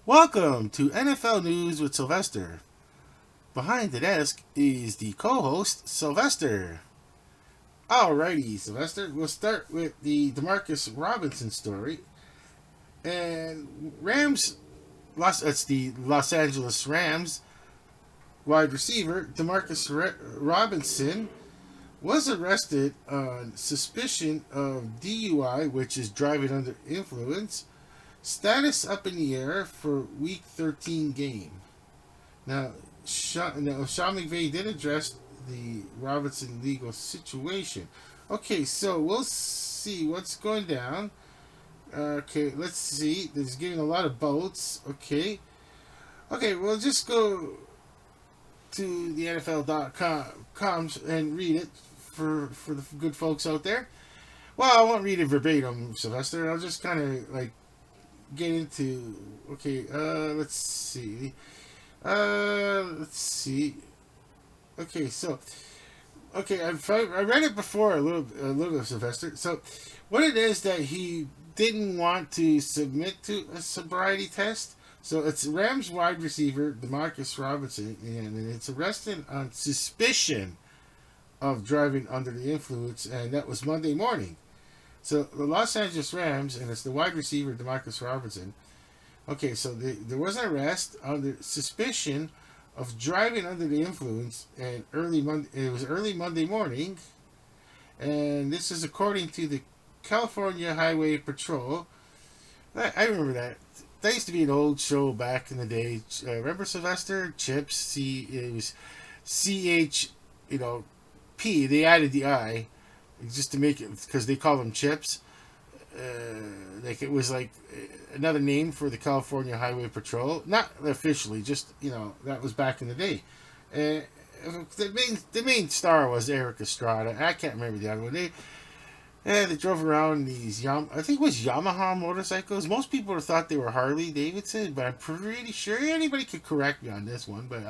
Welcome to NFL News with Sylvester. Behind the desk is the co-host, Sylvester. Alrighty, Sylvester. We'll start with the Demarcus Robinson story. And it's the Los Angeles Rams wide receiver, Robinson, was arrested on suspicion of DUI, which is driving under influence. Status up in the air for Week 13 game. Now, Sean McVay did address the Robinson legal situation. Okay, so we'll see what's going down. Okay, let's see. There's giving a lot of votes. Okay, we'll just go to the NFL.com and read it for the good folks out there. Well, I won't read it verbatim, Sylvester. I'll just kind of like get into. Okay, let's see. Okay, so I read it before a little bit, Sylvester. So, what it is that he didn't want to submit to a sobriety test. So it's Rams wide receiver Demarcus Robinson, and it's arrested on suspicion of driving under the influence, and that was Monday morning. So the Los Angeles Rams, and it's the wide receiver Demarcus Robinson. Okay, so there was an arrest under suspicion of driving under the influence, and it was early Monday morning, and this is according to the California Highway Patrol. I remember that. That used to be an old show back in the day. Remember Sylvester? Chips. It was CH, P. They added the I just to make it, because they call them chips. Like it was like another name for the California Highway Patrol. Not officially, just, that was back in the day. The main star was Eric Estrada. I can't remember the other one. They drove around these I think it was Yamaha motorcycles. Most people thought they were Harley Davidson, but I'm pretty sure anybody could correct me on this one. But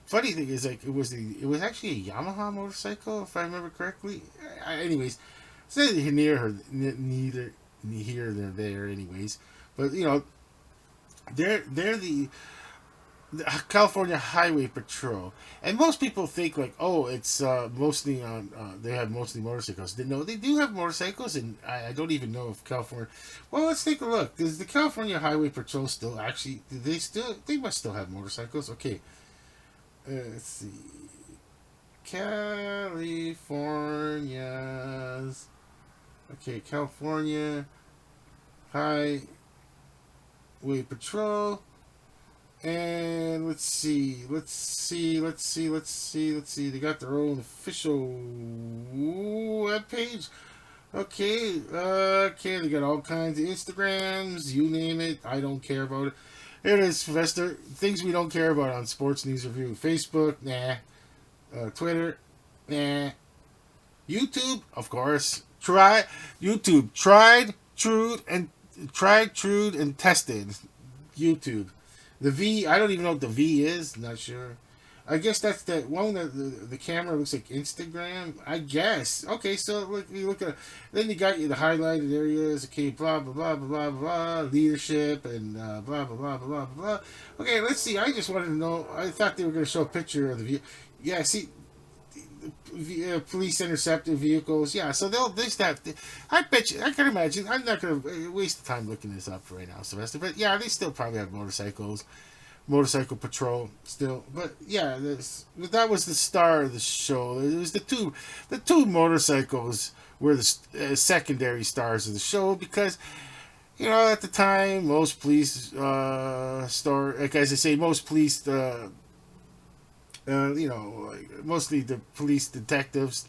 funny thing is, like, it was actually a Yamaha motorcycle, if I remember correctly. Anyways, it's neither here nor there. Anyways, but they're the California Highway Patrol, and most people think like, oh, it's mostly on. They have mostly motorcycles. No, they do have motorcycles, and I don't even know if California. Well, let's take a look. Does the California Highway Patrol still actually? They must still have motorcycles. Okay, let's see. California's. Okay, California Highway Patrol. And let's see. They got their own official webpage. Okay. They got all kinds of Instagrams. You name it. I don't care about it. Here it is, Sylvester. Things we don't care about on Sports News Review. Facebook, nah. Twitter, nah. YouTube, of course. YouTube. Tried, true, and tested. YouTube. The V, I don't even know what the V is. Not sure. I guess that's the one that the camera looks like Instagram. I guess. Okay, so you look at. Then you got the highlighted areas. Okay, blah blah blah blah blah blah. Leadership and blah blah blah blah blah blah. Okay, let's see. I just wanted to know. I thought they were going to show a picture of the view. Yeah, see. Police intercepted vehicles. Yeah, so they'll have. I bet you. I can imagine. I'm not going to waste the time looking this up right now, Sylvester. But yeah, they still probably have motorcycles, motorcycle patrol still. But yeah, that was the star of the show. It was the two motorcycles were the secondary stars of the show because. At the time, most police like as I say, most police mostly the police detectives,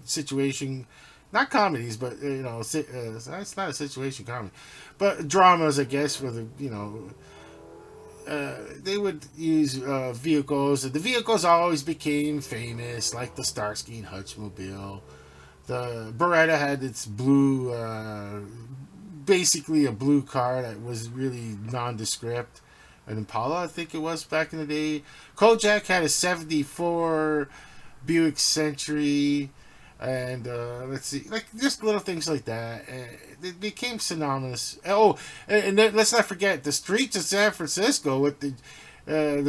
situation, not comedies, but it's not a situation comedy, but dramas, I guess, for the they would use vehicles, and the vehicles always became famous, like the Starsky and Hutch mobile. The Beretta had its blue, basically a blue car that was really nondescript. An Impala, I think it was back in the day. Kojak had a '74 Buick Century. And let's see, like just little things like that. They became synonymous. Oh, and then let's not forget the streets of San Francisco with the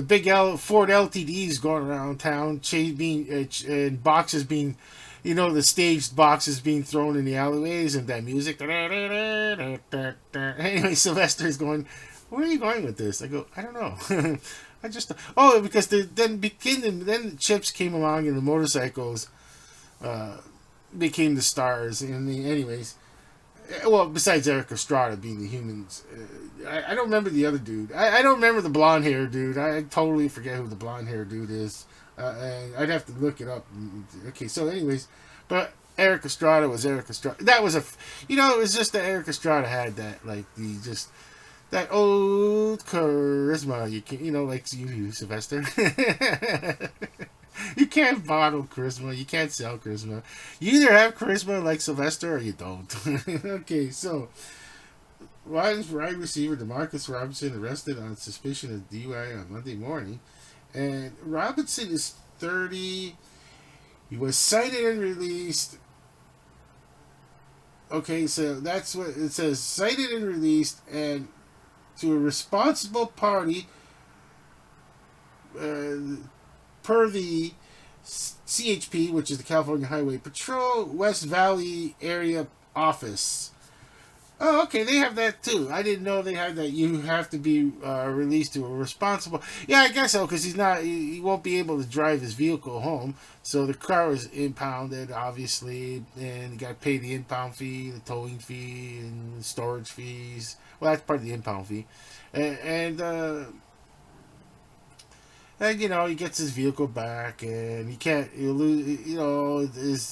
big Ford LTDs going around town, and boxes being, the staged boxes being thrown in the alleyways, and that music. Anyway, Sylvester is going, "Where are you going with this?" I go, "I don't know." I just because then Chips came along and the motorcycles became the stars. Anyways, well, besides Eric Estrada being the humans, I don't remember the other dude. I don't remember the blonde hair dude. I totally forget who the blonde hair dude is. And I'd have to look it up. Okay, so anyways, but Eric Estrada was Eric Estrada. That was it was just that Eric Estrada had that, like, that old charisma. You can, like you, Sylvester. You can't bottle charisma. You can't sell charisma. You either have charisma like Sylvester or you don't. Okay, so wide receiver DeMarcus Robinson arrested on suspicion of DUI on Monday morning. And Robinson is 30. He was cited and released. Okay, so that's what it says. Cited and released, and to a responsible party, per the CHP, which is the California Highway Patrol West Valley Area Office. Oh, okay, they have that too. I didn't know they had that. You have to be released to a responsible. Yeah, I guess so, because he won't be able to drive his vehicle home. So the car is impounded, obviously, and you got to pay the impound fee, the towing fee, and the storage fees. Well, that's part of the impound fee, and he gets his vehicle back, and he can't. His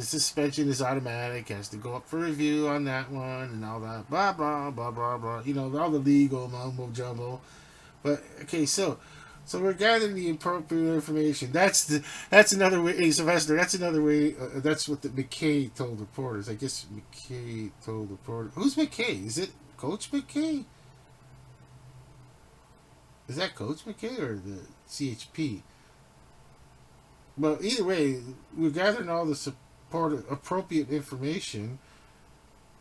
suspension is automatic. Has to go up for review on that one, and all that. Blah blah blah blah blah. All the legal mumbo jumbo. But okay, so we're gathering the appropriate information. That's another way. Hey, Sylvester, that's another way. That's what the McKay told reporters. I guess McKay told reporters. Who's McKay? Is it Coach McKay? Is that Coach McKay or the CHP? Well, either way, we're gathering all the appropriate information.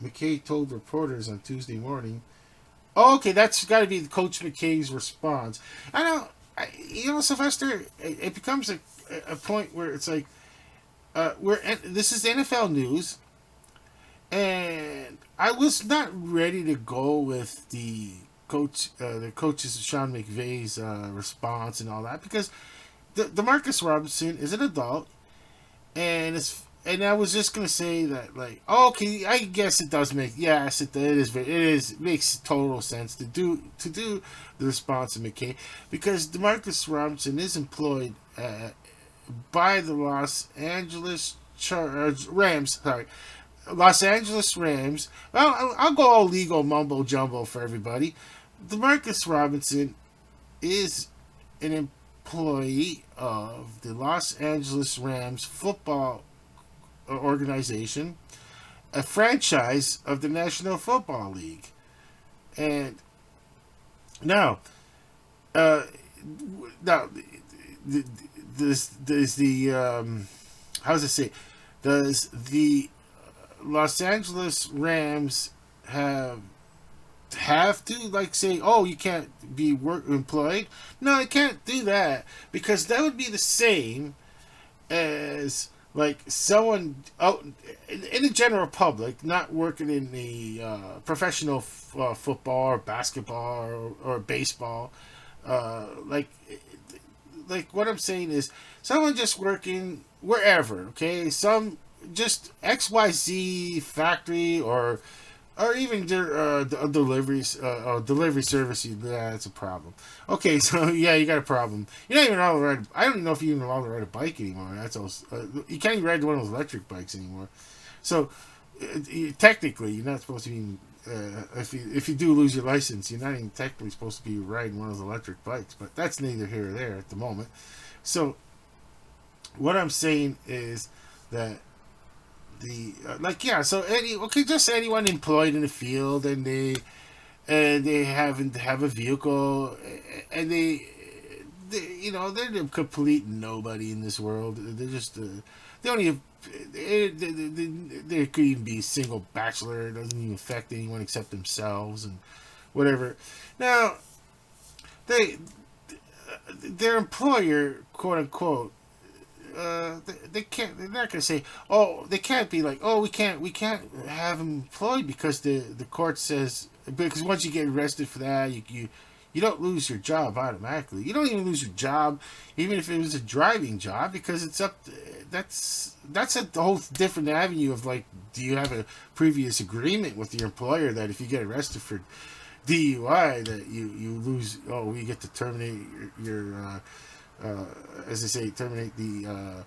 McKay told reporters on Tuesday morning. Oh, okay, that's got to be Coach McKay's response. I know, Sylvester. It becomes a point where it's like, this is NFL news, and I was not ready to go with the coach's Sean McVay's response and all that, because DeMarcus Robinson is an adult, and I was just gonna say that, like, okay, I guess it does make, yes, it makes total sense to do the response of McKay, because DeMarcus Robinson is employed by the Los Angeles Rams. Sorry. Los Angeles Rams. Well, I'll go all legal mumbo jumbo for everybody. DeMarcus Robinson is an employee of the Los Angeles Rams football organization, a franchise of the National Football League. And now, how does it say? Does the Los Angeles Rams have to, like, say, oh, you can't be employed? No, I can't do that, because that would be the same as, like, someone out in the general public not working in the professional football or basketball or baseball. Like what I'm saying is someone just working wherever, okay? Some just XYZ factory or even a delivery service. Yeah, that's a problem. Okay, so yeah, you got a problem. You're not even allowed to ride. I don't even know if you're even allowed to ride a bike anymore. That's also, you can't even ride one of those electric bikes anymore. So technically, you're not supposed to be. If you do lose your license, you're not even technically supposed to be riding one of those electric bikes. But that's neither here or there at the moment. So what I'm saying is that just anyone employed in the field, and they haven't have a vehicle, and they're a complete nobody in this world. They're just they don't even there could even be a single bachelor. It doesn't even affect anyone except themselves and whatever. Now, they their employer, quote unquote, they can't. They're not going to say, "Oh, they can't be like, oh, we can't have him employed because the court says because once you get arrested for that, you don't lose your job automatically. You don't even lose your job, even if it was a driving job, because it's up. That's a whole different avenue of like, do you have a previous agreement with your employer that if you get arrested for DUI that you lose? Oh, we get to terminate your as they say, terminate the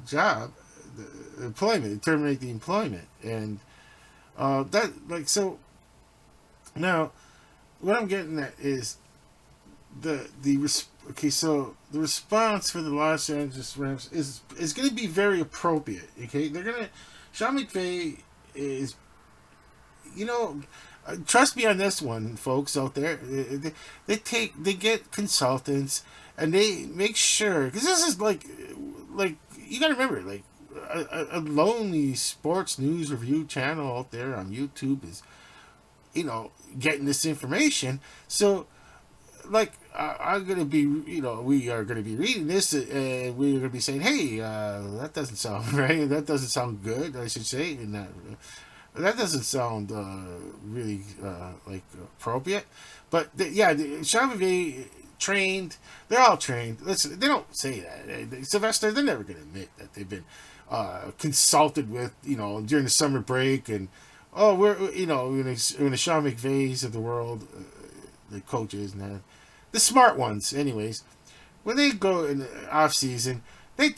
job, the employment, terminate the employment, and that like so. Now, what I'm getting at is okay. So the response for the Los Angeles Rams is going to be very appropriate. Okay, they're gonna Sean McVay is, you know, trust me on this one, folks out there. They get consultants and they make sure because this is like you got to remember like a lonely sports news review channel out there on YouTube is getting this information. So like I'm gonna be we are gonna be reading this and we're gonna be saying, hey, that doesn't sound right. That doesn't sound good. I should say, and that doesn't sound really like appropriate. But Sean McVay trained. They're all trained. Listen, they don't say that. Sylvester, they're never going to admit that they've been consulted with, during the summer break. And we're, when the Sean McVays of the world, the coaches and the smart ones, anyways, when they go in the off season, they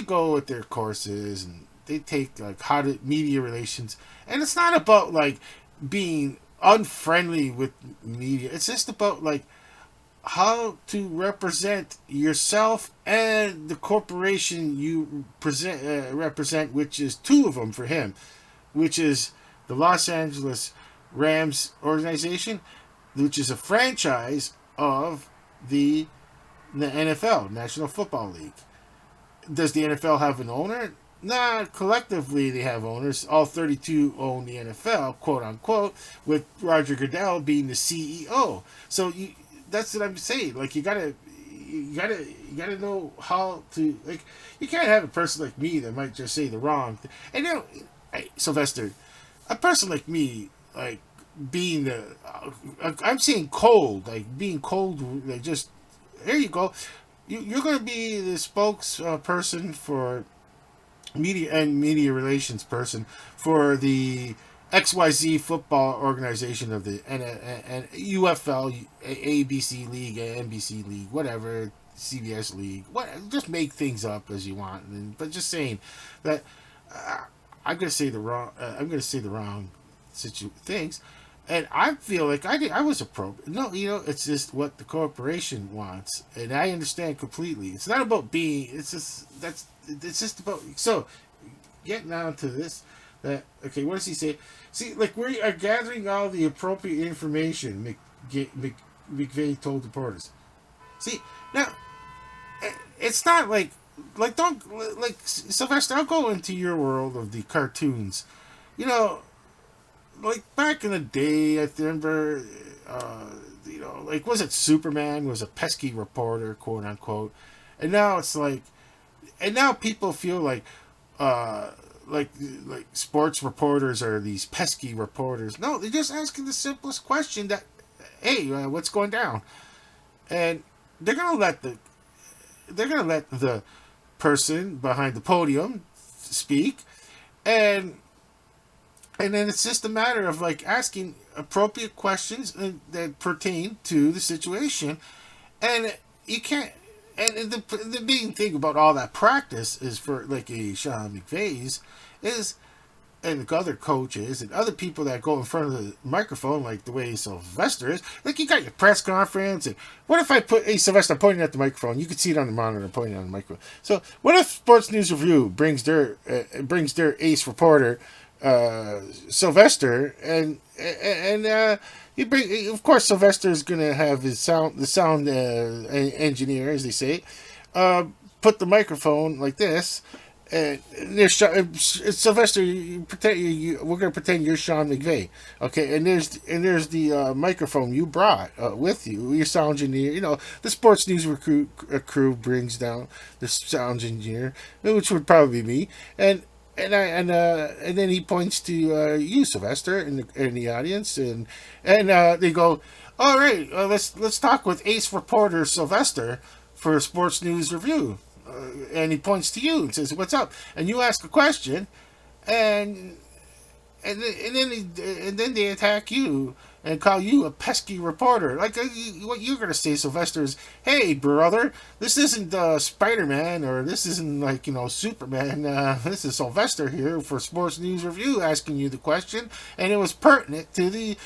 go with their courses and they take like how to media relations, and it's not about like being unfriendly with media. It's just about like how to represent yourself and the corporation you represent, which is two of them for him, which is the Los Angeles Rams organization, which is a franchise of the NFL, National Football League. Does the NFL have an owner? Nah, collectively they have owners. All 32 own the NFL, quote unquote, with Roger Goodell being the CEO. So that's what I'm saying. Like you gotta know how to like. You can't have a person like me that might just say the wrong thing. And hey, Sylvester, a person like me, like being I'm saying cold, like being cold, like just here you go. You're going to be the spokesperson for media relations person for the XYZ football organization of the UFL, ABC League, ABC League, whatever, CBS League. Just make things up as you want. But just saying that I'm going to say the wrong things. And I feel like I was appropriate. No, it's just what the corporation wants, and I understand completely. It's not about being. It's just about. So, getting on to this, okay, what does he say? See, like we are gathering all the appropriate information. McVay told reporters. See, now, it's not like don't like Sylvester. I'll go into your world of the cartoons. Like back in the day, I remember, like was it Superman was a pesky reporter, quote unquote, and now it's like, and now people feel like sports reporters are these pesky reporters. No, they're just asking the simplest question that, hey, what's going down, and they're gonna let the person behind the podium speak, and then it's just a matter of like asking appropriate questions that pertain to the situation, and you can't. And the main thing about all that practice is for like a Sean McVay's is, and other coaches and other people that go in front of the microphone like the way Sylvester is. Like you got your press conference, and what if I put Sylvester pointing at the microphone? You can see it on the monitor pointing on the microphone. So what if Sports News Review brings their ace reporter? Sylvester and you bring, of course, Sylvester is gonna have the sound engineer, as they say, put the microphone like this, there's Sylvester. You pretend we're gonna pretend you're Sean McVay, okay? And there's the microphone you brought with you. Your sound engineer, the sports news crew brings down the sound engineer, which would probably be me, and then he points to you, Sylvester, in the audience, and they go, "All right, let's talk with ace reporter Sylvester for a sports news review." And he points to you and says, "What's up?" And you ask a question, and and then they attack you and call you a pesky reporter. Like what you're gonna say, Sylvester, is, "Hey, brother, this isn't Spider-Man, or this isn't like Superman. This is Sylvester here for Sports News Review asking you the question, and it was pertinent to the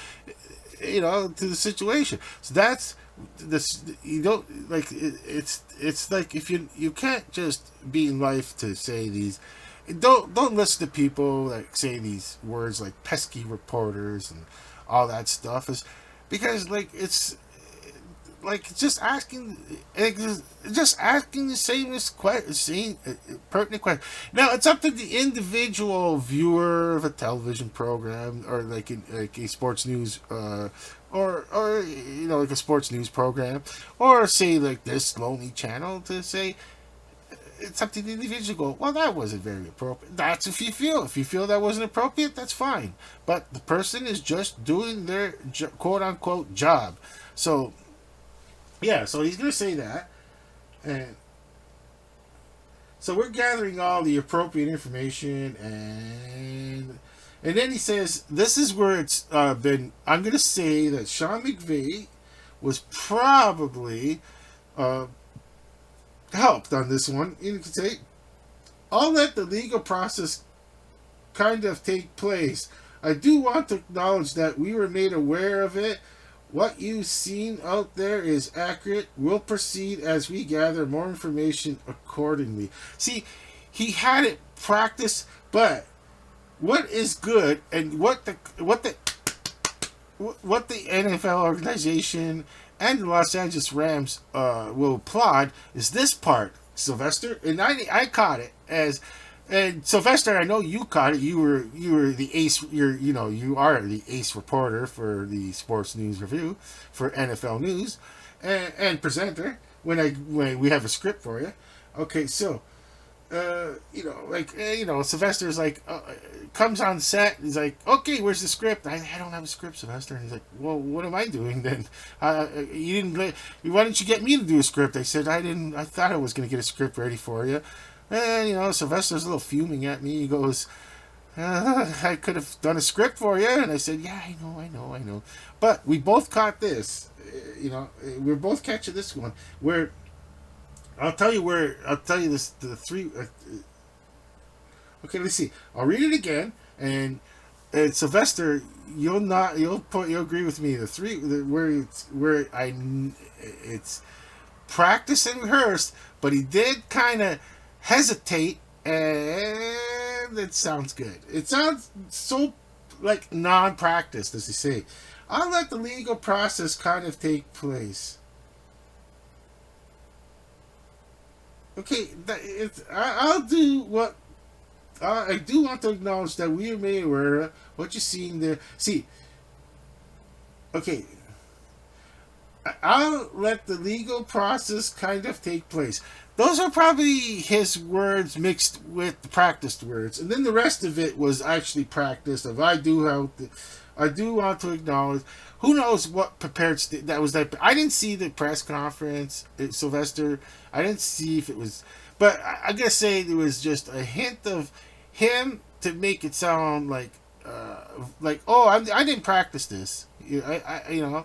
situation." So that's this. You don't like it, it's like, if you can't just be in life to say these. Don't listen to people that say these words like pesky reporters and all that stuff, is because like it's like just asking the same pertinent question. Now it's up to the individual viewer of a television program, or like a sports news or like a sports news program, or say like this lonely channel, to say it's up to the individual. Go, well, that wasn't very appropriate. That's if you feel. If you feel that wasn't appropriate, that's fine. But the person is just doing their quote unquote job. So, yeah, so he's going to say that. And so we're gathering all the appropriate information. And then he says, this is where it's been. I'm going to say that Sean McVay was probably helped on this one. You can say, I'll let the legal process kind of take place. I do want to acknowledge that we were made aware of it. What you've seen out there is accurate. We'll proceed as we gather more information accordingly. See, he had it practiced, but what is good, and what the NFL organization and the Los Angeles Rams will applaud is this part, Sylvester. And I caught it as, and Sylvester, I know you caught it. You were the ace. You are the ace reporter for the Sports News Review for NFL News, and presenter when we have a script for you. Okay, so Sylvester's like, comes on set. He's like, "Okay, where's the script?" I don't have a script, Sylvester. And he's like, "Well, what am I doing then? You didn't. Why didn't you get me to do a script?" I said, "I didn't. I thought I was going to get a script ready for you." And Sylvester's a little fuming at me. He goes, "I could have done a script for you." And I said, "Yeah, I know. But we both caught this. We're both catching this one where." I'll tell you this. The three. Okay, let's see. I'll read it again, and Sylvester, you'll agree with me. It's practiced and rehearsed, but he did kind of hesitate, and it sounds good. It sounds so like non-practiced, as they say. I'll let the legal process kind of take place. Okay, I'll do what I do want to acknowledge that we are made aware of what you're seeing there. See, okay, I'll let the legal process kind of take place. Those are probably his words mixed with the practiced words, and then the rest of it was actually practiced. I do want to acknowledge. Who knows what prepared that was that? I didn't see the press conference, Sylvester. I didn't see if it was, but I gotta say there was just a hint of him to make it sound like, oh, I didn't practice this. No,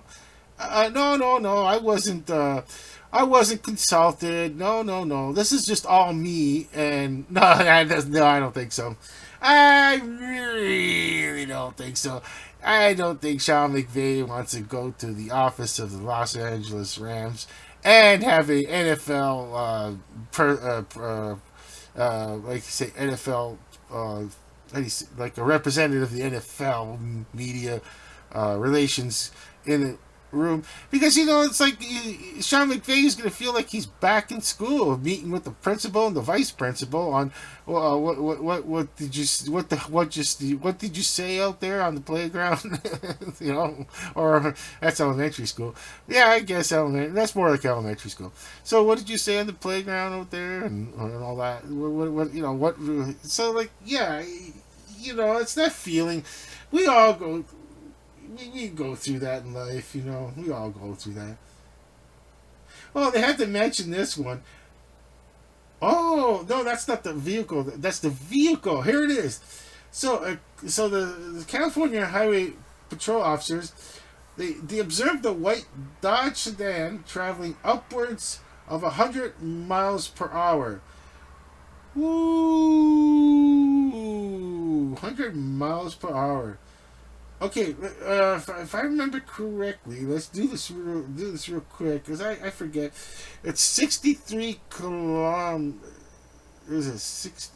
I wasn't consulted. No. This is just all me. And no, I don't think so. I really don't think so. I don't think Sean McVay wants to go to the office of the Los Angeles Rams and have a NFL, like you say, NFL, like a representative of the NFL media relations in it. room because it's like Sean McVay is going to feel like he's back in school, meeting with the principal and the vice principal on what did you what did you say out there on the playground, or that's elementary school. Yeah, I guess elementary. That's more like elementary school. So what did you say on the playground out there and all that? What so like yeah, it's that feeling. We all go we go through that in life, We all go through that. Oh, they had to mention this one. Oh no, that's not the vehicle. That's the vehicle. Here it is. So the California Highway Patrol officers they observed a white Dodge sedan traveling upwards of 100 miles per hour. Woo! 100 miles per hour. Okay, if I remember correctly, let's do this real quick because I forget. It's 63 kilometers. Is it six?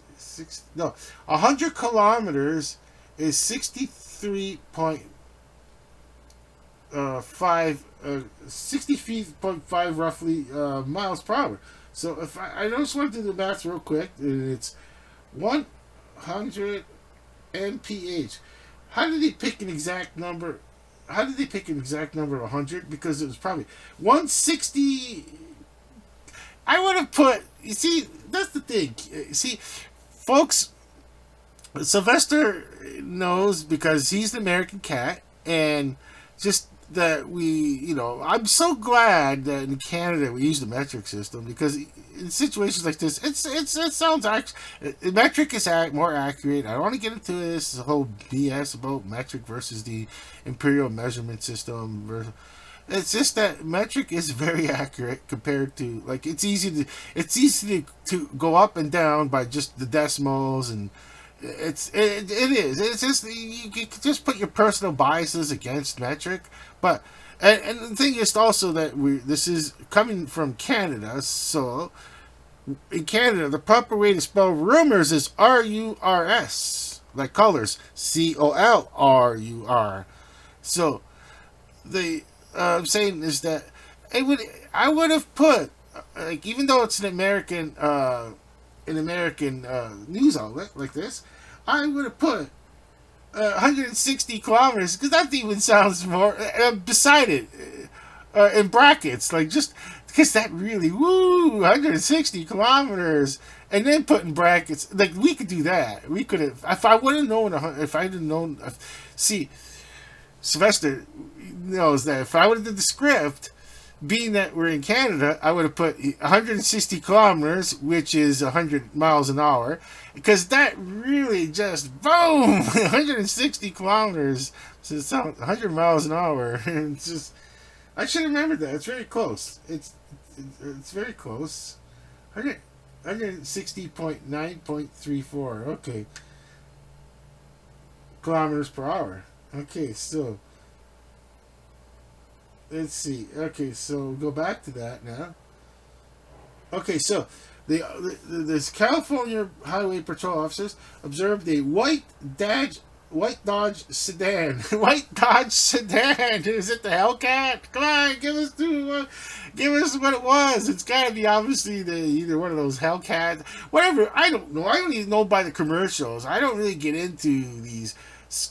No, 100 kilometers is 63.5 roughly miles per hour. So if I just want to do the math real quick, and it's 100 mph. How did they pick an exact number? How did they pick an exact number of 100? Because it was probably 160. I would have put. You see, that's the thing. See, folks, Sylvester knows because he's the American cat, and just that I'm so glad that in Canada we use the metric system because in situations like this, it sounds metric is more accurate. I don't want to get into this whole BS about metric versus the imperial measurement system. It's just that metric is very accurate compared to it's easy to go up and down by just the decimals and. It is. It's just you can just put your personal biases against metric, but and the thing is also that this is coming from Canada, so in Canada the proper way to spell rumors is RURS, like colors, COLRUR. So the saying is that I would have put even though it's an American news outlet like this, I would have put 160 kilometers because that even sounds more beside it in brackets, like just because that really 160 kilometers, and then put in brackets like we could do that. We could have if I would have known if I didn't know. See, Sylvester knows that if I would have did the script. Being that we're in Canada, I would have put 160 kilometers, which is 100 miles an hour, because that really just boom, 160 kilometers, so it's 100 miles an hour. It's just, I should remember that. It's very close. It's very close. 160.9.34. Okay, kilometers per hour. Okay, so. Let's see. Okay, so go back to that now. Okay, so this California Highway Patrol officers observed a white Dodge sedan. White Dodge sedan. Is it the Hellcat? Come on, give us what it was. It's got to be obviously either one of those Hellcat, whatever. I don't know. I don't even know by the commercials. I don't really get into these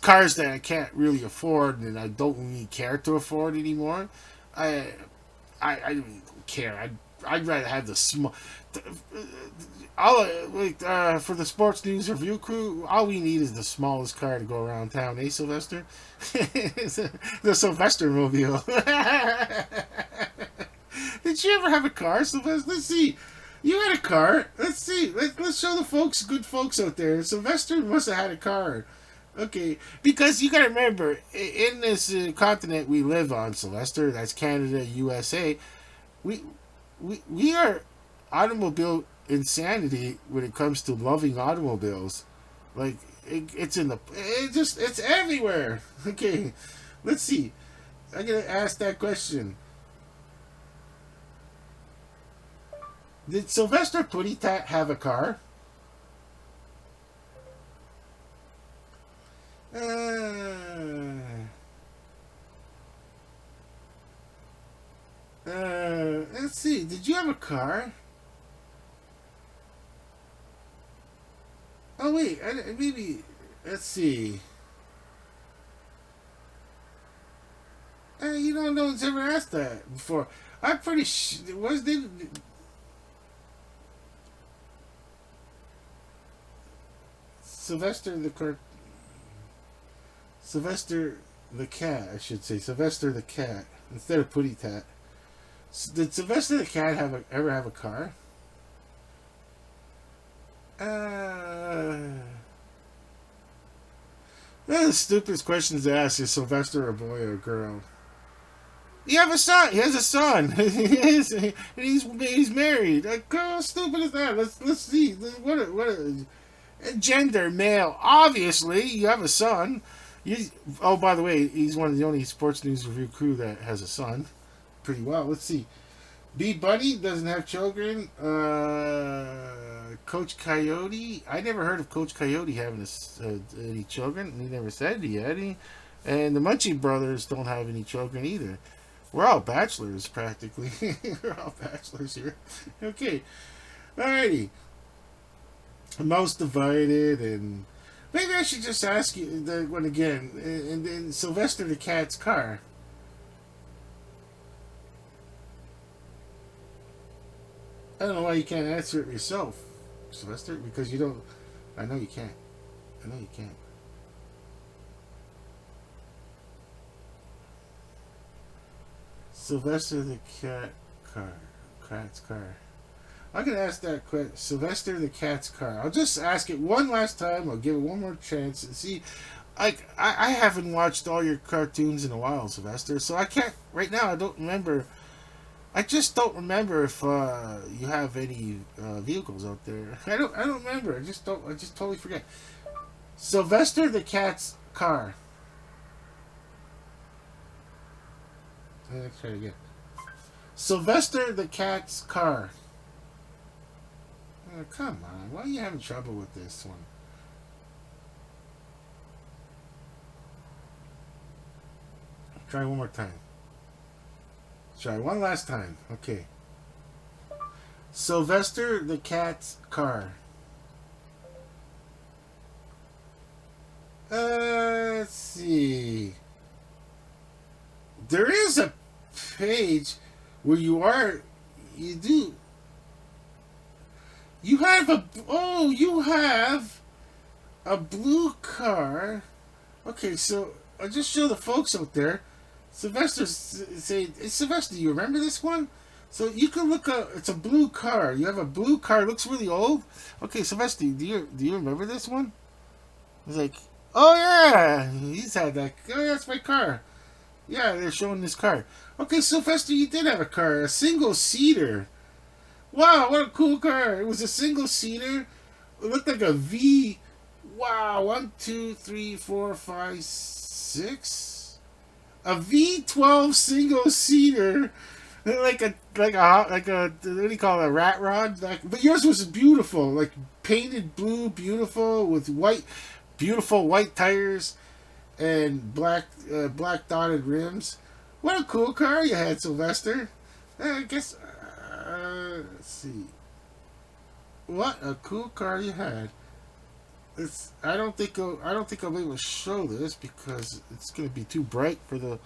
cars that I can't really afford and I don't really care to afford anymore. I don't care. I'd rather have the small. For the sports news review crew, all we need is the smallest car to go around town, eh, Sylvester? The Sylvester mobile. Did you ever have a car, Sylvester? Let's see. You had a car. Let's see. Let's show the good folks out there. Sylvester must have had a car. Okay, because you gotta remember, in this continent we live on, Sylvester, that's Canada, USA, we are automobile insanity when it comes to loving automobiles. Like, it's everywhere. Okay, let's see. I'm gonna ask that question. Did Sylvester Puttytat have a car? let's see. Did you have a car? Oh wait, maybe. Let's see. You know, no one's ever asked that before. I'm pretty sure. Was they? Sylvester the car. Sylvester the cat, I should say. Sylvester the cat instead of Putty Tat. Did Sylvester the cat ever have a car? One of the stupidest questions to ask is Sylvester a boy or a girl? You have a son. He has a son. He's married. Like, how stupid is that? Let's see. What gender male? Obviously, you have a son. Oh, by the way, he's one of the only sports news review crew that has a son. Pretty well. Let's see. B Bunny doesn't have children. Coach Coyote. I never heard of Coach Coyote having any children. He never said he had any. And the Munchie brothers don't have any children either. We're all bachelors, practically. We're all bachelors here. Okay. Alrighty. Most divided, and maybe I should just ask you the one again. And then Sylvester the cat's car. I don't know why you can't answer it yourself, Sylvester, because you don't. I know you can't. I know you can't. Sylvester the cat's car. I'm gonna ask that question. Sylvester the cat's car. I'll just ask it one last time. I'll give it one more chance and see. I haven't watched all your cartoons in a while, Sylvester, so I can't right now. I don't remember. I just don't remember if you have any vehicles out there. I don't remember. I just totally forget. Sylvester the cat's car. Let's try it again. Sylvester the cat's car. Oh, come on. Why are you having trouble with this one? Try one more time. Try one last time. Okay. Sylvester the cat's car. Let's see. There is a page where you have a blue car. Okay, so I'll just show the folks out there. Sylvester Sylvester, do you remember this one? So you can look up. It's a blue car. You have a blue car. It looks really old. Okay, Sylvester, do you remember this one? He's like, oh yeah, he's had that. Oh, that's my car. Yeah, they're showing this car. Okay, Sylvester, you did have a car, a single seater. Wow, what a cool car! It was a single seater. It looked like a V. Wow, 1, 2, 3, 4, 5, 6. A V12 single seater, like a what do you call it, a rat rod? But yours was beautiful, like painted blue, beautiful with beautiful white tires and black dotted rims. What a cool car you had, Sylvester. I guess. Let's see. What a cool car you had. I don't think I'll be able to show this because it's going to be too bright for the. Let's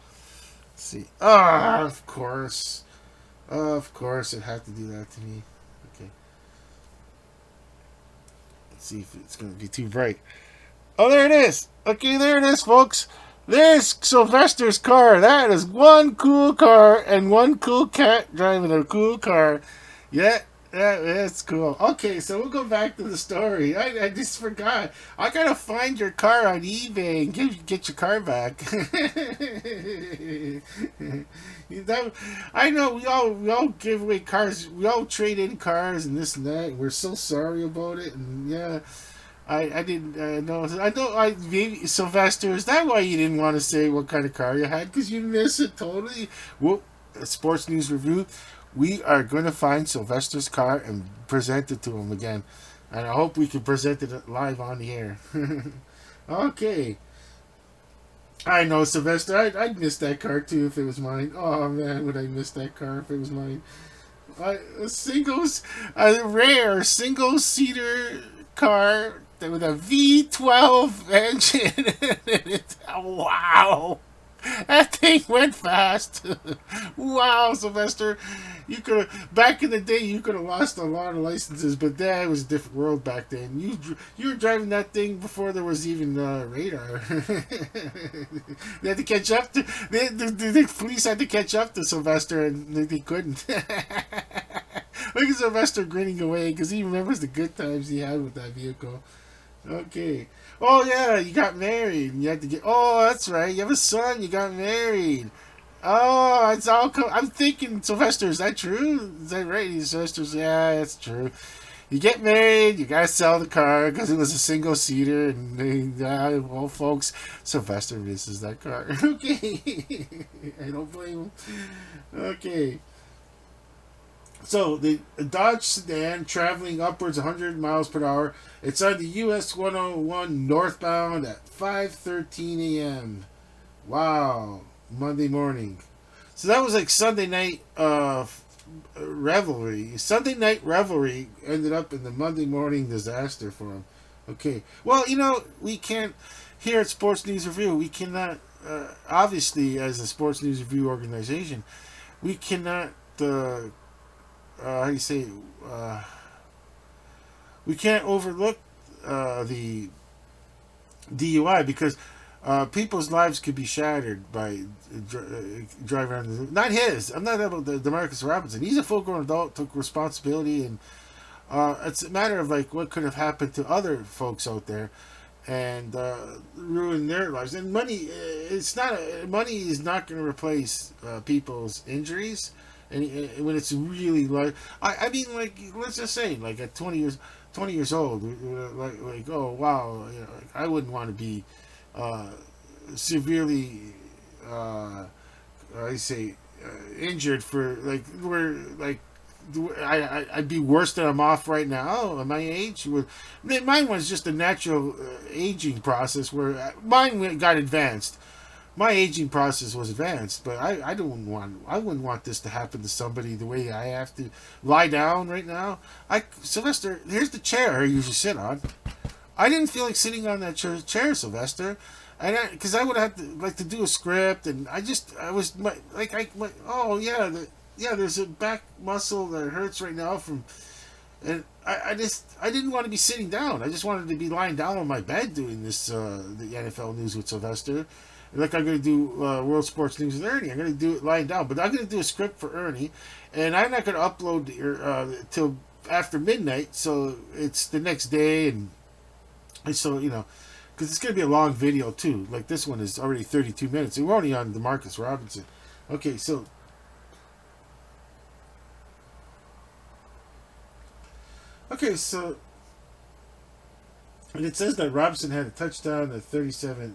see. Ah, of course, it had to do that to me. Okay. Let's see if it's going to be too bright. Oh, there it is. Okay, there it is, folks. There's Sylvester's car. That is one cool car and one cool cat driving a cool car. Yeah, that's cool. Okay, so we'll go back to the story. I just forgot. I gotta find your car on eBay and get your car back. I know we all give away cars. We all trade in cars and this and that. We're so sorry about it. And yeah. I didn't know. Maybe Sylvester. Is that why you didn't want to say what kind of car you had? Because you miss it totally. Well, sports news review. We are going to find Sylvester's car and present it to him again, and I hope we can present it live on the air. Okay. I know, Sylvester. I'd miss that car too if it was mine. Oh man, would I miss that car if it was mine? a rare single seater car with a V12 engine. Wow. That thing went fast. Wow, Sylvester. You could have back in the day. You could have lost a lot of licenses, but that was a different world back then. You were driving that thing before there was even radar. They had to catch up to the police had to catch up to Sylvester, and they couldn't. Look at Sylvester grinning away because he remembers the good times he had with that vehicle. Okay. Oh yeah, you got married. You had to get. Oh, that's right. You have a son. You got married. Oh, it's all. I'm thinking, Sylvester. Is that true? Is that right? Sylvester's. Yeah, that's true. You get married. You gotta sell the car because it was a single seater, and well, folks, Sylvester misses that car. Okay, I don't blame him. Okay. So the Dodge sedan traveling upwards 100 miles per hour. It's on the US 101 northbound at 5:13 a.m. Wow, Monday morning. So that was like Sunday night revelry. Sunday night revelry ended up in the Monday morning disaster for him. Okay. Well, we can't here at Sports News Review. We cannot obviously as a Sports News Review organization, we cannot. How do you say? We can't overlook the DUI because people's lives could be shattered by driving around. Not his. I'm not about the Demarcus Robinson. He's a full-grown adult, took responsibility, and it's a matter of like what could have happened to other folks out there, and ruin their lives. And money, money is not going to replace people's injuries. And when it's really like, I mean, like, let's just say, like at 20 years old, like oh wow, I wouldn't want to be severely, I say, injured for like where like I'd be worse than I'm off right now at my age. Mine was just a natural aging process where mine got advanced. My aging process was advanced, but I wouldn't want this to happen to somebody the way I have to lie down right now. Sylvester, here's the chair I usually sit on. I didn't feel like sitting on that chair, Sylvester, and because I would have to like to do a script, and oh yeah, there's a back muscle that hurts right now and I didn't want to be sitting down. I just wanted to be lying down on my bed doing this the NFL news with Sylvester. Like I'm going to do World Sports News with Ernie. I'm going to do it lying down. But I'm going to do a script for Ernie. And I'm not going to upload till after midnight. So it's the next day. And so, because it's going to be a long video too. Like this one is already 32 minutes. And we're only on Demarcus Robinson. Okay, so. And it says that Robinson had a touchdown at 37-20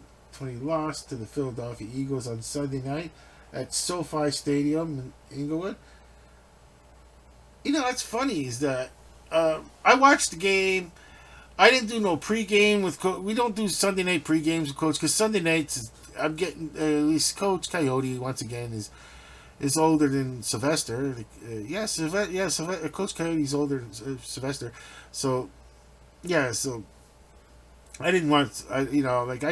loss to the Philadelphia Eagles on Sunday night at SoFi Stadium in Inglewood. What's funny is that I watched the game. I didn't do no pregame with Coach. We don't do Sunday night pregames with Coach because Sunday nights I'm getting at least Coach Coyote once again is older than Sylvester. Coach Coyote's older than Sylvester. So so I didn't want I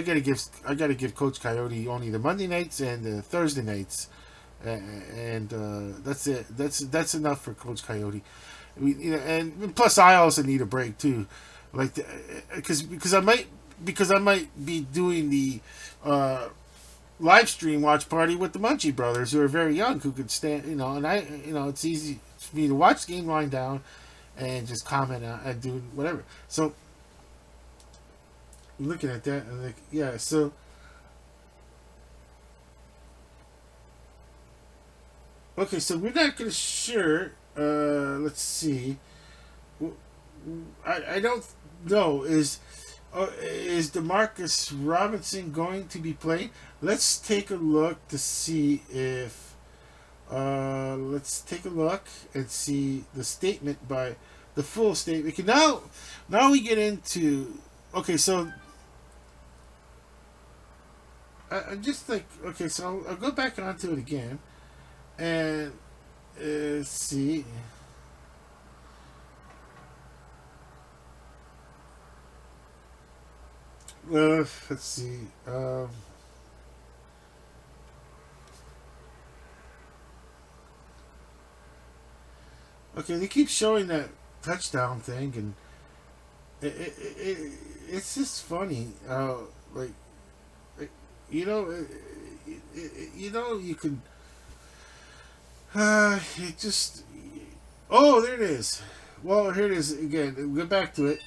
gotta give Coach Coyote only the Monday nights and the Thursday nights, and that's it. That's enough for Coach Coyote. And plus I also need a break too, like because I might be doing the live stream watch party with the Munchie brothers who are very young who could stand and it's easy for me to watch the game lying down and just comment and do whatever. So looking at that and so okay, so we're not gonna sure let's see, I don't know, is Demarcus Robinson going to be playing? Let's take a look to see if let's take a look and see the statement by the full statement. Okay, now we get into so I'm just like, so I'll go back onto it again and see. Let's see. Okay, they keep showing that touchdown thing, and it's just funny. Like, like you know, you can. It just. Oh, there it is. Well, here it is again. Get back to it.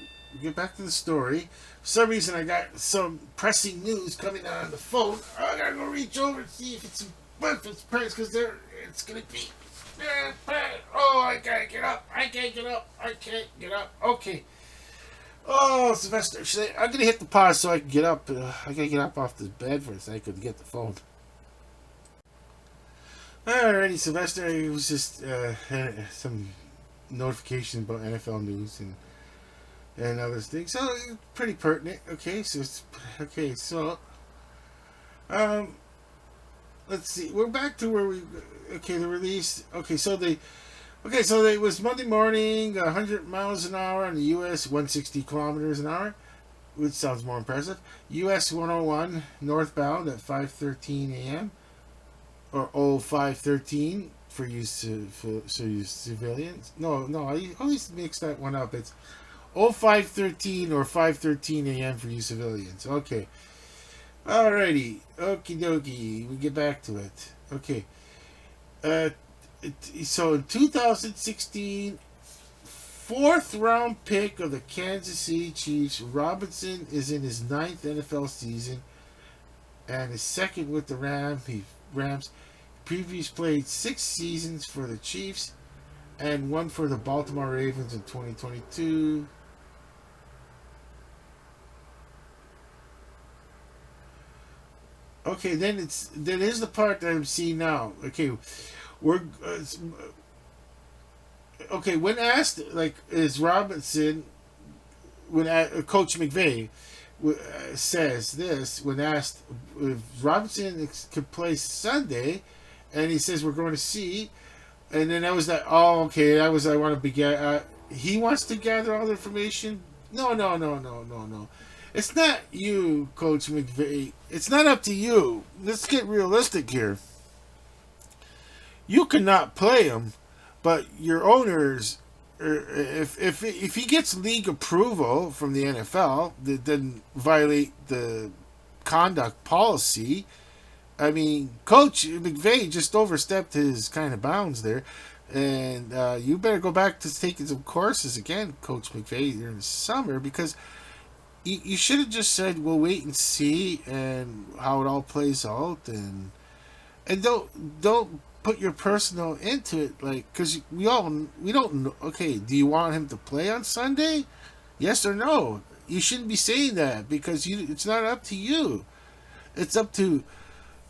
Get back to the story. For some reason, I got some pressing news coming on the phone. I gotta go reach over and see if it's press because it's gonna be. Oh, I can't get up. I can't get up. I can't get up. Okay. Oh, Sylvester, I'm gonna hit the pause so I can get up. I gotta get up off the bed for a second to get the phone. Alrighty, Sylvester. It was just some notification about NFL news and other things. So pretty pertinent. Okay, so it's okay. So um, let's see. We're back to where we. Okay, the release. Okay, so they. Okay, so it was Monday morning, 100 miles an hour on the U.S., 160 kilometers an hour, which sounds more impressive. U.S. 101 northbound at 5:13 a.m. or 0513 for you civilians. No, I always mix that one up. It's 0513 or 5:13 a.m. for you civilians. Okay. Alrighty. Okie dokie. We get back to it. Okay. Uh, so in 2016, fourth round pick of the Kansas City Chiefs, Robinson is in his ninth NFL season and his second with the Rams. Previously played 6 seasons for the Chiefs and one for the Baltimore Ravens in 2022. Okay, then here's the part that I'm seeing now. Okay, we're okay. When asked, like, is Robinson, when Coach McVay says this, when asked if Robinson could play Sunday, and he says we're going to see, and then that was that. Oh, okay, that was I want to begin. He wants to gather all the information. No. It's not you, Coach McVay. It's not up to you. Let's get realistic here. You cannot play him, but your owners, if he gets league approval from the NFL that doesn't violate the conduct policy, I mean, Coach McVay just overstepped his kind of bounds there, and you better go back to taking some courses again, Coach McVay, during the summer because you should have just said we'll wait and see and how it all plays out and don't put your personal into it, like, because we don't know. Okay, do you want him to play on Sunday? Yes or no? You shouldn't be saying that because it's not up to you. It's up to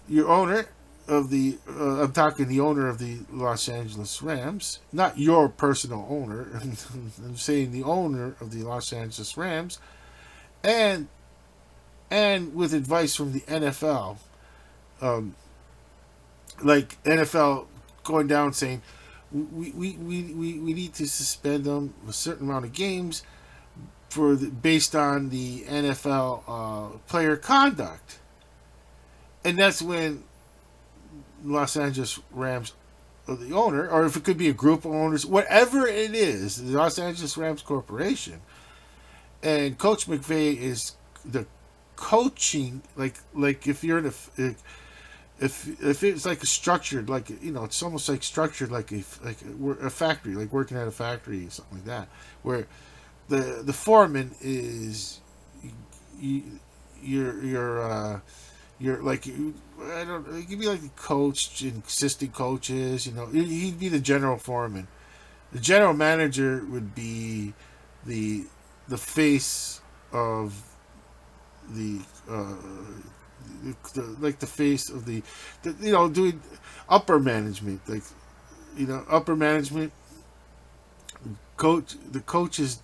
your owner of the. I'm talking the owner of the Los Angeles Rams, not your personal owner. I'm saying the owner of the Los Angeles Rams, and with advice from the NFL. Um, like NFL going down saying we need to suspend them a certain amount of games based on the NFL player conduct, and that's when Los Angeles Rams, or the owner, or if it could be a group of owners, whatever it is, the Los Angeles Rams Corporation, and Coach McVay is the coaching, like if you're in a if it's like a structured, like, it's almost like structured like a factory, like working at a factory or something like that, where the foreman is you, you're like, I don't, it could be like the coach and assistant coaches, he'd be the general foreman. The general manager would be the face of the like the face of the doing upper management, like, upper management. The coach is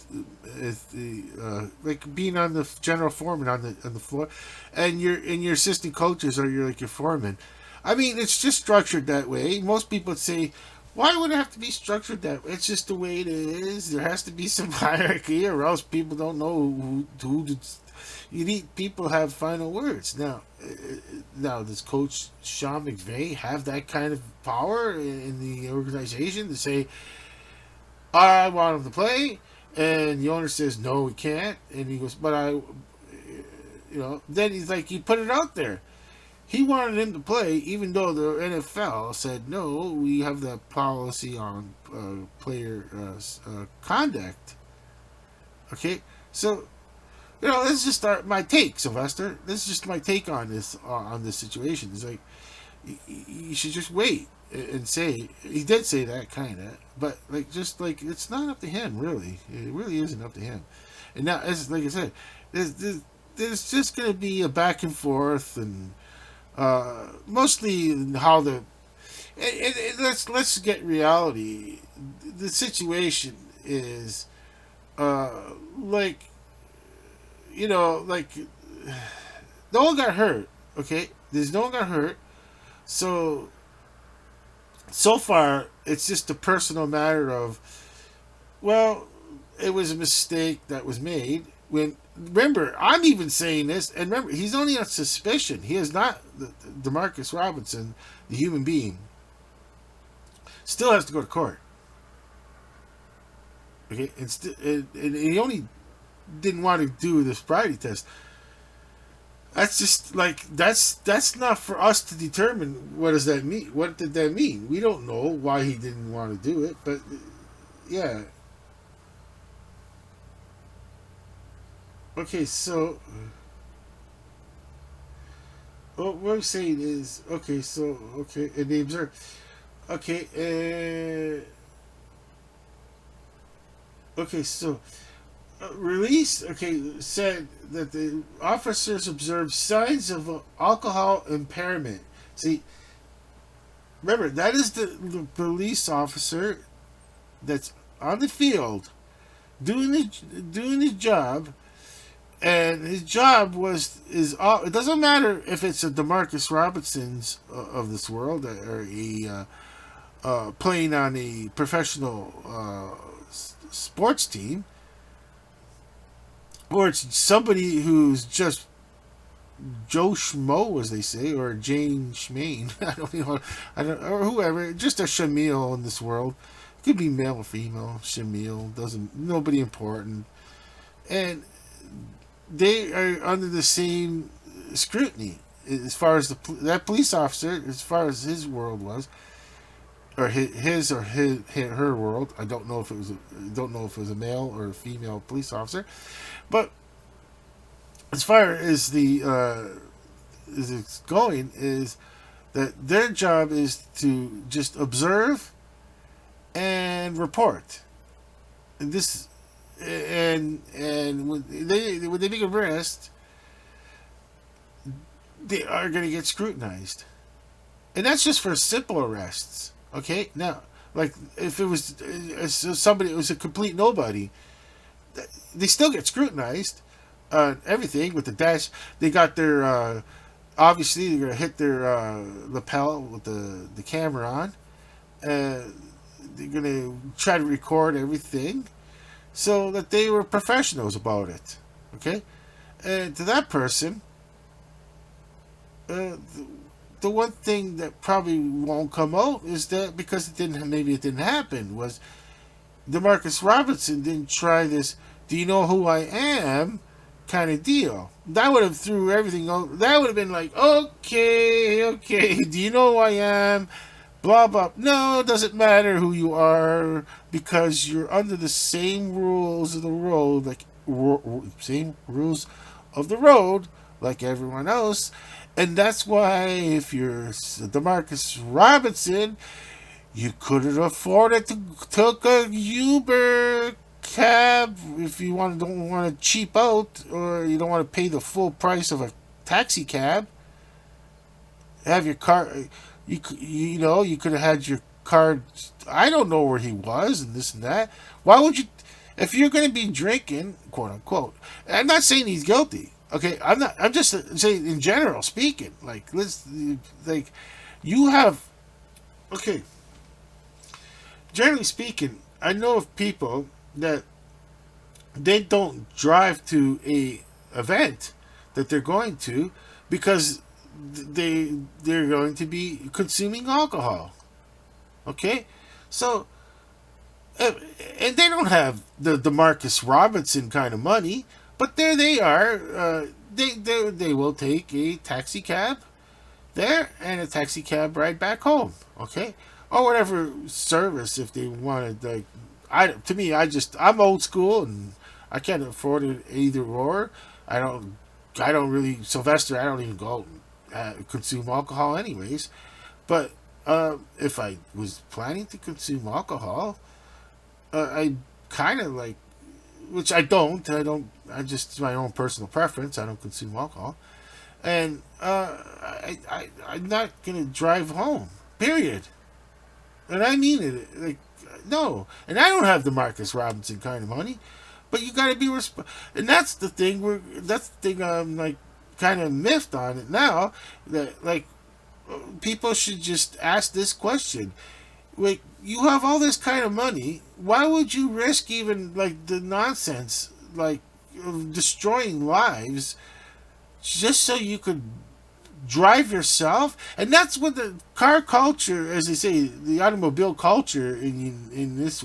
the like being on the general foreman on the floor, and your assistant coaches are your foreman. I mean, it's just structured that way. Most people would say, why would it have to be structured that way? It's just the way it is. There has to be some hierarchy, or else people don't know who to You need people to have final words. Now, does Coach Sean McVay have that kind of power in the organization to say, I want him to play, and the owner says, no, he can't, and he goes, but then he's like, he put it out there. He wanted him to play, even though the NFL said, no, we have the policy on player conduct. Okay, so let's just start my take, Sylvester. This is just my take on this situation. It's like you should just wait and say he did say that kind of, but it's not up to him really. It really isn't up to him. And now, as like I said, there's just going to be a back and forth, and mostly how the let's get reality. The situation is like like no one got hurt. Okay, there's no one got hurt. So far, it's just a personal matter of, well, it was a mistake that was made. When remember, I'm even saying this, and remember, he's only on suspicion. He is not Demarcus Robinson, the human being. Still has to go to court. Okay, and he only didn't want to do the sobriety test. That's just that's not for us to determine. What does that mean? What did that mean? We don't know why he didn't want to do it, but yeah. Okay, so what we're saying is and they observe. Okay, so release said that the officers observed signs of alcohol impairment. See, remember, that is the police officer that's on the field doing his job, and his job it doesn't matter if it's a Demarcus Robinson's of this world, or playing on a professional sports team, or it's somebody who's just Joe Schmo, as they say, or Jane Schmaine. Or whoever, just a Shamil in this world. It could be male or female. Shamil doesn't. Nobody important, and they are under the same scrutiny as far as that police officer, as far as his world was, or her world. I don't know if it was a male or a female police officer, but as far as as it's going, is that their job is to just observe and report. And this and when they make an arrest, they are going to get scrutinized, and that's just for simple arrests. Okay, now, like if it was somebody, it was a complete nobody, they still get scrutinized. Everything with the dash, they got their obviously they're gonna hit their lapel with the camera on. They're gonna try to record everything so that they were professionals about it. Okay, and to that person, the one thing that probably won't come out is that because it didn't happen, was Demarcus Robinson didn't try this. Do you know who I am? Kind of deal. That would have threw everything out. That would have been like, okay, do you know who I am? Blah blah. No, it doesn't matter who you are, because you're under the same rules of the road, same rules of the road like everyone else. And that's why, if you're Demarcus Robinson, you couldn't afford it to took a Uber cab if you don't want to cheap out, or you don't want to pay the full price of a taxi cab. Have your car. You could have had your car. I don't know where he was and this and that. Why would you? If you're going to be drinking, quote unquote. I'm not saying he's guilty. Okay, I'm not. I'm just saying in general speaking. You have. Okay. Generally speaking, I know of people that they don't drive to a event that they're going to, because they're going to be consuming alcohol. Okay, so uh, and they don't have the Demarcus Robinson kind of money, but there they are. They will take a taxi cab there and a taxi cab ride back home. Okay, or whatever service if they wanted. Like, to me, I'm old school and I can't afford it either or. I don't I don't really Sylvester. I don't even go consume alcohol anyways. But if I was planning to consume alcohol, I kind of like, which I don't. I don't. I just my own personal preference. I don't consume alcohol, and I'm not gonna drive home. Period. And I mean it. Like, no. And I don't have the Marcus Robinson kind of money, but you got to be and that's the thing. That's the thing. I'm like kind of miffed on it now. That like people should just ask this question. Like, you have all this kind of money. Why would you risk even like the nonsense, like of destroying lives, just so you could drive yourself? And that's what the car culture, as they say, the automobile culture in this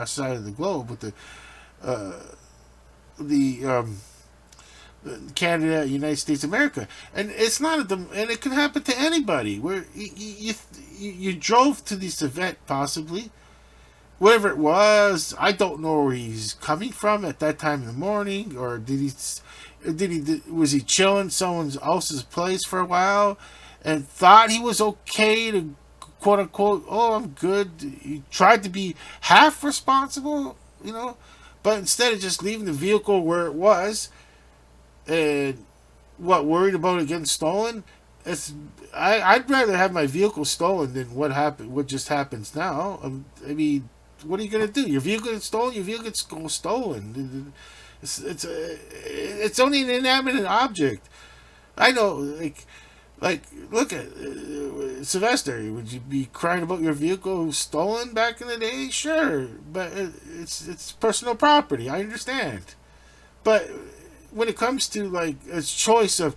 side of the globe, with uh, the Canada, United States, America, and it's not and it can happen to anybody. Where you drove to this event, possibly whatever it was. I don't know where he's coming from at that time in the morning, or was he chilling someone else's place for a while and thought he was okay to quote unquote, oh, I'm good. He tried to be half responsible, but instead of just leaving the vehicle where it was and worried about it getting stolen. I'd rather have my vehicle stolen than what just happens now. I mean, what are you gonna do? Your vehicle gets stolen. Your vehicle gets stolen. It's only an inanimate object. I know, like look at Sylvester. Would you be crying about your vehicle stolen back in the day? Sure, but it's personal property. I understand, but when it comes to like a choice of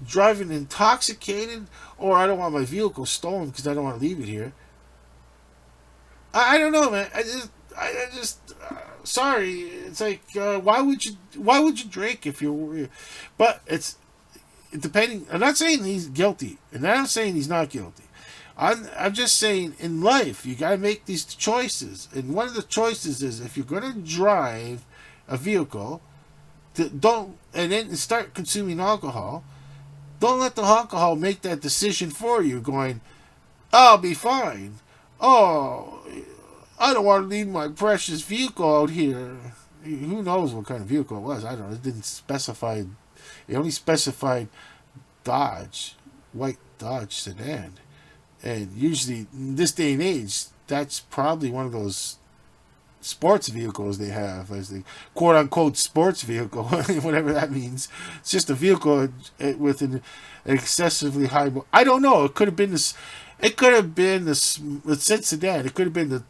driving intoxicated, or I don't want my vehicle stolen because I don't want to leave it here. I don't know, man. I just sorry. It's like why would you drink if you're? But it's depending. I'm not saying he's guilty, and I'm not saying he's not guilty. I'm just saying in life you got to make these choices, and one of the choices is if you're going to drive a vehicle, don't and then start consuming alcohol. Don't let the alcohol make that decision for you. Going, I'll be fine. Oh, I don't want to leave my precious vehicle out here. Who knows what kind of vehicle it was? I don't know. It didn't specify. It only specified Dodge, white Dodge sedan, and usually in this day and age, that's probably one of those sports vehicles they have, as the quote unquote sports vehicle, whatever that means. It's just a vehicle with an excessively high. I don't know. It could have been this. It could have been this. It said sedan. It could have been the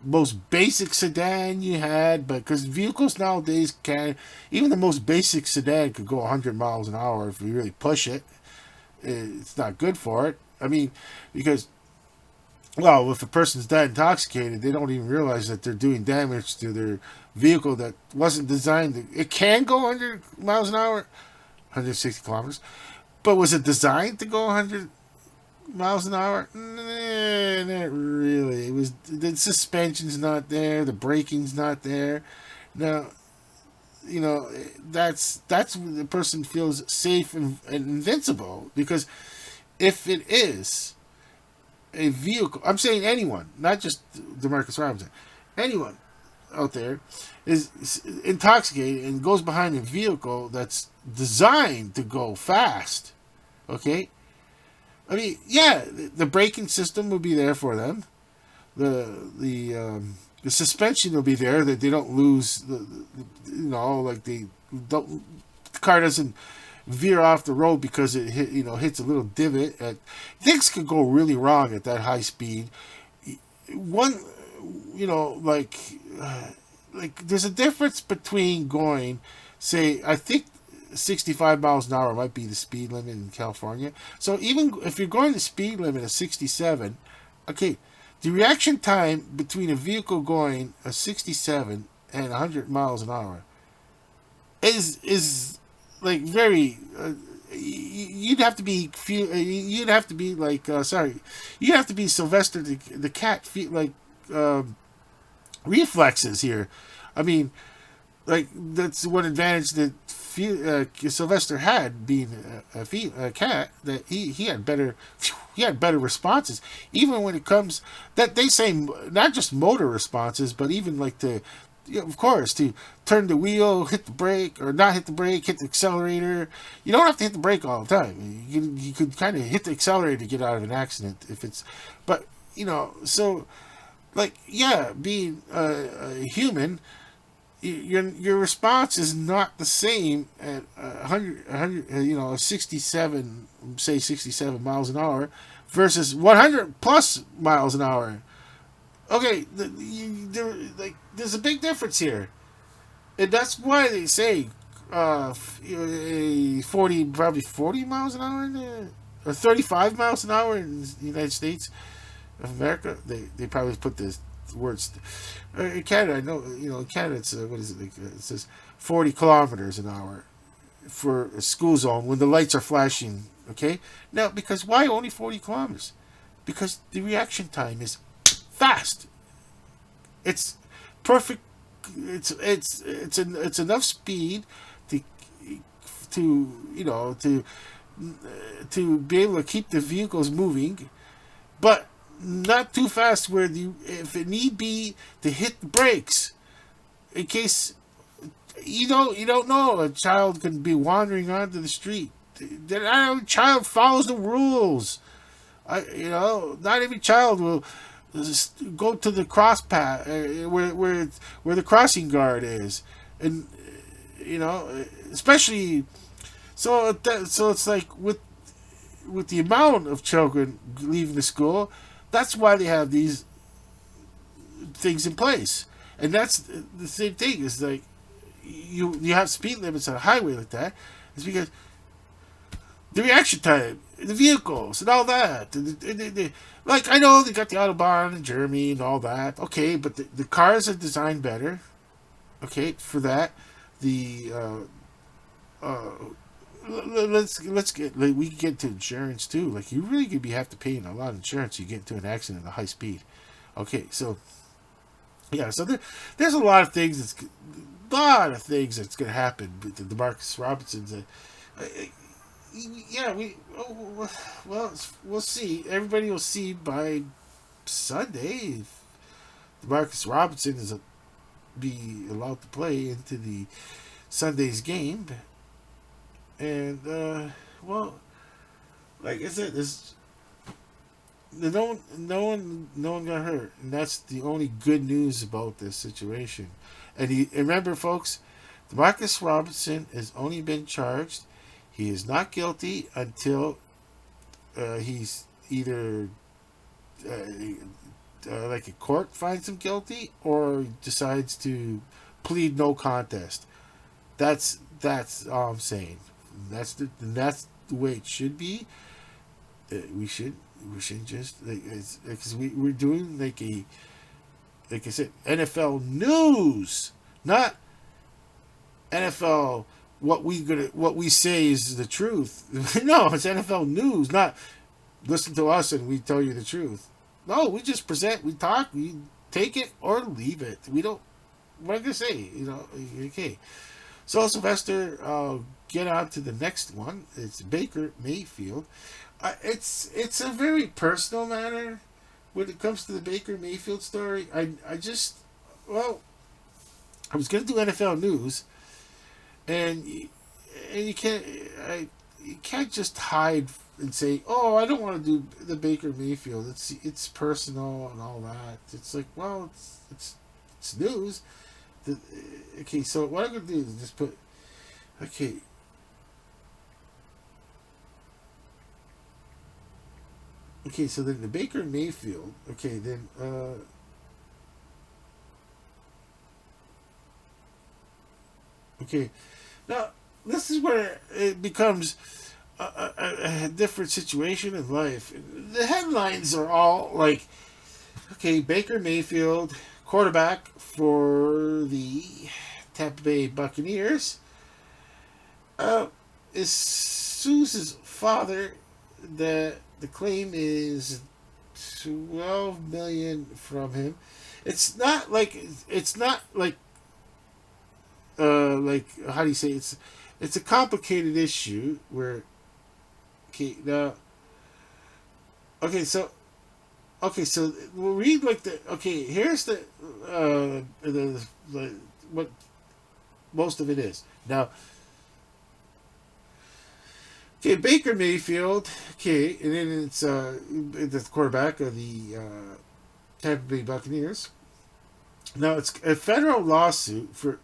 most basic sedan you had, but because vehicles nowadays can, even the most basic sedan could go 100 miles an hour if you really push it. It's not good for it. I mean, because well, if a person's that intoxicated, they don't even realize that they're doing damage to their vehicle that wasn't designed to. It can go 100 miles an hour, 160 kilometers, but was it designed to go 100 miles an hour? Nah, not really. It was the suspension's not there, the braking's not there. Now, that's when the person feels safe and invincible, because if it is a vehicle, I'm saying anyone, not just Demarcus Robinson, anyone out there is intoxicated and goes behind a vehicle that's designed to go fast, okay? I mean, yeah, the braking system will be there for them. The suspension will be there, that they don't lose like they don't, the car doesn't veer off the road because it hits a little divot. Things could go really wrong at that high speed. One, like there's a difference between going, say, I think 65 miles an hour might be the speed limit in California. So even if you're going the speed limit of 67, okay, the reaction time between a vehicle going a 67 and 100 miles an hour is like very. You'd have to be you'd have to be like sorry, you have to be Sylvester the cat like reflexes here. I mean, like that's one advantage that Sylvester had being a cat, that he had better responses, even when it comes that they say not just motor responses, but even like the, of course, to turn the wheel, hit the brake, or not hit the brake, hit the accelerator. You don't have to hit the brake all the time. You could kind of hit the accelerator to get out of an accident if it's, but so like yeah, being a human, your response is not the same at 67, say 67 miles an hour versus 100 plus miles an hour. Okay, there's a big difference here, and that's why they say 40 miles an hour or 35 miles an hour in the United States of America. They probably put the words. In Canada, I know, in Canada it's what is it? Like, it says 40 kilometers an hour for a school zone when the lights are flashing. Okay, now because why only 40 kilometers? Because the reaction time is fast. It's perfect. It's enough speed to to be able to keep the vehicles moving, but not too fast where if it need be to hit the brakes in case you don't know, a child can be wandering onto the street. Not every child follows the rules. Not every child will go to the cross path where the crossing guard is, and especially so it's like with the amount of children leaving the school. That's why they have these things in place, and that's the same thing. Is like you have speed limits on a highway like that. It's because the reaction time, the vehicles, and all that. Like I know they got the autobahn in Germany and all that. Okay, but the cars are designed better. Okay, for that, the let's get we can get to insurance too. Like you really could have to pay a lot of insurance. You get into an accident at high speed. Okay, so yeah, so there's a lot of things that's going to happen with the Demarcus Robinsons. We'll see. Everybody will see by Sunday if Demarcus Robinson is be allowed to play into the Sunday's game. And like I said, no one got hurt, and that's the only good news about this situation. And remember, folks, Demarcus Robinson has only been charged. He is not guilty until he's either like a court finds him guilty or decides to plead no contest. That's all I'm saying. That's the way it should be. We should just because we're doing like I said, NFL news, not NFL what we say is the truth. No, it's NFL news, not listen to us and we tell you the truth. No, we just present, we talk, we take it or leave it. We don't. What am I gonna say? Okay. So Sylvester, get on to the next one. It's Baker Mayfield. It's a very personal matter when it comes to the Baker Mayfield story. I was gonna do NFL news, and you can't just hide and say, oh, I don't want to do the Baker Mayfield. It's personal and all that. It's like, well, it's news. Okay, so what I'm gonna do is just put okay. Okay, so then the Baker Mayfield. Okay, then okay. Now this is where it becomes a different situation in life. The headlines are all like, okay, Baker Mayfield, quarterback for the Tampa Bay Buccaneers, uh, is sues his father. The claim is 12 million from him. It's not like how do you say, it's a complicated issue where, okay, now, okay so we'll read like the, okay, here's the what most of it is now. Okay, Baker Mayfield. Okay, and then it's the quarterback of the Tampa Bay Buccaneers. Now it's a federal lawsuit for.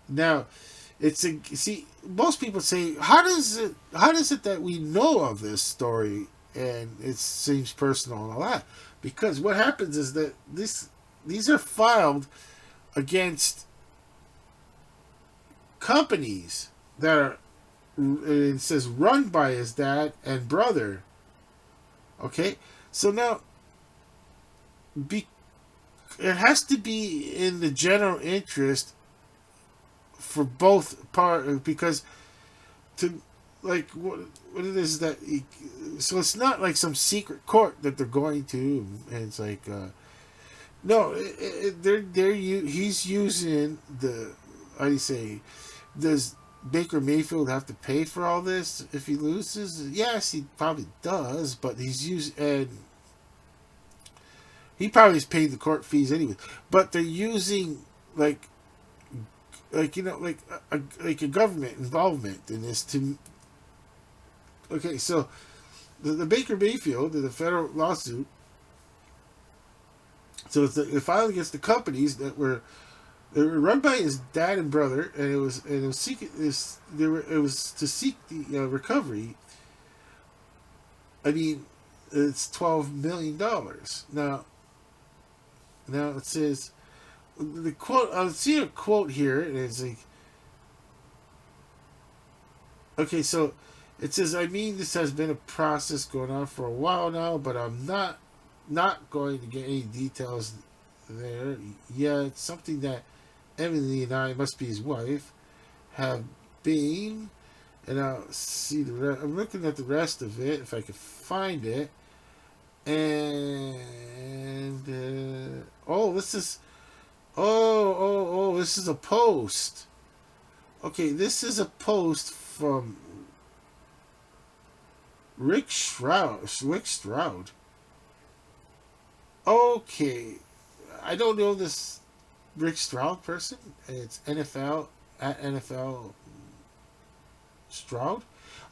Now, it's a, see, most people say, how does it that we know of this story and it seems personal and all that? Because what happens is that these are filed against companies that are, it says, run by his dad and brother. Okay, so now be, it has to be in the general interest for both part, because to, like, what it is that so it's not like some secret court that they're going to, and it's like no, he's using the, how do you say, does Baker Mayfield have to pay for all this if he loses? Yes, he probably does, but he's used, and he probably has paid the court fees anyway. But they're using like like a government involvement in this to. Okay, so the Baker Mayfield, the federal lawsuit. So it's the filed against the companies that were, they were run by his dad and brother, and it was seeking this. It was to seek the recovery. I mean, it's $12 million now. Now it says the quote. I see a quote here, and it's like, okay, so it says, I mean, this has been a process going on for a while now, but I'm not going to get any details there. Yeah, it's something that Emily and I, must be his wife, have been, and I'll see I'm looking at the rest of it if I can find it, and oh, this is, this is a post. Okay, this is a post from Rick Stroud. Rick Stroud. Okay, I don't know this Rick Stroud person. It's NFL at NFL Stroud.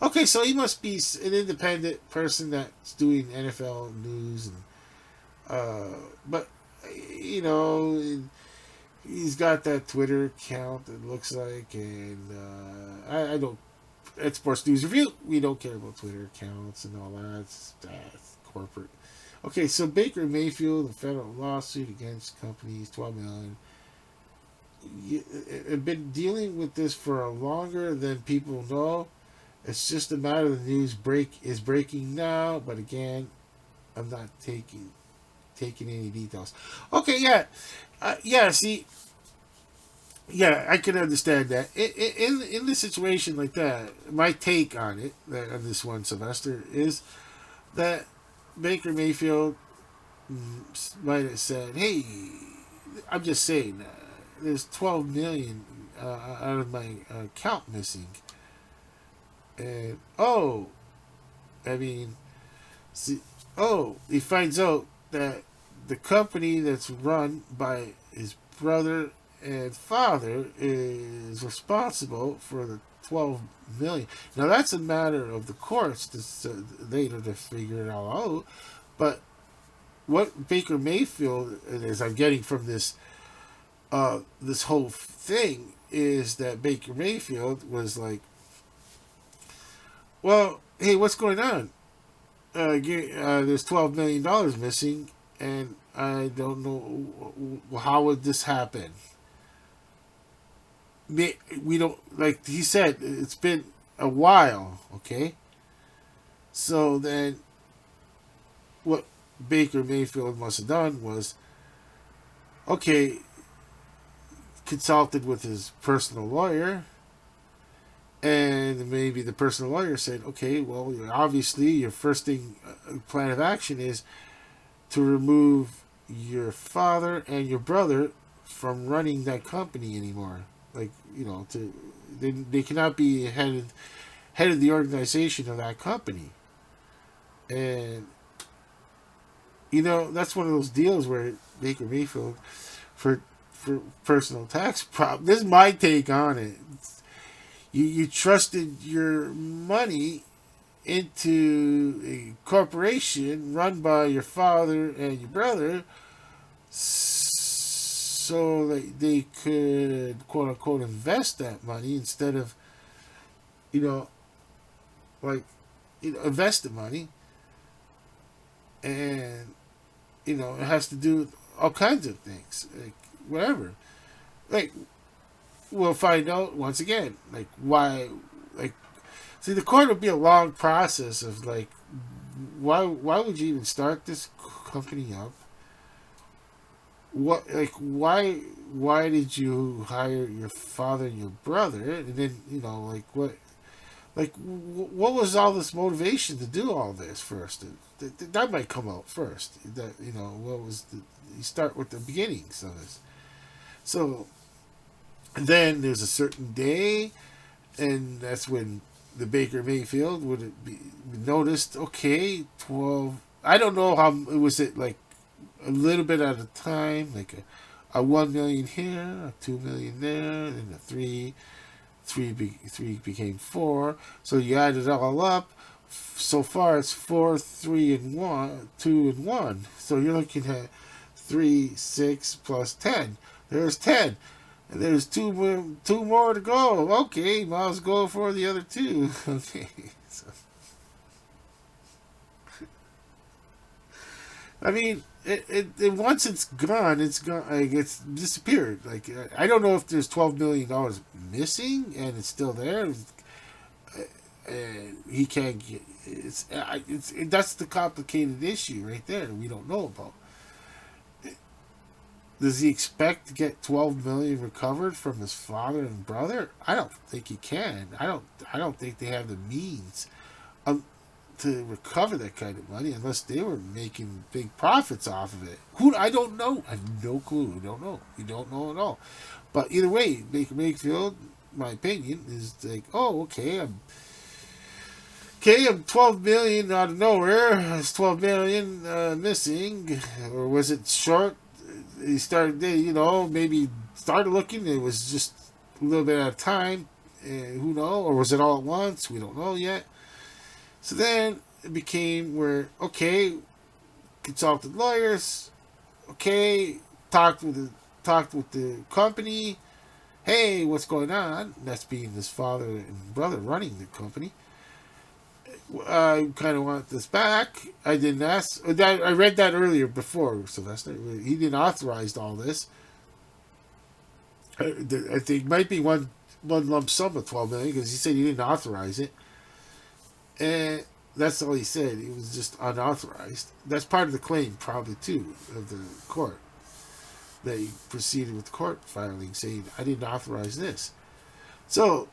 Okay, so he must be an independent person that's doing NFL news, and but you know, he's got that Twitter account, it looks like, and I don't. At Sports News Review, we don't care about Twitter accounts and all that. It's corporate. Okay, so Baker Mayfield, a federal lawsuit against companies, 12 million. I've been dealing with this for longer than people know. It's just a matter of the news is breaking now, but again, I'm not taking any details. Okay, yeah, yeah. See, yeah, I can understand that. In the situation like that, my take on it, on this one, Sylvester, is that Baker Mayfield might have said, "Hey, I'm just saying, there's 12 million out of my account missing," and I mean, see, he finds out that the company that's run by his brother and father is responsible for the 12 million. Now that's a matter of the courts to later to figure it all out. But what Baker Mayfield, as I'm getting from this whole thing, is that Baker Mayfield was like, well, hey, what's going on? There's $12 million missing, and I don't know how would this happen. we don't, like he said, it's been a while, okay? So then what Baker Mayfield must have done was, okay, consulted with his personal lawyer, and maybe the personal lawyer said, okay, well, obviously your first thing, plan of action is to remove your father and your brother from running that company anymore. Like, to they cannot be head of the organization of that company. And that's one of those deals where Baker Mayfield, for personal tax problem. This is my take on it. You trusted your money into a corporation run by your father and your brother, so that they could quote unquote invest that money instead of you know like invest the money. And it has to do with all kinds of things, like whatever. Like, we'll find out once again, like why. Like, see, the court would be a long process of like, why would you even start this company up? Why did you hire your father and your brother? And then like what was all this motivation to do all this first? That might come out first. That what was you start with the beginnings of this. So then there's a certain day, and that's when the Baker Mayfield would it be noticed. Okay, 12. I don't know how it was. It like a little bit at a time, like a 1 million here, a 2 million there, and a three. Three became four. So you add it all up. So far, it's 4, 3, and 1, 2, and 1. So you're looking at 3, 6 plus 10. There's 10. And there's two more to go. Okay, might as go for the other two. Okay. So, I mean, it once it's gone, it's gone. Like, it's disappeared. Like, I don't know if there's $12 million missing and it's still there. And he can't get. That's the complicated issue right there. We don't know about. Does he expect to get 12 million recovered from his father and brother? I don't think he can. I don't think they have the means to recover that kind of money unless they were making big profits off of it. Who I don't know. I have no clue. We don't know. We don't know at all. But either way, Baker Mayfield, my opinion, is like, oh, I'm 12 million out of nowhere. It's 12 million missing, or was it short? He started, maybe started looking. It was just a little bit at a time. Who knows? Or was it all at once? We don't know yet. So then it became where, okay, consulted lawyers, okay, talked with the company. Hey, what's going on? That's being his father and brother running the company. I kind of want this back. I didn't ask. I read that earlier before, Sylvester. He didn't authorize all this. I think it might be one lump sum of 12 million because he said he didn't authorize it, and that's all he said. It was just unauthorized. That's part of the claim, probably too, of the court. They proceeded with court filing saying I didn't authorize this. So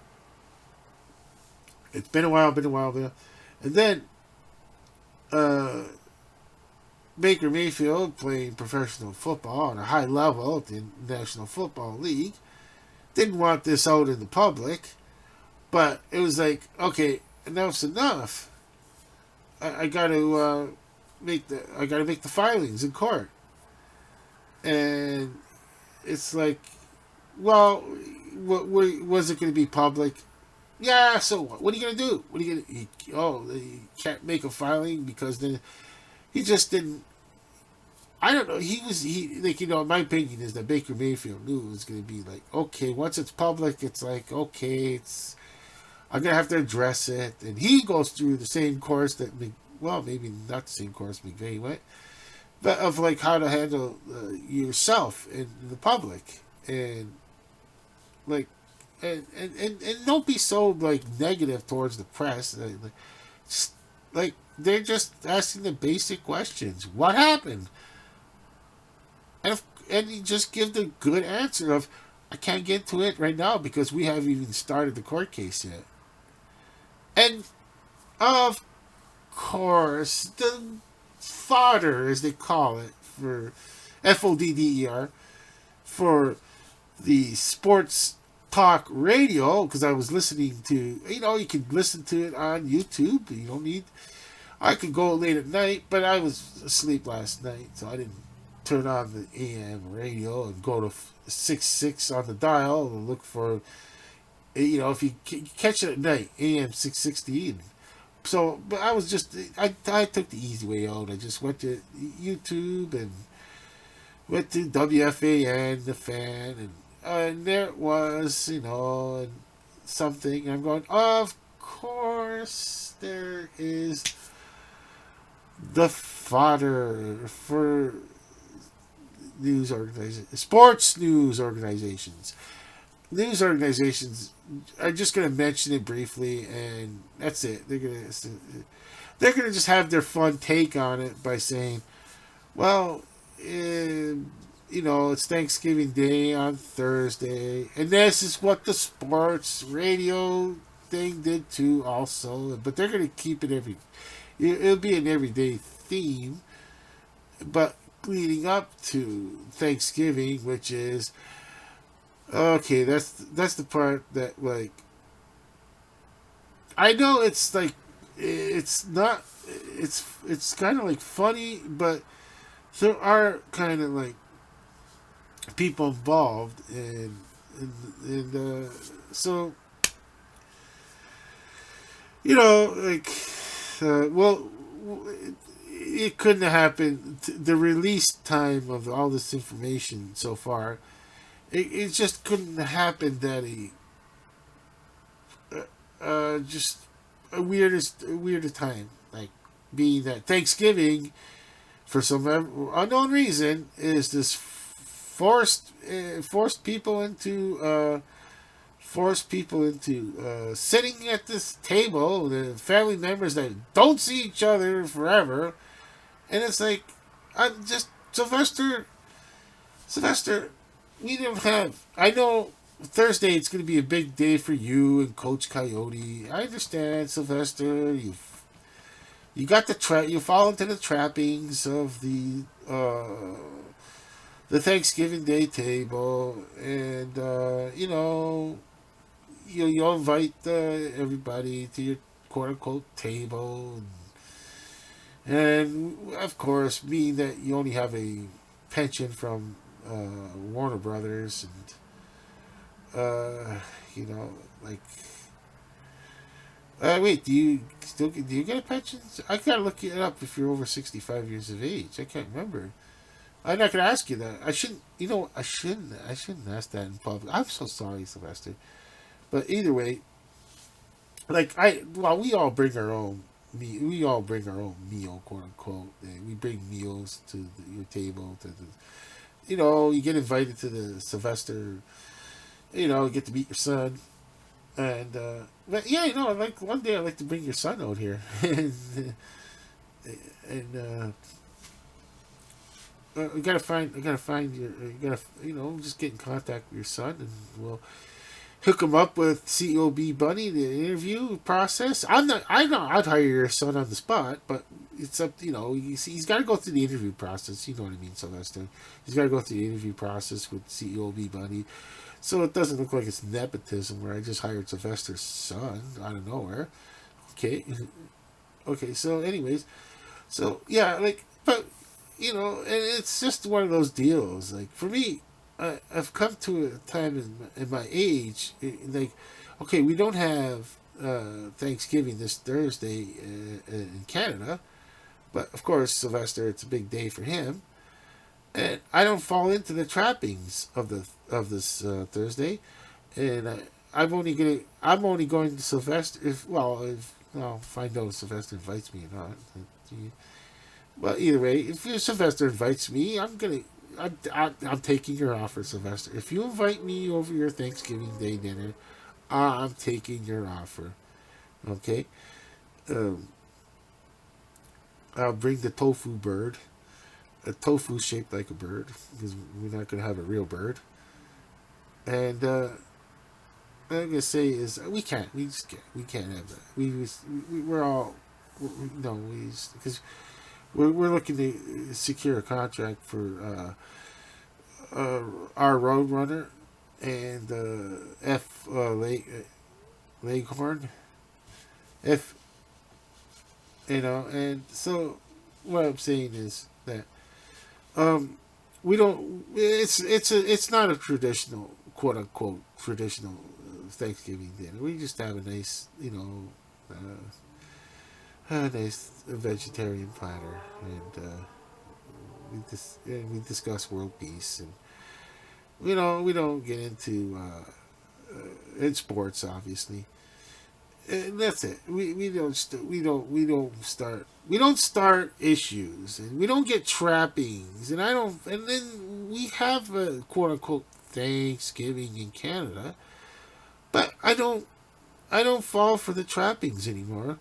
it's been a while. And then Baker Mayfield, playing professional football on a high level at the National Football League, didn't want this out in the public, but it was like, okay, enough's enough. I got to make the filings in court, and it's like, well, was it going to be public? Yeah, so what? What are you going to do? What are you going to... you can't make a filing because then he just didn't... I don't know. My opinion is that Baker Mayfield knew it was going to be like, okay, once it's public, it's like, okay, I'm going to have to address it. And he goes through the same course that, maybe not the same course McVeigh went, but of like how to handle yourself in the public. And like, And don't be so like negative towards the press. Just, like they're just asking the basic questions. What happened? And you just give the good answer of, I can't get to it right now because we haven't even started the court case yet. And of course, the fodder, as they call it, for FODDER, for the sports talk radio, because I was listening to, you can listen to it on YouTube. You don't need, I could go late at night, but I was asleep last night, so I didn't turn on the AM radio and go to 6 on the dial and look for, if you catch it at night, AM 660. So, but I was just, I took the easy way out. I just went to YouTube and went to WFAN, the fan, and there it was, and something. And I'm going, of course, there is the fodder for news organizations, sports news organizations. News organizations are just going to mention it briefly, and that's it. They're gonna just have their fun take on it by saying, well, it's Thanksgiving Day on Thursday, and this is what the sports radio thing did too, also. But they're going to keep it it'll be an everyday theme, but leading up to Thanksgiving, which is, okay, that's the part that, like, I know it's like, it's not, it's kind of like funny, but there are kind of like people involved, and so, like, well, it couldn't have happened. The release time of all this information so far, it just couldn't have happened that just a weirder time, like being that Thanksgiving, for some unknown reason, is this forced people into sitting at this table, the family members that don't see each other forever, and it's like, I'm just Sylvester. We don't have. I know Thursday it's going to be a big day for you and Coach Coyote. I understand, Sylvester. You got you fall into the trappings of the Thanksgiving Day table, and you'll invite everybody to your quote unquote table, and of course, being that you only have a pension from Warner Brothers, and like, wait, do you get a pension? I gotta look it up if you're over 65 years of age. I can't remember. I'm not gonna ask you that. I shouldn't. I shouldn't. I shouldn't ask that in public. I'm so sorry, Sylvester. But either way, like, we all bring our own. We all bring our own meal, quote unquote. We bring meals to your table. You get invited to the Sylvester. You get to meet your son, and but yeah, like one day I'd like to bring your son out here, and I gotta find just get in contact with your son, and we'll hook him up with COB Bunny, the interview process. I'd hire your son on the spot, but it's up, he's got to go through the interview process. You know what I mean, Sylvester? He's got to go through the interview process with COB Bunny, so it doesn't look like it's nepotism where I just hired Sylvester's son out of nowhere. Okay, so anyways, so yeah, like, but and it's just one of those deals. Like, for me, I've come to a time in my age, like, okay, we don't have Thanksgiving this Thursday in Canada, but of course, Sylvester, it's a big day for him, and I don't fall into the trappings of this Thursday, and I'm only going to Sylvester if I'll find out if Sylvester invites me or not. Well, either way, if Sylvester invites me, I'm gonna. I'm taking your offer, Sylvester. If you invite me over your Thanksgiving Day dinner, I'm taking your offer. Okay. Um, I'll bring the tofu bird. A tofu shaped like a bird because we're not gonna have a real bird. And what I'm gonna say is we can't. We just can't. We can't have that. We're all no. Because we're looking to secure a contract for our Roadrunner and F Leghorn. If and so what I'm saying is that um, we don't. It's not a traditional quote unquote traditional Thanksgiving dinner. We just have a nice a nice vegetarian platter, and we discuss world peace, and we don't get into in sports obviously. And that's it. We don't start issues, and we don't get trappings, and I don't. And then we have a quote unquote Thanksgiving in Canada, but I don't fall for the trappings anymore.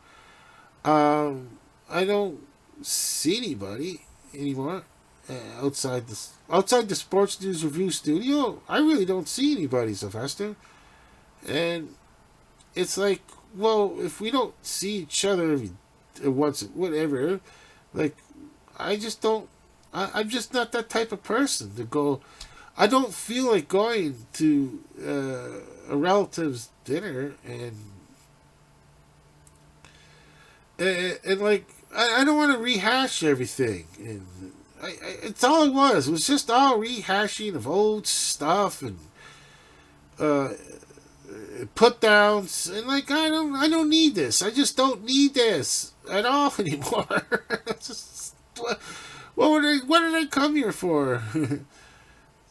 I don't see anybody anymore outside the Sports News Review studio. I really don't see anybody, Sylvester, and it's like, well, if we don't see each other every once, whatever, like, I just don't. I'm just not that type of person to go. I don't feel like going to a relative's dinner and like I don't want to rehash everything. And it's all it was. It was just all rehashing of old stuff and uh, put downs, and like I don't need this. I just don't need this at all anymore. Just, what did I come here for?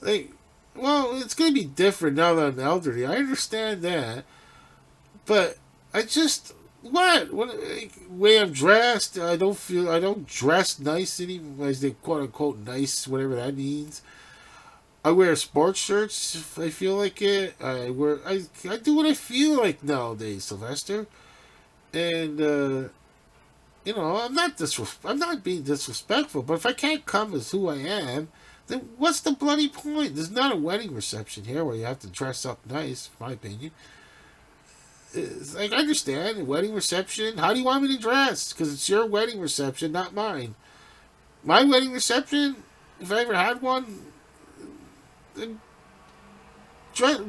Like, well, it's gonna be different now that I'm elderly. I understand that, but I just what like, way I'm dressed. I don't dress nice anymore. As they quote unquote nice, whatever that means. I wear sports shirts if I feel like it. I do what I feel like nowadays, Sylvester. And I'm not being disrespectful, but if I can't come as who I am, then what's the bloody point? There's not a wedding reception here where you have to dress up nice, in my opinion. It's like, I understand a wedding reception. How do you want me to dress? Because it's your wedding reception, not mine. My wedding reception, if I ever had one, then dress,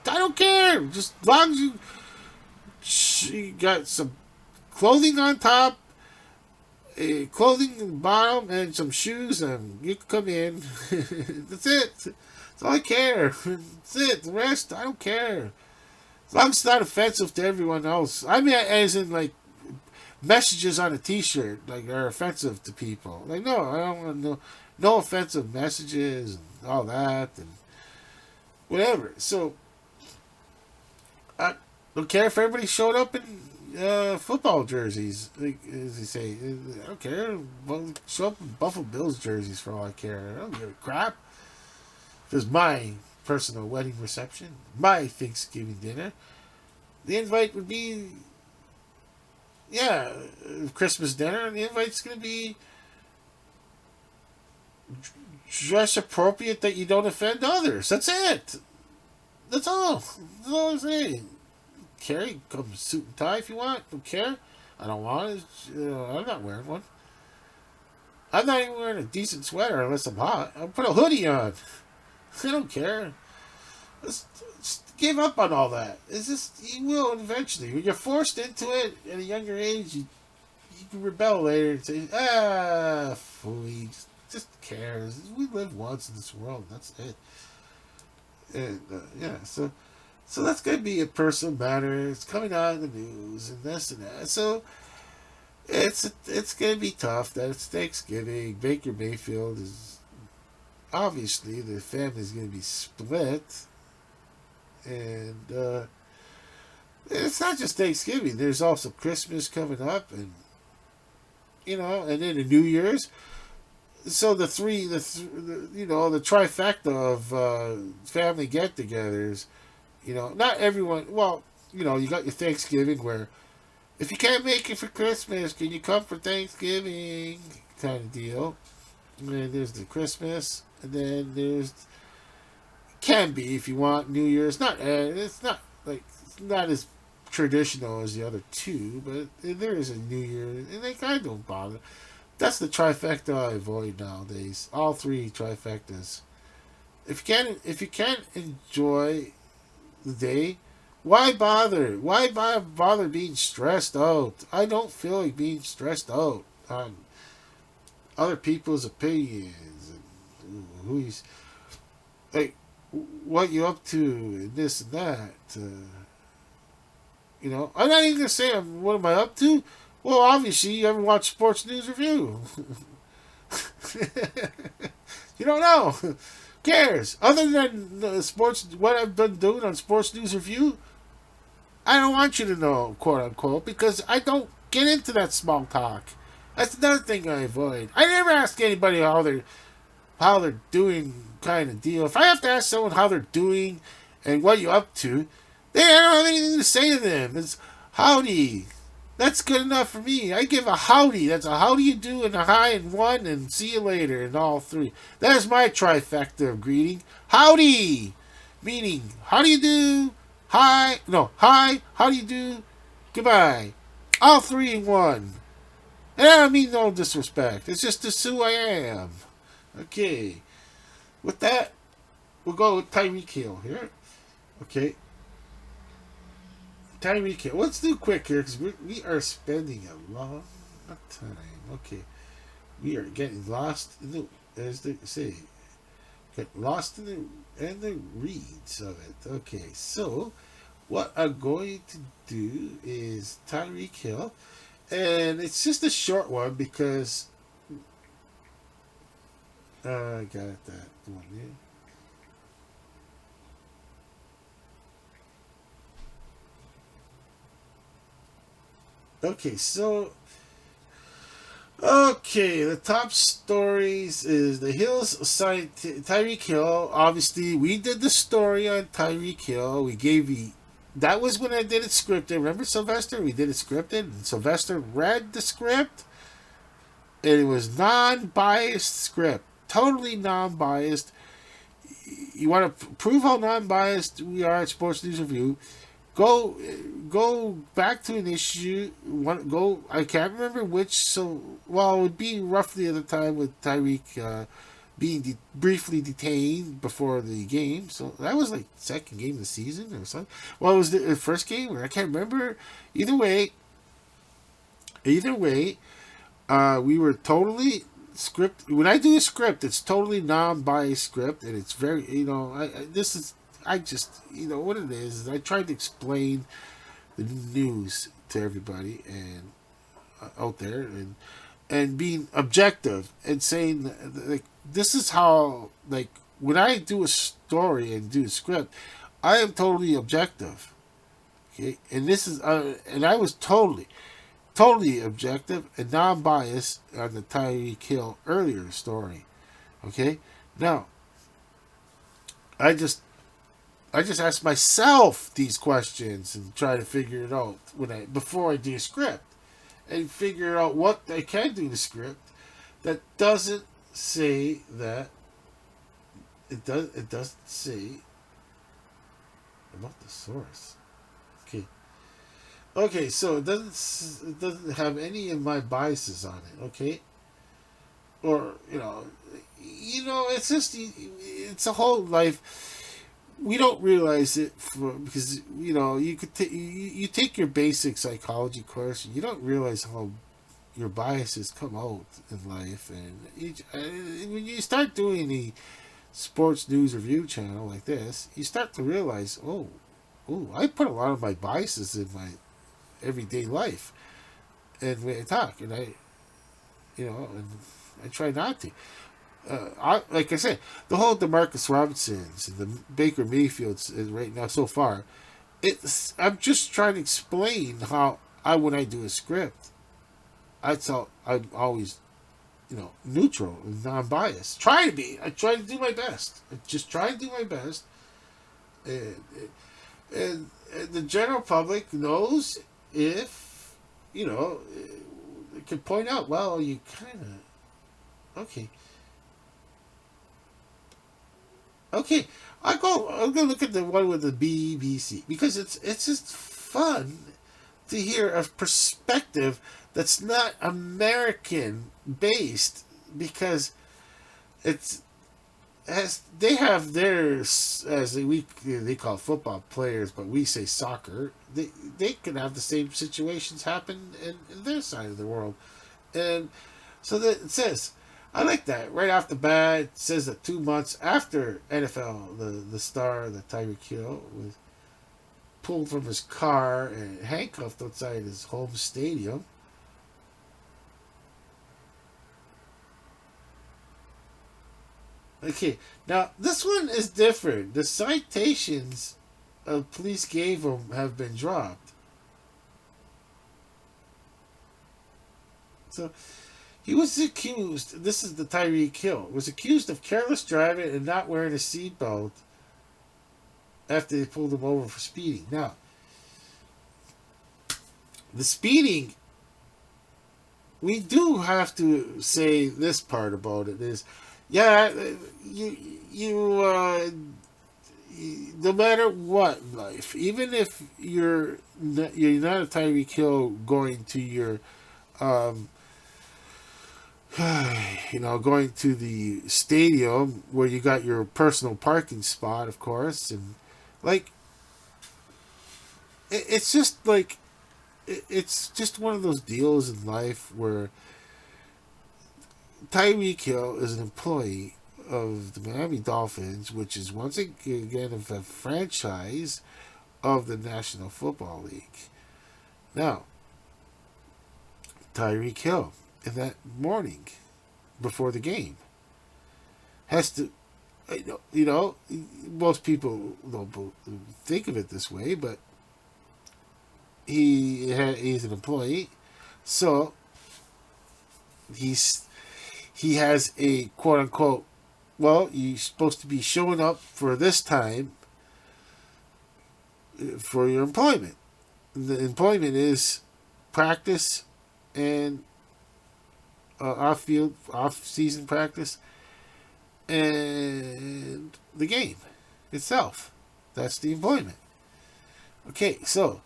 I don't care. Just as long as you got some clothing on top, clothing on the bottom, and some shoes, and you can come in. That's it. That's all I care. That's it. The rest, I don't care. As long as it's not offensive to everyone else. I mean, as in, like, messages on a T-shirt, like, are offensive to people. Like, no, I don't want no offensive messages and all that and whatever. So, I don't care if everybody showed up in football jerseys, like, as they say. I don't care. Well, show up in Buffalo Bills jerseys for all I care. I don't give a crap. There's my personal wedding reception, my Thanksgiving dinner. The invite would be, yeah, Christmas dinner, and the invite's going to be dress appropriate that you don't offend others. That's it. That's all. That's all I'm saying. Carry, come suit and tie if you want. Don't care. I don't want it. I'm not wearing one. I'm not even wearing a decent sweater unless I'm hot. I'll put a hoodie on. I don't care. Just give up on all that. It's just, you will eventually. When you're forced into it at a younger age, you can rebel later and say, fooey, just cares. We live once in this world. That's it. And, yeah, so that's going to be a personal matter. It's coming out in the news and this and that. So it's going to be tough that it's Thanksgiving. Baker Mayfield is, obviously, the family's going to be split. And it's not just Thanksgiving. There's also Christmas coming up, and and then the New Year's. So the trifecta of family get-togethers. Not everyone. Well, you got your Thanksgiving where if you can't make it for Christmas, can you come for Thanksgiving? Kind of deal. And then there's the Christmas, and then there's can be if you want New Year's. Not it's not like it's not as traditional as the other two, but there is a New Year, and they kind of don't bother. That's the trifecta I avoid nowadays. All three trifectas. If you can't enjoy the day, why bother? Why bother being stressed out? I don't feel like being stressed out on other people's opinions and who's like what you up to and this and that. I'm not even gonna say what am I up to. Well, obviously, you haven't watched Sports News Review. You don't know. Who cares? Other than sports, what I've been doing on Sports News Review, I don't want you to know, quote unquote, because I don't get into that small talk. That's another thing I avoid. I never ask anybody how they're doing, kind of deal. If I have to ask someone how they're doing and what you're up to, I don't have anything to say to them. It's howdy. That's good enough for me. I give a howdy. That's a how do you do and a hi and one and see you later and all three. That is my trifecta of greeting. Howdy, meaning how do you do? Hi, no, hi. How do you do? Goodbye. All three in one. And I don't mean no disrespect. It's just this who I am. Okay. With that, we'll go with Tyreek Hill here. Okay. Tyreek Hill. Let's do quick here because we are spending a long time. Okay. We are getting lost in the, as they say, get lost in the reads of it. Okay. So, what I'm going to do is Tyreek Hill. And it's just a short one because I got that one here. Okay, so the top stories is the Hills signed Tyreek Hill. Obviously, we did the story on Tyreek Hill. We gave you that was when I did it scripted. Remember Sylvester? We did it scripted, and Sylvester read the script, and it was non-biased script, totally non-biased. You want to prove how non-biased we are at Sports News Review? Go go back to an issue. Go. I can't remember which. So it would be roughly at the time with Tyreek being briefly detained before the game. So that was like second game of the season or something. Well, it was the first game, or I can't remember. Either way, we were totally script. When I do a script, it's totally non-biased script, and it's very this is. I just, what it is I tried to explain the news to everybody and out there, and being objective and saying like this is how, like, when I do a story and do a script, I am totally objective. Okay, and this is and I was totally objective and non-biased on the Tyreek Hill earlier story. Okay, now I just ask myself these questions and try to figure it out before I do a script, and figure out what I can do in the script that doesn't say that it doesn't say about the source. Okay, so it doesn't have any of my biases on it. Okay, or it's just it's a whole life. We don't realize it because you could you take your basic psychology course, and you don't realize how your biases come out in life, and when you start doing the sports news review channel like this, you start to realize, I put a lot of my biases in my everyday life and when I talk, and and I try not to. Like I said, the whole Demarcus Robinsons and the Baker Mayfields right now so far, I'm just trying to explain how when I do a script, that's how I'm always neutral and non-biased. Try to be. I try to do my best. I just try to do my best. And, and the general public knows if, it can point out, well, you kind of, okay. Okay, I'm gonna look at the one with the BBC because it's just fun to hear a perspective that's not American based because it's as they have theirs as they call football players, but we say soccer. They can have the same situations happen in their side of the world, and so that it says. I like that. Right off the bat, it says that 2 months after NFL, the star, the Tyreek Hill, was pulled from his car and handcuffed outside his home stadium. Okay, now this one is different. The citations police gave him have been dropped. So he was accused. This is the Tyreek Hill. Was accused of careless driving and not wearing a seatbelt after they pulled him over for speeding. Now, the speeding, we do have to say this part about it is, yeah, no matter what in life, even if you're not a Tyreek Hill going to your um, going to the stadium where you got your personal parking spot, of course, and like it's just like it's just one of those deals in life where Tyreek Hill is an employee of the Miami Dolphins, which is once again a franchise of the National Football League. Now, Tyreek Hill in that morning before the game has to, most people don't think of it this way, but he's an employee, so he has a quote unquote, well, you're supposed to be showing up for this time for your employment. The employment is practice and off-season practice and the game itself. That's the employment. Okay, so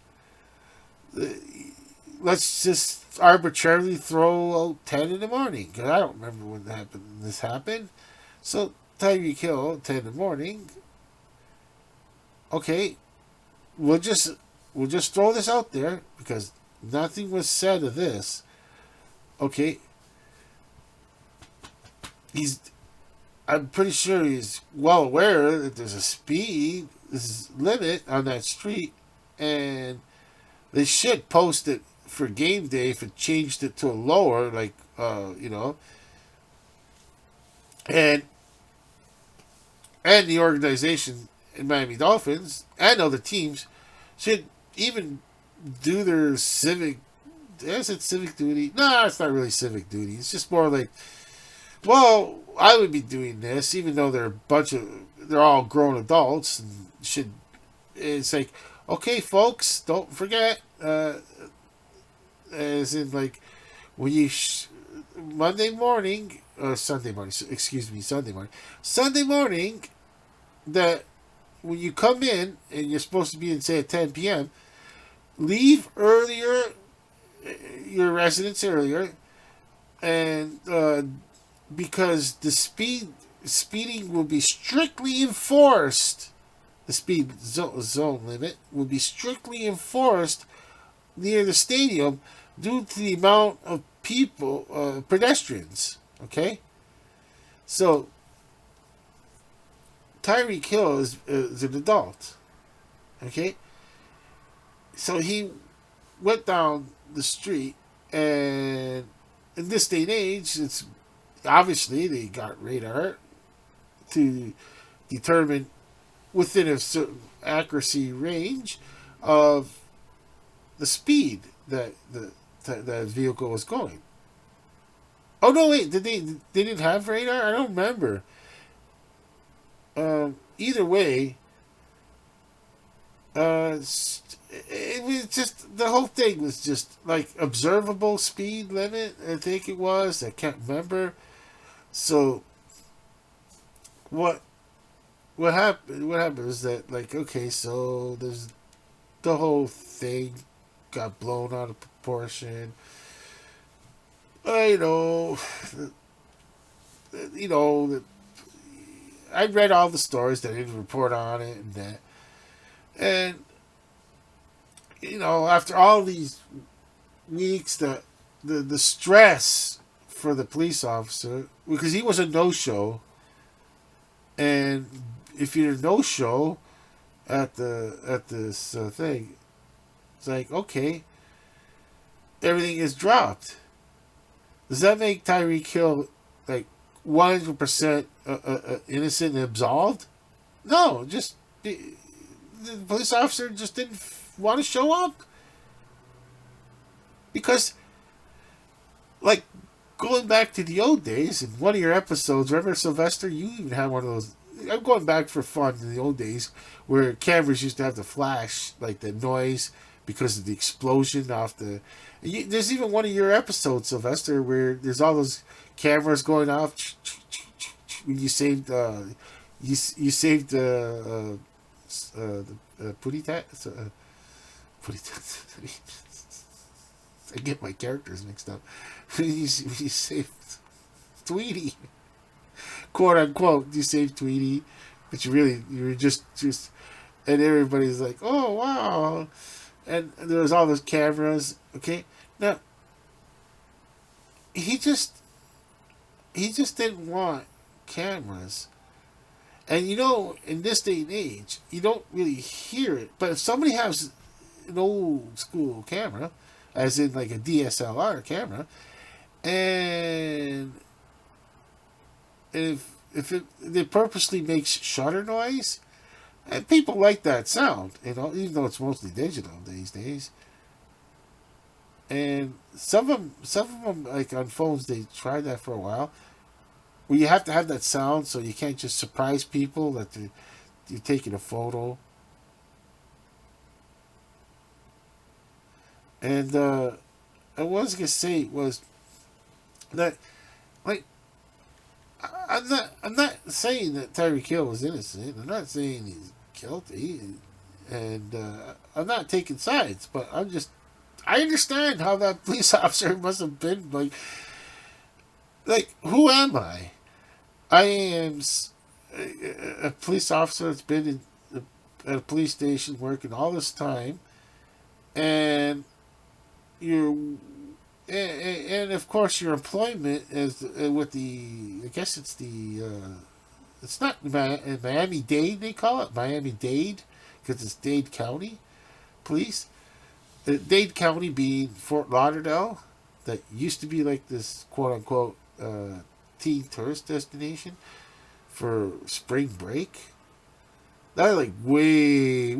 let's just arbitrarily throw out 10 in the morning because I don't remember when this happened. So Tyreek Hill, 10 in the morning. Okay, we'll just throw this out there because nothing was said of this. Okay, I'm pretty sure he's well aware that there's a speed limit on that street, and they should post it for game day if it changed it to a lower, like and the organization in Miami Dolphins and other teams should even do their civic. Is it civic duty? No, it's not really civic duty. It's just more like, well, I would be doing this, even though they're all grown adults and should. It's like, okay, folks, don't forget. As in, like, when you Monday morning or Sunday morning, excuse me, Sunday morning, that when you come in and you're supposed to be in, say, at 10 p.m., leave earlier, your residence earlier, and because the speeding will be strictly enforced. The speed zone limit will be strictly enforced near the stadium due to the amount of people, pedestrians. Okay, so Tyreek Hill is an adult. Okay, so he went down the street, and in this day and age, it's obviously they got radar to determine within a certain accuracy range of the speed that the vehicle was going. Oh no, wait, did they didn't have radar? I don't remember. Either way, it was just the whole thing was just like observable speed limit. I think it was. I can't remember. So what what happened? What happened was that like okay, so there's the whole thing got blown out of proportion. You know, you know. I read all the stories that didn't report on it and that, and after all these weeks, the stress for the police officer because he was a no show, and if you're a no show at this thing, it's like okay, everything is dropped. Does that make Tyreek Hill like 100% innocent and absolved? No, just the police officer just didn't want to show up because, like, going back to the old days in one of your episodes, remember Sylvester? You even had one of those. I'm going back for fun in the old days where cameras used to have the flash, like the noise because of the explosion off the. There's even one of your episodes, Sylvester, where there's all those cameras going off when you saved. You saved the putty tat. Putty tat. I get my characters mixed up. You saved Tweety, quote unquote. You saved Tweety, but you were just, and everybody's like, oh wow, and there was all those cameras. Okay, now he just he just didn't want cameras. And in this day and age, you don't really hear it. But if somebody has an old school camera, as in like a DSLR camera, and if it purposely makes shutter noise, and people like that sound, even though it's mostly digital these days. And some of them, like on phones, they tried that for a while. Where you have to have that sound, so you can't just surprise people that you're taking a photo. And I was gonna say was that, like, I'm not saying that Tyreek Hill was innocent. I'm not saying he's guilty, and I'm not taking sides. But I understand how that police officer must have been like who am I? I am a police officer that's been at a police station working all this time, and you're and of course your employment is with the I guess it's not Miami Dade, they call it Miami Dade because it's Dade County Police. Dade County being Fort Lauderdale, that used to be like this quote unquote teen tourist destination for spring break. That was like way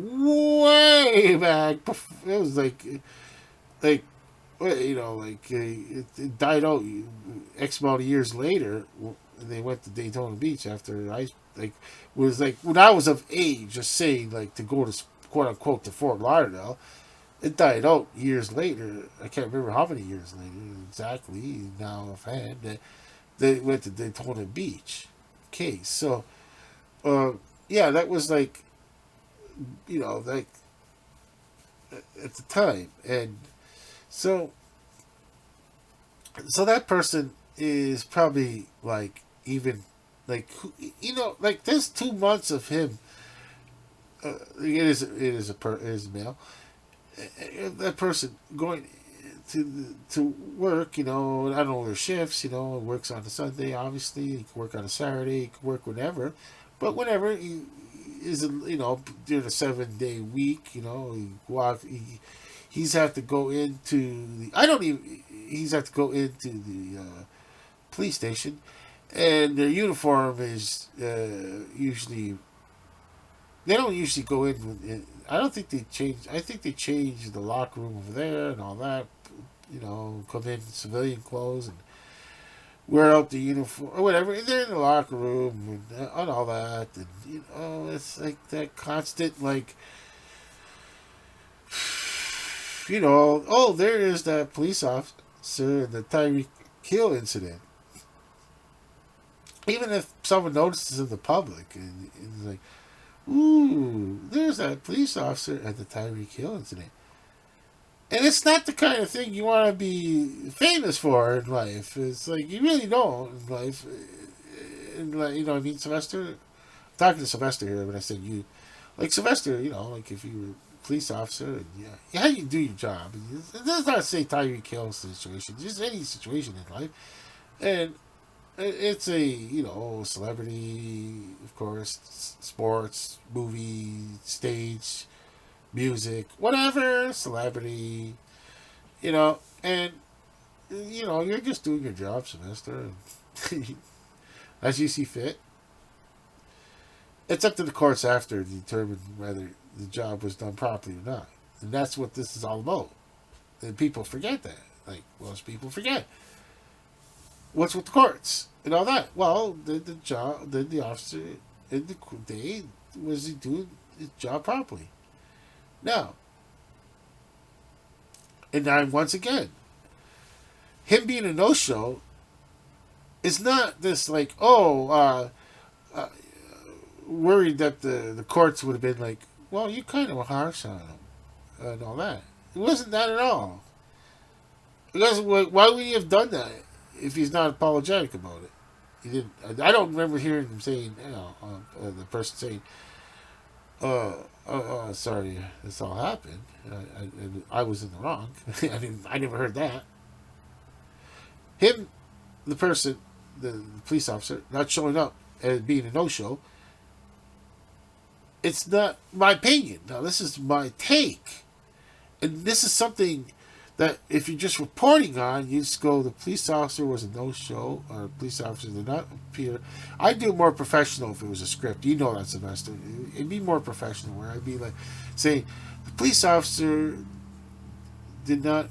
back. It was like it died out X amount of years later. And they went to Daytona Beach after I was like when I was of age, just saying like to go to quote unquote to Fort Lauderdale. It died out years later. I can't remember how many years later exactly. Now offhand, they went to Daytona Beach. Okay, so yeah, that was like like at the time, and so that person is probably like even like like there's 2 months of him. It is a male. That person going to work, I don't know their shifts, works on a Sunday, obviously, he can work on a Saturday, he can work whenever, but whenever he is, during a 7-day week, he go out, he's have to go into he's have to go into the police station, and their uniform is usually they don't usually go in with. I don't think they change. I think they change the locker room over there and all that. Come in civilian clothes, wear out the uniform or whatever. And they're in the locker room and all that. And, it's like that constant, like, oh, there is that police officer in the Tyreek Hill incident. Even if someone notices in the public and it's like, ooh, there's that police officer at the Tyreek Hill incident. And it's not the kind of thing you want to be famous for in life. It's like, you really don't in life. And, like, I mean, Sylvester, I'm talking to Sylvester here when I said you. Like, Sylvester, like, if you were a police officer, and, how you do your job. It does not say Tyreek Hill situation, just any situation in life. And it's a, celebrity, of course, sports, movie, stage, music, whatever, celebrity, and, you're just doing your job, Sylvester, and as you see fit. It's up to the courts after to determine whether the job was done properly or not. And that's what this is all about. And people forget that. Like, most people forget. What's with the courts and all that? Well, did the officer in the day, was he doing his job properly? No. And now, once again, him being a no-show is not this, like, worried that the courts would have been like, well, you kind of were harsh on him and all that. It wasn't that at all. Because why would he have done that if he's not apologetic about it? He didn't. I don't remember hearing him saying, the person saying, sorry, this all happened. I was in the wrong. I never heard that. Him, the person, the police officer, not showing up and being a no-show, it's not my opinion. Now, this is my take. And this is something that if you're just reporting on, you just go, the police officer was a no-show, or the police officer did not appear. I'd do more professional if it was a script. You know that, Sylvester. It'd be more professional, where I'd be like, say, the police officer did not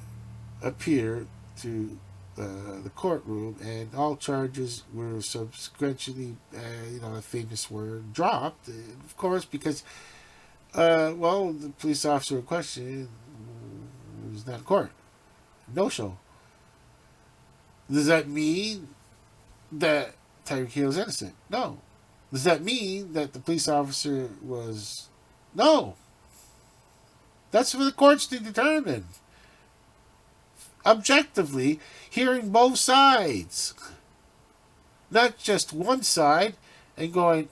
appear to the courtroom, and all charges were subsequently, the famous word, dropped. Of course, because, the police officer in question was not in court. No show. Does that mean that Tyreek Hill is innocent? No. Does that mean that the police officer was... No. That's for the courts to determine. Objectively, hearing both sides. Not just one side and going,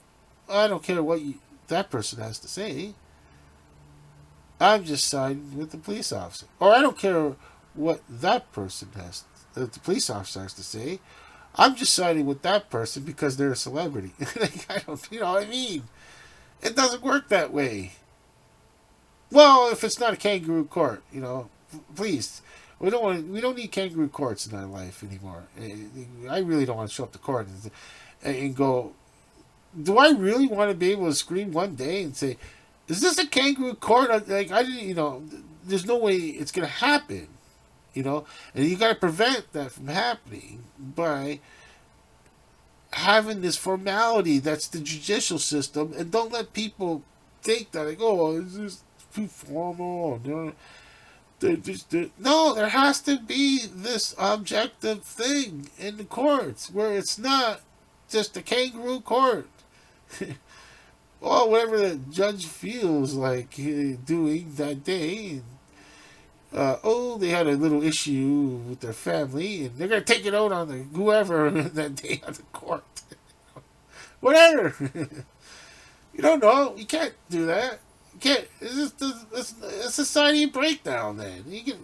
I don't care what that person has to say. I'm just siding with the police officer. Or I don't care what that person the police officer has to say. I'm just siding with that person because they're a celebrity. I don't, you know what I mean? It doesn't work that way. Well, if it's not a kangaroo court, please. We don't need kangaroo courts in our life anymore. I really don't want to show up to court and go, do I really want to be able to scream one day and say, is this a kangaroo court? Like, I didn't, there's no way it's going to happen, and you got to prevent that from happening by having this formality that's the judicial system, and don't let people think that, like, oh, is this too formal? No, there has to be this objective thing in the courts where it's not just a kangaroo court. Well, whatever the judge feels like doing that day. They had a little issue with their family, and they're going to take it out on whoever that day on the court. Whatever. You don't know. You can't do that. You can't. It's a society breakdown, then. You can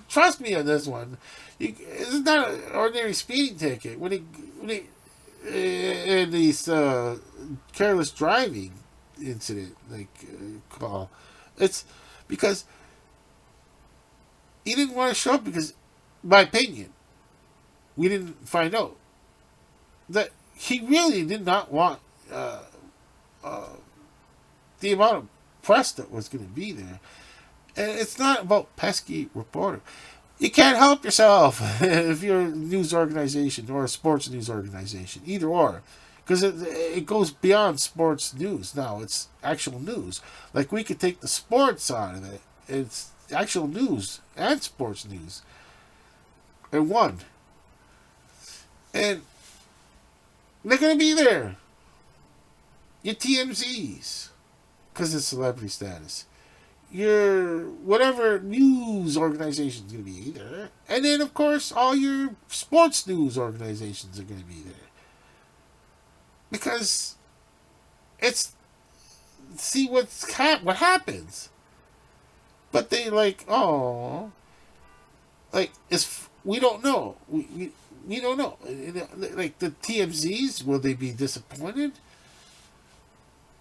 trust me on this one. It's not an ordinary speeding ticket. When he in these careless driving incident, call, it's because he didn't want to show up because, my opinion, we didn't find out that he really did not want the amount of press that was going to be there. And it's not about pesky reporter. You can't help yourself if you're a news organization or a sports news organization, either or. Because it goes beyond sports news now. It's actual news. Like, we could take the sports out of it. It's actual news and sports news in one. And they're going to be there. Your TMZs, because it's celebrity status. Your whatever news organization is going to be there. And then, of course, all your sports news organizations are going to be there. Because it's, see what happens. But they like, oh, like, it's, we don't know. We don't know. Like, the TMZs, will they be disappointed?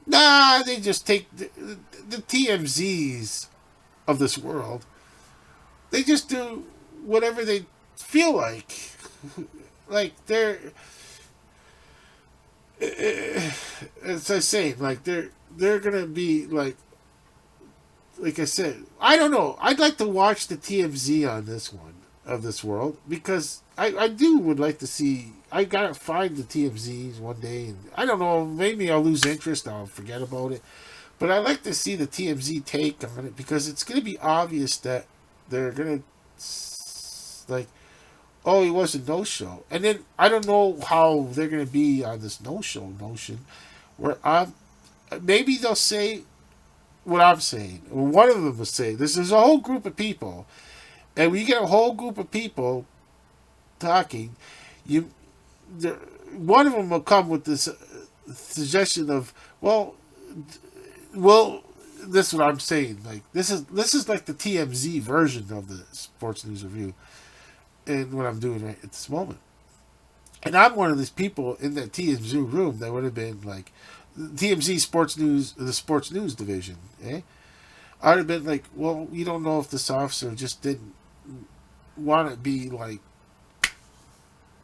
Nah, they just take the TMZs of this world. They just do whatever they feel like. Like, they're, as I say, like, they're gonna be like I said, I don't know. I'd like to watch the TMZ on this one of this world, because I do would like to see. I gotta find the TMZs one day, and I don't know. Maybe I'll lose interest. I'll forget about it. But I like to see the TMZ take on it, because it's gonna be obvious that they're gonna, like, oh, it was a no show, and then I don't know how they're gonna be on this no show notion, where maybe they'll say what I'm saying. One of them will say this is a whole group of people, and when you get a whole group of people talking, you, there, one of them will come with this suggestion of, well, this is what I'm saying. Like, this is like the TMZ version of the Sports News Review, and what I'm doing right at this moment. And I'm one of these people in that TMZ room that would have been like, TMZ Sports News, the Sports News division. I'd have been like, well, you don't know if this officer just didn't want to be like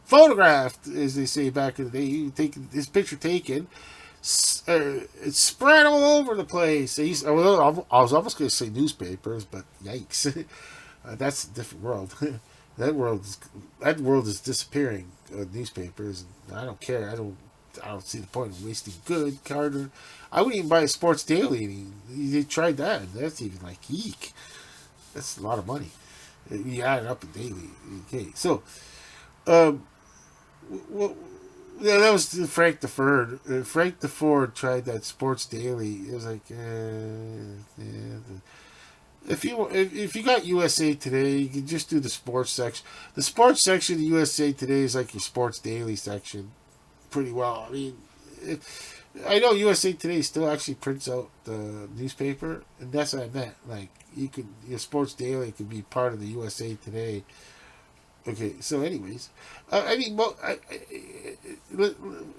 photographed, as they say back in the day. He take his picture taken, it's spread all over the place. I was almost going to say newspapers, but yikes, that's a different world. that world is disappearing. Newspapers, and I don't care. I don't see the point of wasting good Carter. I wouldn't even buy a Sports Daily. I mean, they tried that. That's even like eek. That's a lot of money. You add it up in daily. Okay, so well, yeah, that was Frank the Ford. Frank the Ford tried that Sports Daily. It was like, if you got USA Today, you can just do the sports section. The sports section of USA Today is like your Sports Daily section, pretty well. I mean, I know USA Today still actually prints out the newspaper, and that's what I meant. Like, your Sports Daily could be part of the USA Today. Okay, so anyways, I mean, well,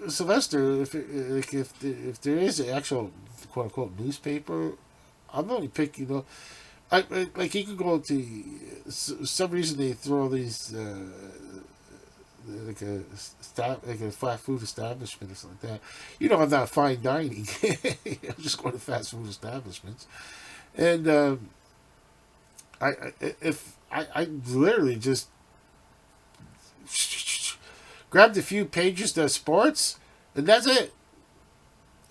Sylvester, if there is an actual quote unquote newspaper, I'm only picking. Like, you could go to some reason they throw these like a fast food establishment or something like that. I'm not fine dining. I'm just going to fast food establishments, and I literally just grabbed a few pages of sports, and that's it.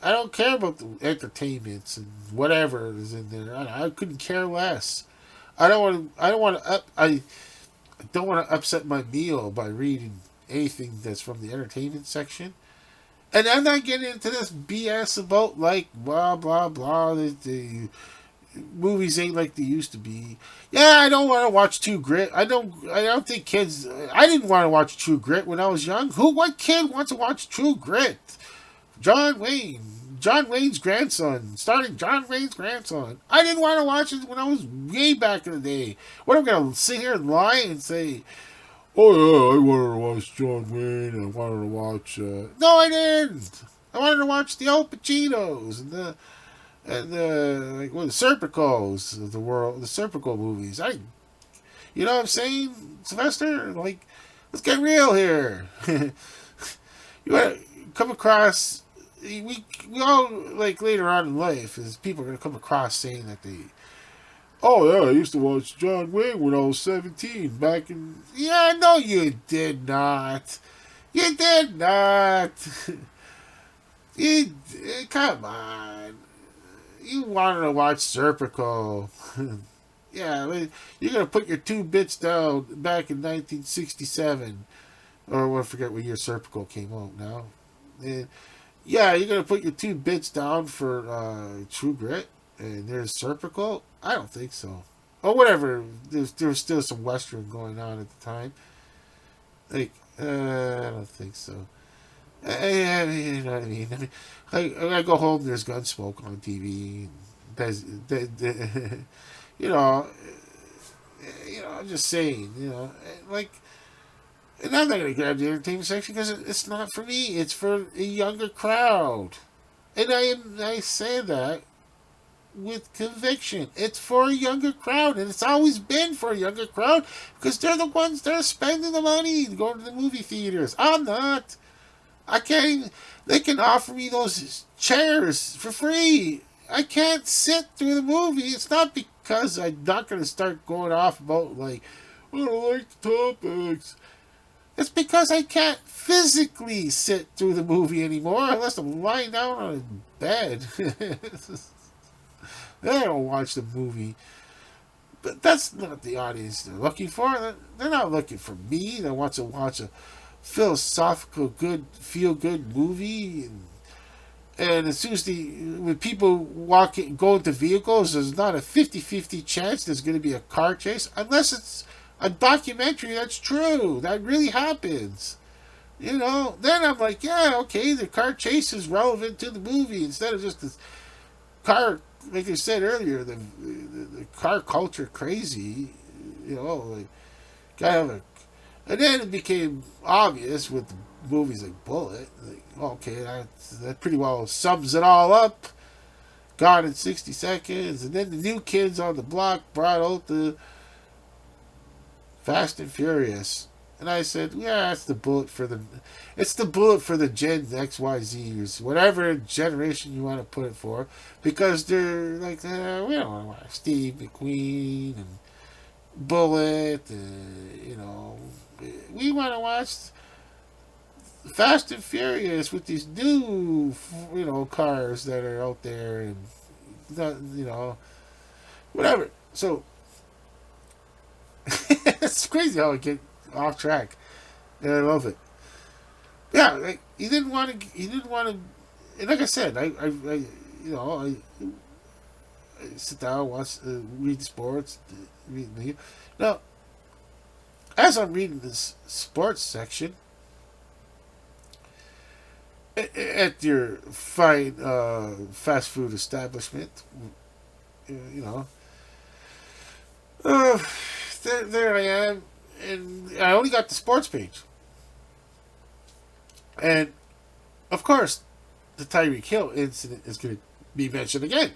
I don't care about the entertainments and whatever is in there. I couldn't care less. I don't want to. I don't want to. I don't want to upset my meal by reading anything that's from the entertainment section. And I'm not getting into this BS about like blah blah blah. The movies ain't like they used to be. Yeah, I don't want to watch True Grit. I don't think kids. I didn't want to watch True Grit when I was young. What kid wants to watch True Grit? John Wayne's grandson, starting John Wayne's grandson. I didn't want to watch it when I was way back in the day. What, am I going to sit here and lie and say, oh yeah, I wanted to watch John Wayne and I wanted to watch... No, I didn't. I wanted to watch the Al Pacinos and the Serpicos of the world, the Serpico movies. You know what I'm saying, Sylvester? Like, let's get real here. You want to come across... We all, like, later on in life, is people are going to come across saying that Oh yeah, I used to watch John Wayne when I was 17 back in. Yeah, no, you did not. You did not. Come on. You wanted to watch Serpico. Yeah, you're gonna put your 2 bits down back in 1967, or I forget what year Serpico came out now. And yeah, you're gonna put your 2 bits down for True Grit, and there's Serpico. I don't think so. Or whatever. There was still some Western going on at the time. Like, I don't think so. You know what I mean? I go home. There's Gunsmoke on TV. There's, you know, I'm just saying. Like, and I'm not gonna grab the entertainment section because it's not for me. It's for a younger crowd, and I say that with conviction. It's for a younger crowd, and it's always been for a younger crowd because they're the ones that are spending the money going to the movie theaters. I'm not. I can't even. They can offer me those chairs for free. I can't sit through the movie. It's not because I'm not going to start going off about, like, I don't like the topics. It's because I can't physically sit through the movie anymore unless I'm lying down on a bed. I don't watch the movie. But that's not the audience they're looking for. They're not looking for me. They want to watch a philosophical, good, feel good movie. And as soon as when people go into vehicles, there's not a 50-50 chance there's going to be a car chase, unless it's a documentary that's true. That really happens. Then I'm like, yeah, okay, the car chase is relevant to the movie instead of just the car, like I said earlier, the car culture crazy. Like, gotta have a. And then it became obvious with movies like Bullet. Like, okay, that pretty well sums it all up. Gone in 60 seconds. And then the new kids on the block brought out the Fast and Furious. And I said, yeah, it's the bullet for the Gen XYZers, whatever generation you want to put it for, because they're like, we don't want to watch Steve McQueen and Bullet, we want to watch Fast and Furious with these new, cars that are out there and, whatever. So, it's crazy how I get off track, and I love it. Yeah, like, he didn't want to, and like I said, I sit down, watch, read sports, read the. Now, as I'm reading this sports section at your fine fast food establishment, uh, there I am, and I only got the sports page, and of course, the Tyreek Hill incident is going to be mentioned again,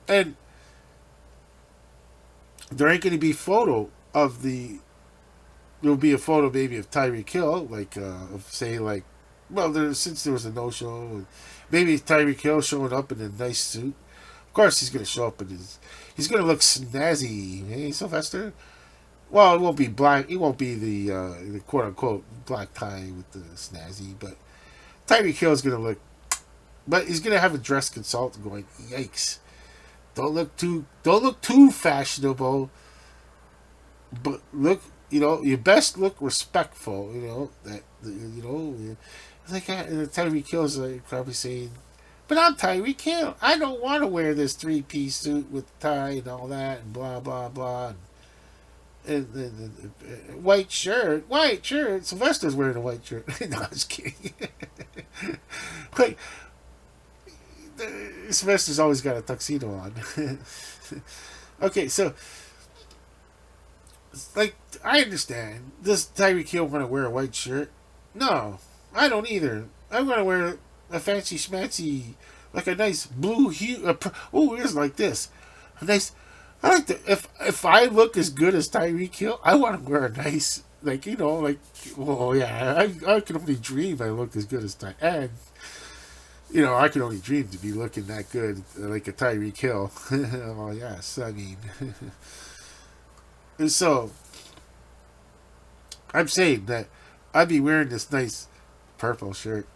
and there ain't going to be photo of there'll be a photo maybe of Tyreek Hill, like of say like, well, since there was a no show, maybe Tyreek Hill showing up in a nice suit. Of course, he's gonna show up he's gonna look snazzy, hey Sylvester. Well, it won't be black. It won't be the quote unquote black tie with the snazzy, but Tyreek Hill's gonna look. But he's gonna have a dress consultant going, yikes! Don't look too fashionable. But look, you best look respectful. Like Tyreek Hill's like probably saying, "But I'm Tyreek Hill. I don't want to wear this 3-piece suit with tie and all that and blah blah blah." And white shirt. Sylvester's wearing a white shirt. No, I was kidding. Like, Sylvester's always got a tuxedo on. Okay, so. Like, I understand. Does Tyreek Hill want to wear a white shirt? No, I don't either. I want to wear a fancy schmancy, like a nice blue hue. Here's like this. A nice. I like to. If I look as good as Tyreek Hill, I want to wear a nice, oh yeah. I can only dream I look as good as Tyreek. And I could only dream to be looking that good, like a Tyreek Hill. Well, yes, I mean, and so I'm saying that I'd be wearing this nice purple shirt,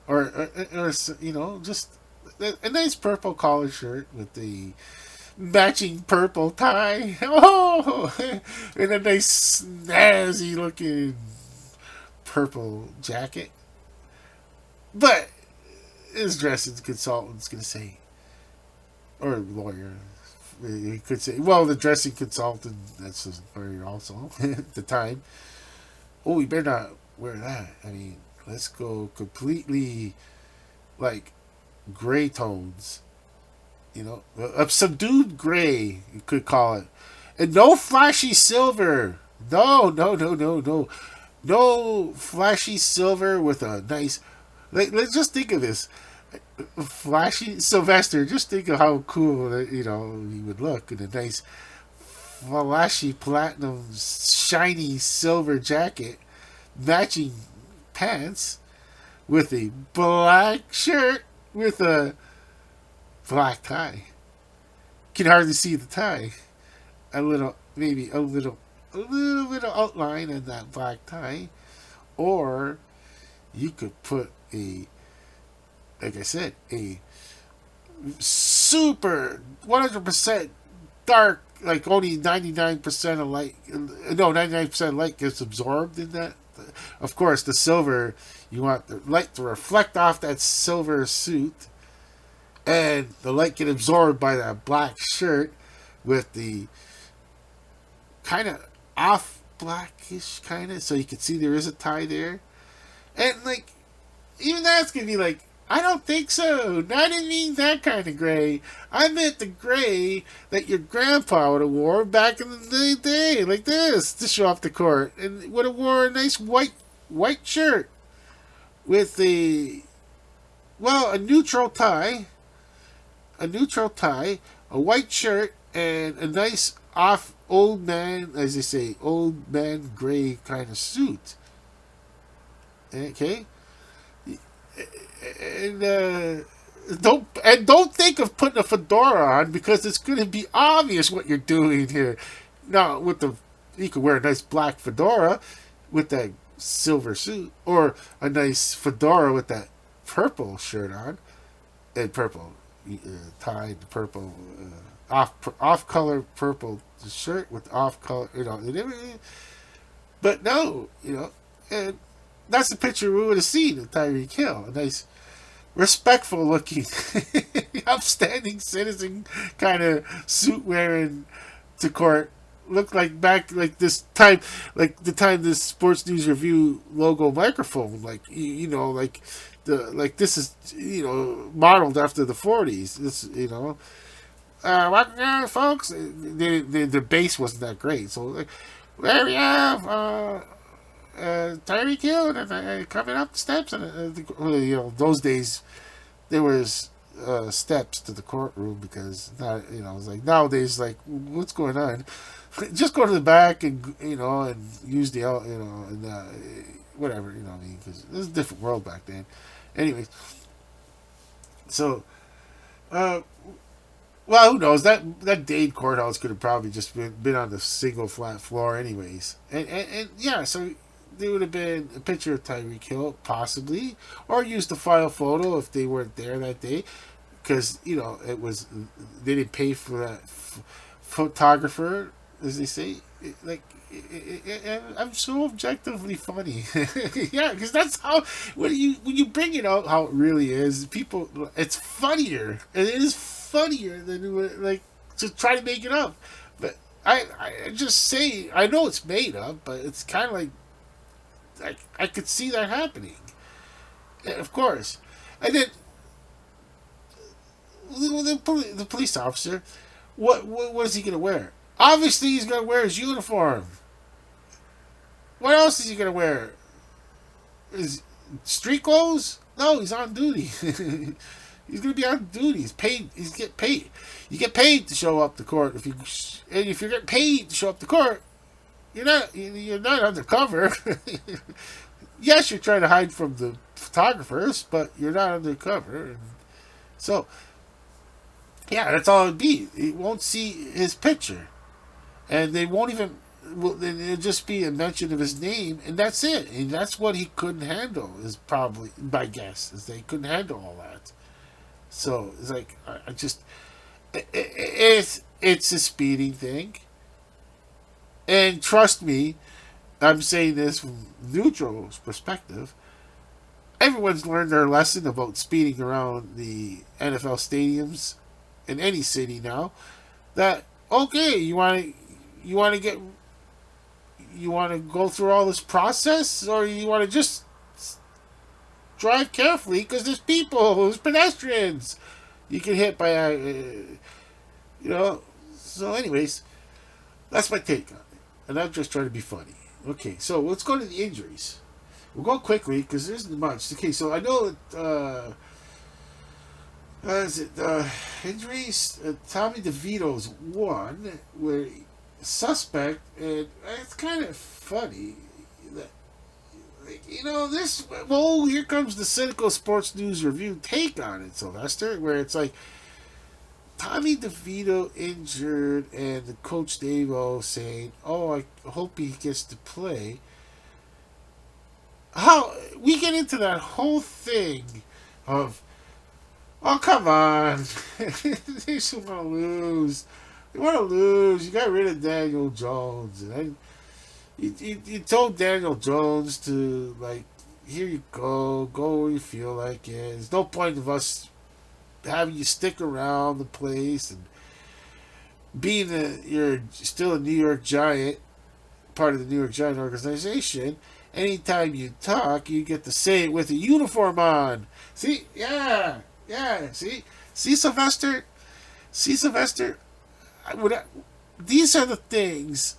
or just a nice purple collar shirt with the matching purple tie. Oh, and a nice snazzy looking purple jacket. But his dressing consultant's gonna say, or lawyer, he could say, well, the dressing consultant, that's his lawyer also at the time. Oh, we better not wear that. I mean, let's go completely like gray tones, a subdued gray, you could call it, and no flashy silver. No, no, no, no, no, no flashy silver with a nice. Let's just think of this. Flashy Sylvester. Just think of how cool he would look in a nice flashy platinum shiny silver jacket, matching pants with a black shirt with a black tie. Can hardly see the tie. Maybe a little bit of outline in that black tie, or you could put like I said, a super 100% dark, like only 99% of light. No, 99% light gets absorbed in that. Of course, the silver, you want the light to reflect off that silver suit, and the light get absorbed by that black shirt with the kind of off blackish kind of, so you can see there is a tie there, and like even that's gonna be like, I don't think so. I didn't mean that kind of gray. I meant the gray that your grandpa would have wore back in the day, like this, to show off the court, and would have wore a nice white shirt with a neutral tie, a white shirt, and a nice off old man, as they say, old man gray kind of suit. Okay. And don't think of putting a fedora on, because it's going to be obvious what you're doing here. Now, you could wear a nice black fedora with that silver suit, or a nice fedora with that purple shirt on, and purple tie, and purple off color purple shirt with off color, But no, and that's the picture we would have seen of Tyreek Hill. A nice, respectful looking, upstanding citizen kind of suit wearing to court. Looked like back, like this time, like the time this Sports News Review logo microphone, like this is modeled after the 40s. This folks, the bass wasn't that great, so like, there we have. Tyreek Hill coming up the steps, and those days there was steps to the courtroom, because not it was like nowadays, like, what's going on? Just go to the back and and use the and whatever, what I mean, because it was a different world back then. Anyways, so well, who knows, that Dade courthouse could have probably just been on the single flat floor anyways, and yeah, so there would have been a picture of Tyreek Hill, possibly, or used the file photo if they weren't there that day, because it was, they didn't pay for that photographer, as they say. I'm so objectively funny, yeah, because that's how when you bring it out how it really is, people, it's funnier. It is funnier than like to try to make it up. But I just say, I know it's made up, but it's kind of like, I could see that happening, of course. And then the police officer, what is he gonna wear? Obviously, he's gonna wear his uniform. What else is he gonna wear? Is street clothes? No, he's on duty. He's gonna be on duty. He's paid. He's get paid. You get paid to show up to court. If you're getting paid to show up to court, you're not undercover. Yes, you're trying to hide from the photographers, but you're not undercover. And so, yeah, that's all it'd be. It won't see his picture, and they won't even. Well, it'll just be a mention of his name, and that's it. And that's what he couldn't handle. Is probably my guess is they couldn't handle all that. So it's like I just it's a speeding thing, and trust me, I'm saying this from neutral's perspective. Everyone's learned their lesson about speeding around the NFL stadiums in any city now. That okay, you want to go through all this process, or you want to just drive carefully because there's people, there's pedestrians. You get hit by you know. So, anyways, that's my take on it, and I'm just trying to be funny. Okay, so let's go to the injuries. We'll go quickly because there isn't much. Okay, so I know that. Is it injuries? Tommy DeVito's one where suspect, and it's kind of funny that this. Well, here comes the cynical sports news review take on it, Sylvester, where it's like Tommy DeVito injured, and the coach Davo saying, "Oh, I hope he gets to play." How we get into that whole thing of, oh, come on. They just want to lose. They want to lose. You got rid of Daniel Jones. And you told Daniel Jones to, like, here you go where you feel like it. There's no point of us having you stick around the place and being you're still a New York Giant, part of the New York Giant organization. Anytime you talk, you get to say it with a uniform on. See? Yeah. Yeah, see, Sylvester, these are the things,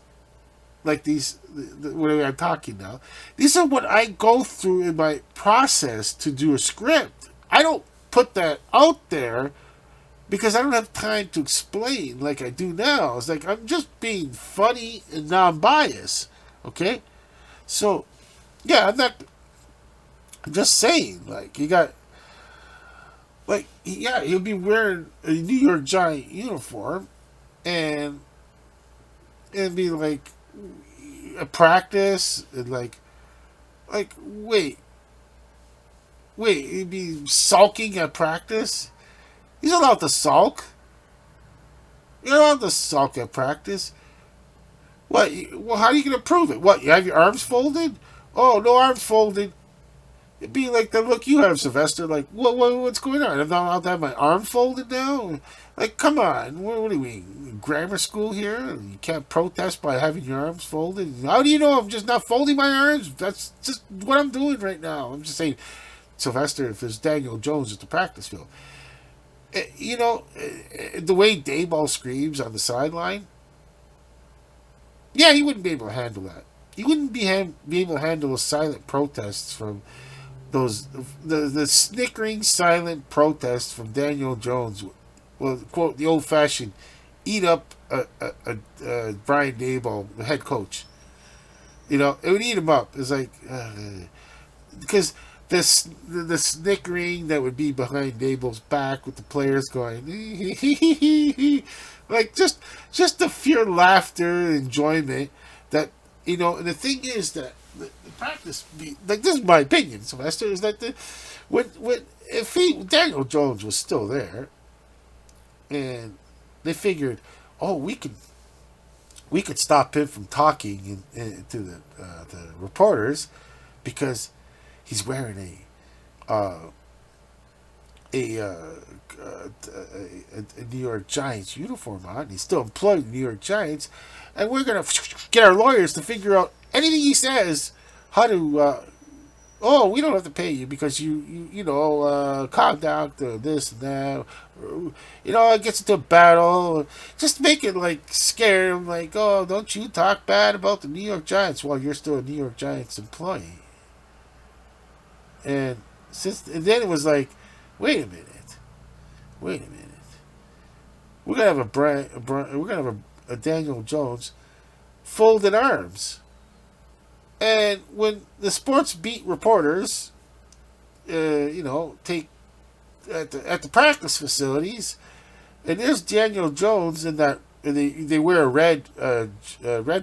like these, what I'm talking now. These are what I go through in my process to do a script. I don't put that out there because I don't have time to explain like I do now. It's like I'm just being funny and non-biased. Okay, so yeah, I'm just saying, like, you got. Like, yeah, he'll be wearing a New York Giant uniform, and it'd be like a practice, and wait, he'd be sulking at practice. He's allowed to sulk. You're allowed to sulk at practice. What? Well, how are you gonna prove it? What? You have your arms folded? Oh, no arms folded. It'd be like the look you have, Sylvester. Like, what's going on? I'm not allowed to have my arm folded now? Like, come on. What are we, grammar school here? You can't protest by having your arms folded? How do you know I'm just not folding my arms? That's just what I'm doing right now. I'm just saying, Sylvester, if there's Daniel Jones at the practice field. The way Dayball screams on the sideline, yeah, he wouldn't be able to handle that. He wouldn't be able to handle those silent protests from those the snickering silent protests from Daniel Jones. Well, quote, the old fashioned eat up Brian Daboll, the head coach. It would eat him up. It's like because the snickering that would be behind Daboll's back with the players going like just the pure laughter and enjoyment that and the thing is that the practice, like, this is my opinion, Sylvester, is that when if Daniel Jones was still there, and they figured, oh, we could stop him from talking to the reporters because he's wearing a New York Giants uniform on. He's still employed in the New York Giants, and we're gonna get our lawyers to figure out anything he says how to. Oh, we don't have to pay you because conduct this and that. It gets into a battle. Just make it like scare him, like, oh, don't you talk bad about the New York Giants while you're still a New York Giants employee. And then it was like, wait a minute. We're gonna have we're gonna have a Daniel Jones folded arms. And when the sports beat reporters, take at the practice facilities, and there's Daniel Jones in that, and they wear a red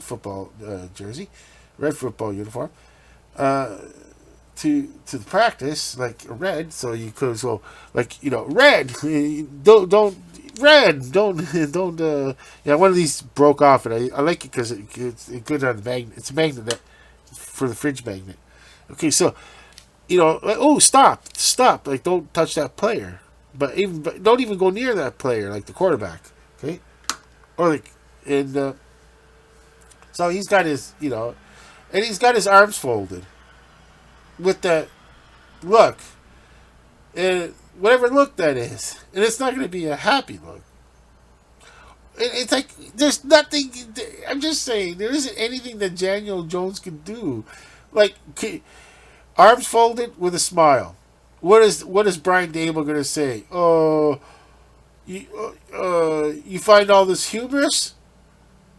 football jersey, red football uniform, uh, to the practice like red, so you could so like red, don't red, don't one of these broke off, and I like it because it's good on the magnet. It's a magnet that for the fridge magnet. Okay, so like, oh, stop, like don't touch that player, but don't even go near that player, like the quarterback. Okay, or like and so he's got his and he's got his arms folded with that look, and whatever look that is, and it's not going to be a happy look. It's like there's nothing. I'm just saying there isn't anything that Daniel Jones can do, like arms folded with a smile. What is Brian Dable going to say? Oh, you find all this humorous,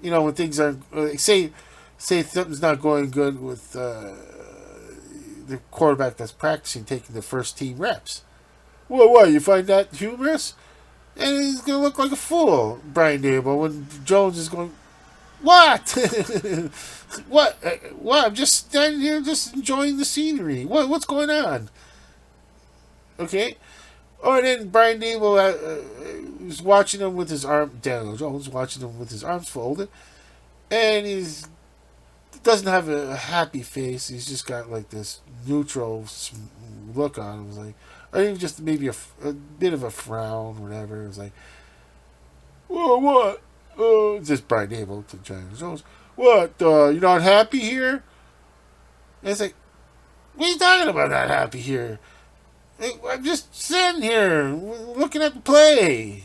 when things are say something's not going good with the quarterback that's practicing taking the first team reps. Well, what, you find that humorous? And he's going to look like a fool, Brian Dable, when Jones is going, what? What? What? I'm just standing here just enjoying the scenery. What's going on? Okay? Or then Brian Dable was watching him with his arm, Daniel Jones watching him with his arms folded, and he's doesn't have a happy face. He's just got like this neutral look on him. It's like, or even just maybe a bit of a frown, whatever. It was like, whoa, what? Just Brian Dable to Daniel Jones. What? You're not happy here? And it's like, what are you talking about? Not happy here? I'm just sitting here looking at the play,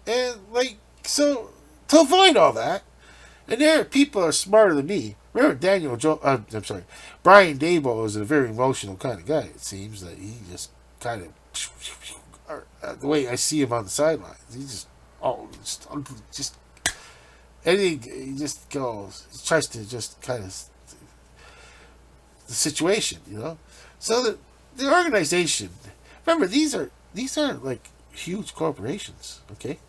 and like so to avoid all that. And there, people are smarter than me. Remember, I'm sorry, Brian Dable is a very emotional kind of guy. It seems that he just kind of, the way I see him on the sidelines, he just anything. He just goes, he tries to just kind of the situation. So the organization. Remember, these are like huge corporations. Okay.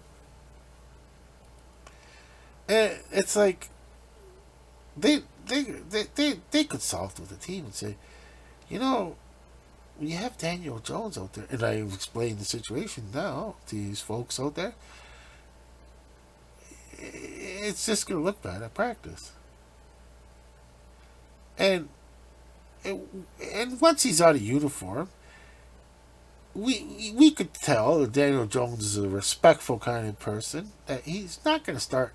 And it's like they could solve with the team and say, when you have Daniel Jones out there, and I've explained the situation now to these folks out there, it's just going to look bad at practice. And once he's out of uniform, we could tell that Daniel Jones is a respectful kind of person, that he's not going to start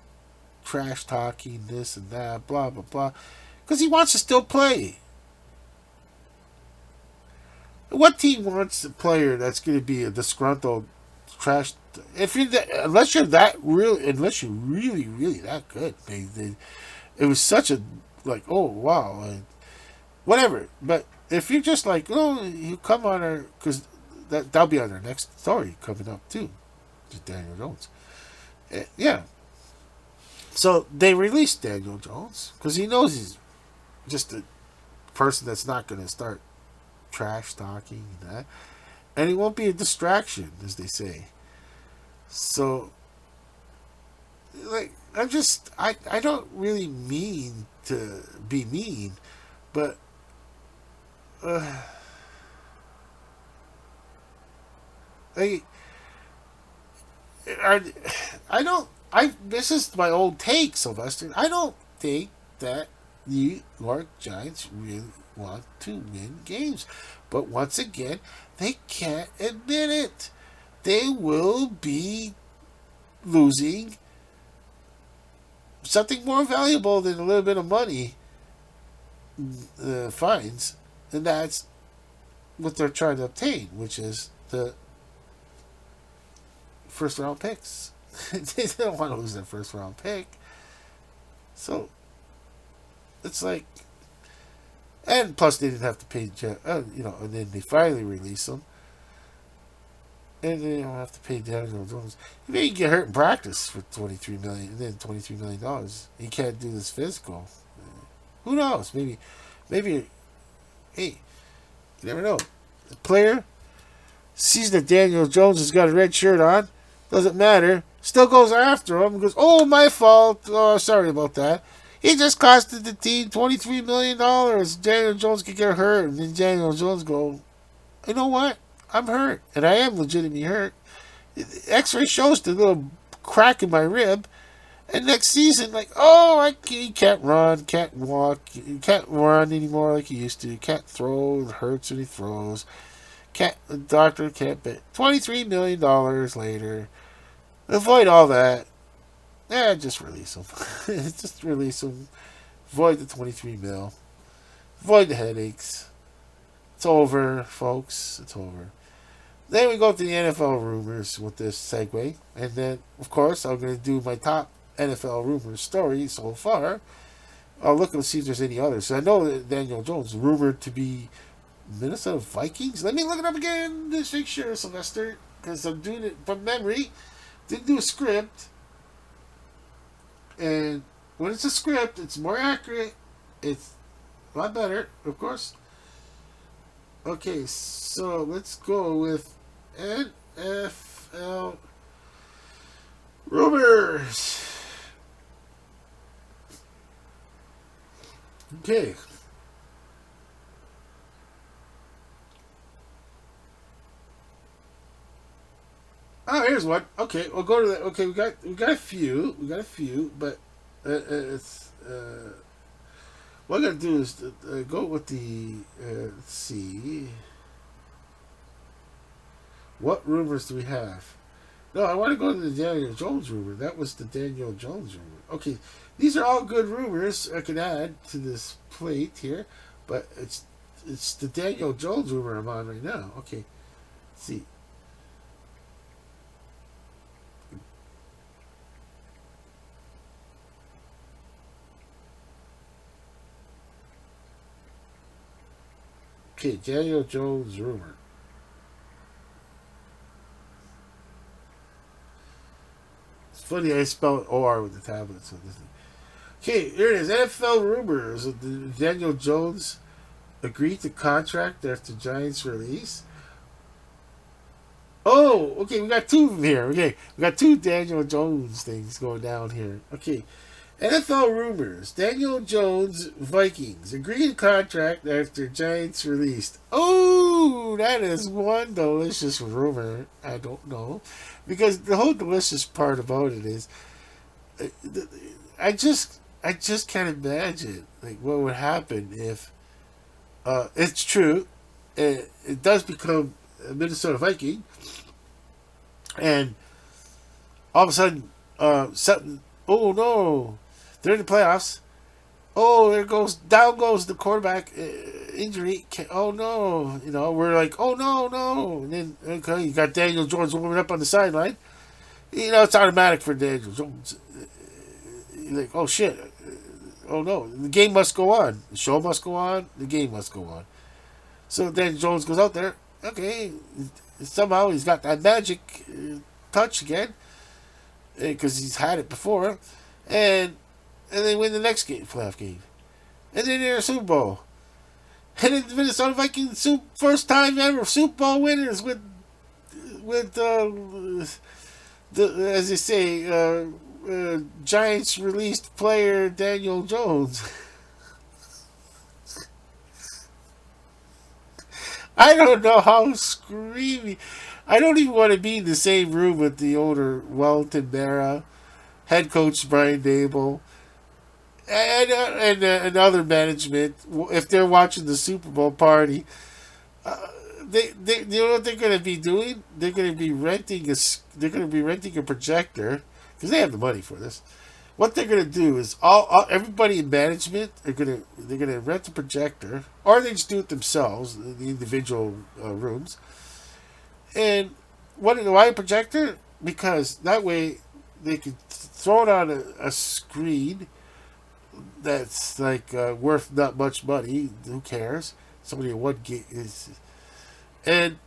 trash talking this and that, blah blah blah, because he wants to still play. What team wants a player that's going to be a disgruntled trash? Unless you're really really that good, it was such a like, oh wow, whatever. But if you're just like, oh, you come on our, because that'll be on our next story coming up too, just Daniel Jones. Yeah. So they released Daniel Jones because he knows he's just a person that's not going to start trash talking and that, and he won't be a distraction, as they say. So, like, I don't really mean to be mean, but I don't. This is my old take, Sylvester. I don't think that New York Giants really want to win games. But once again, they can't admit it. They will be losing something more valuable than a little bit of money, fines, and that's what they're trying to obtain, which is the first round picks. They don't want to lose their first round pick. So it's like, and plus they didn't have to pay, and then they finally release them, and they don't have to pay Daniel Jones. He may get hurt in practice for $23 million, and then $23 million. He can't do this physical. Who knows? Maybe. Hey, you never know. The player sees that Daniel Jones has got a red shirt on. Doesn't matter. Still goes after him. Goes, oh, my fault. Oh, sorry about that. He just costed the team $23 million. Daniel Jones could get hurt, and then Daniel Jones go, you know what? I'm hurt, and I am legitimately hurt. X-ray shows the little crack in my rib, and next season, like, oh, he can't run, can't walk, he can't run anymore like he used to. Can't throw. It hurts when he throws. The doctor can't bet. $23 million later. Avoid all that. Yeah, just release him. Just release him. Avoid the 23 mil. Avoid the headaches. It's over, folks. It's over. Then we go to the NFL rumors with this segue. And then, of course, I'm going to do my top NFL rumors story so far. I'll look and see if there's any others. I know that Daniel Jones is rumored to be Minnesota Vikings. Let me look it up again. Just make sure, Sylvester, because I'm doing it from memory. Didn't do a script. And when it's a script, it's more accurate. It's a lot better, of course. Okay, so let's go with NFL rumors. Okay. Oh, here's one. Okay, we'll go to the. Okay, we got a few, but it's what I'm gonna do is go with the. Let's see. What rumors do we have? No, I want to go to the Daniel Jones rumor. That was the Daniel Jones rumor. Okay, these are all good rumors I can add to this plate here, but it's the Daniel Jones rumor I'm on right now. Okay, let's see. Okay, Daniel Jones rumor. It's funny I spelled OR with the tablet. So this. Okay, here it is. NFL rumors. Daniel Jones agreed to contract after Giants release. Oh, okay. We got two of them here. Okay, we got two Daniel Jones things going down here. Okay, NFL rumors. Daniel Jones Vikings agreed to contract after Giants released. Oh, that is one delicious rumor. I don't know, because the whole delicious part about it is, uh, I just can't imagine like what would happen if it's true. It does become a Minnesota Viking, and all of a sudden, something. Oh no, they're in the playoffs. Oh, down goes the quarterback injury. Oh no, we're like, oh no, no, and then okay, you got Daniel Jones warming up on the sideline. It's automatic for Daniel Jones. You're like, oh shit, oh no, the game must go on. The show must go on. The game must go on. So Daniel Jones goes out there. Okay, somehow he's got that magic touch again because he's had it before, and they win the next playoff game, and then they're a Super Bowl, and then the Minnesota Vikings first time ever Super Bowl winners with the as they say Giants released player Daniel Jones. I don't know how screamy. I don't even want to be in the same room with the owner Wellington Mara, head coach Brian Dable, and other management. If they're watching the Super Bowl party, they you know what they're going to be doing? They're going to be renting a projector because they have the money for this. What they're going to do is everybody in management they're gonna rent a projector, or they just do it themselves, the individual rooms. And why a projector? Because that way they can throw it on a screen that's like worth not much money. Who cares? Somebody in one gig is, and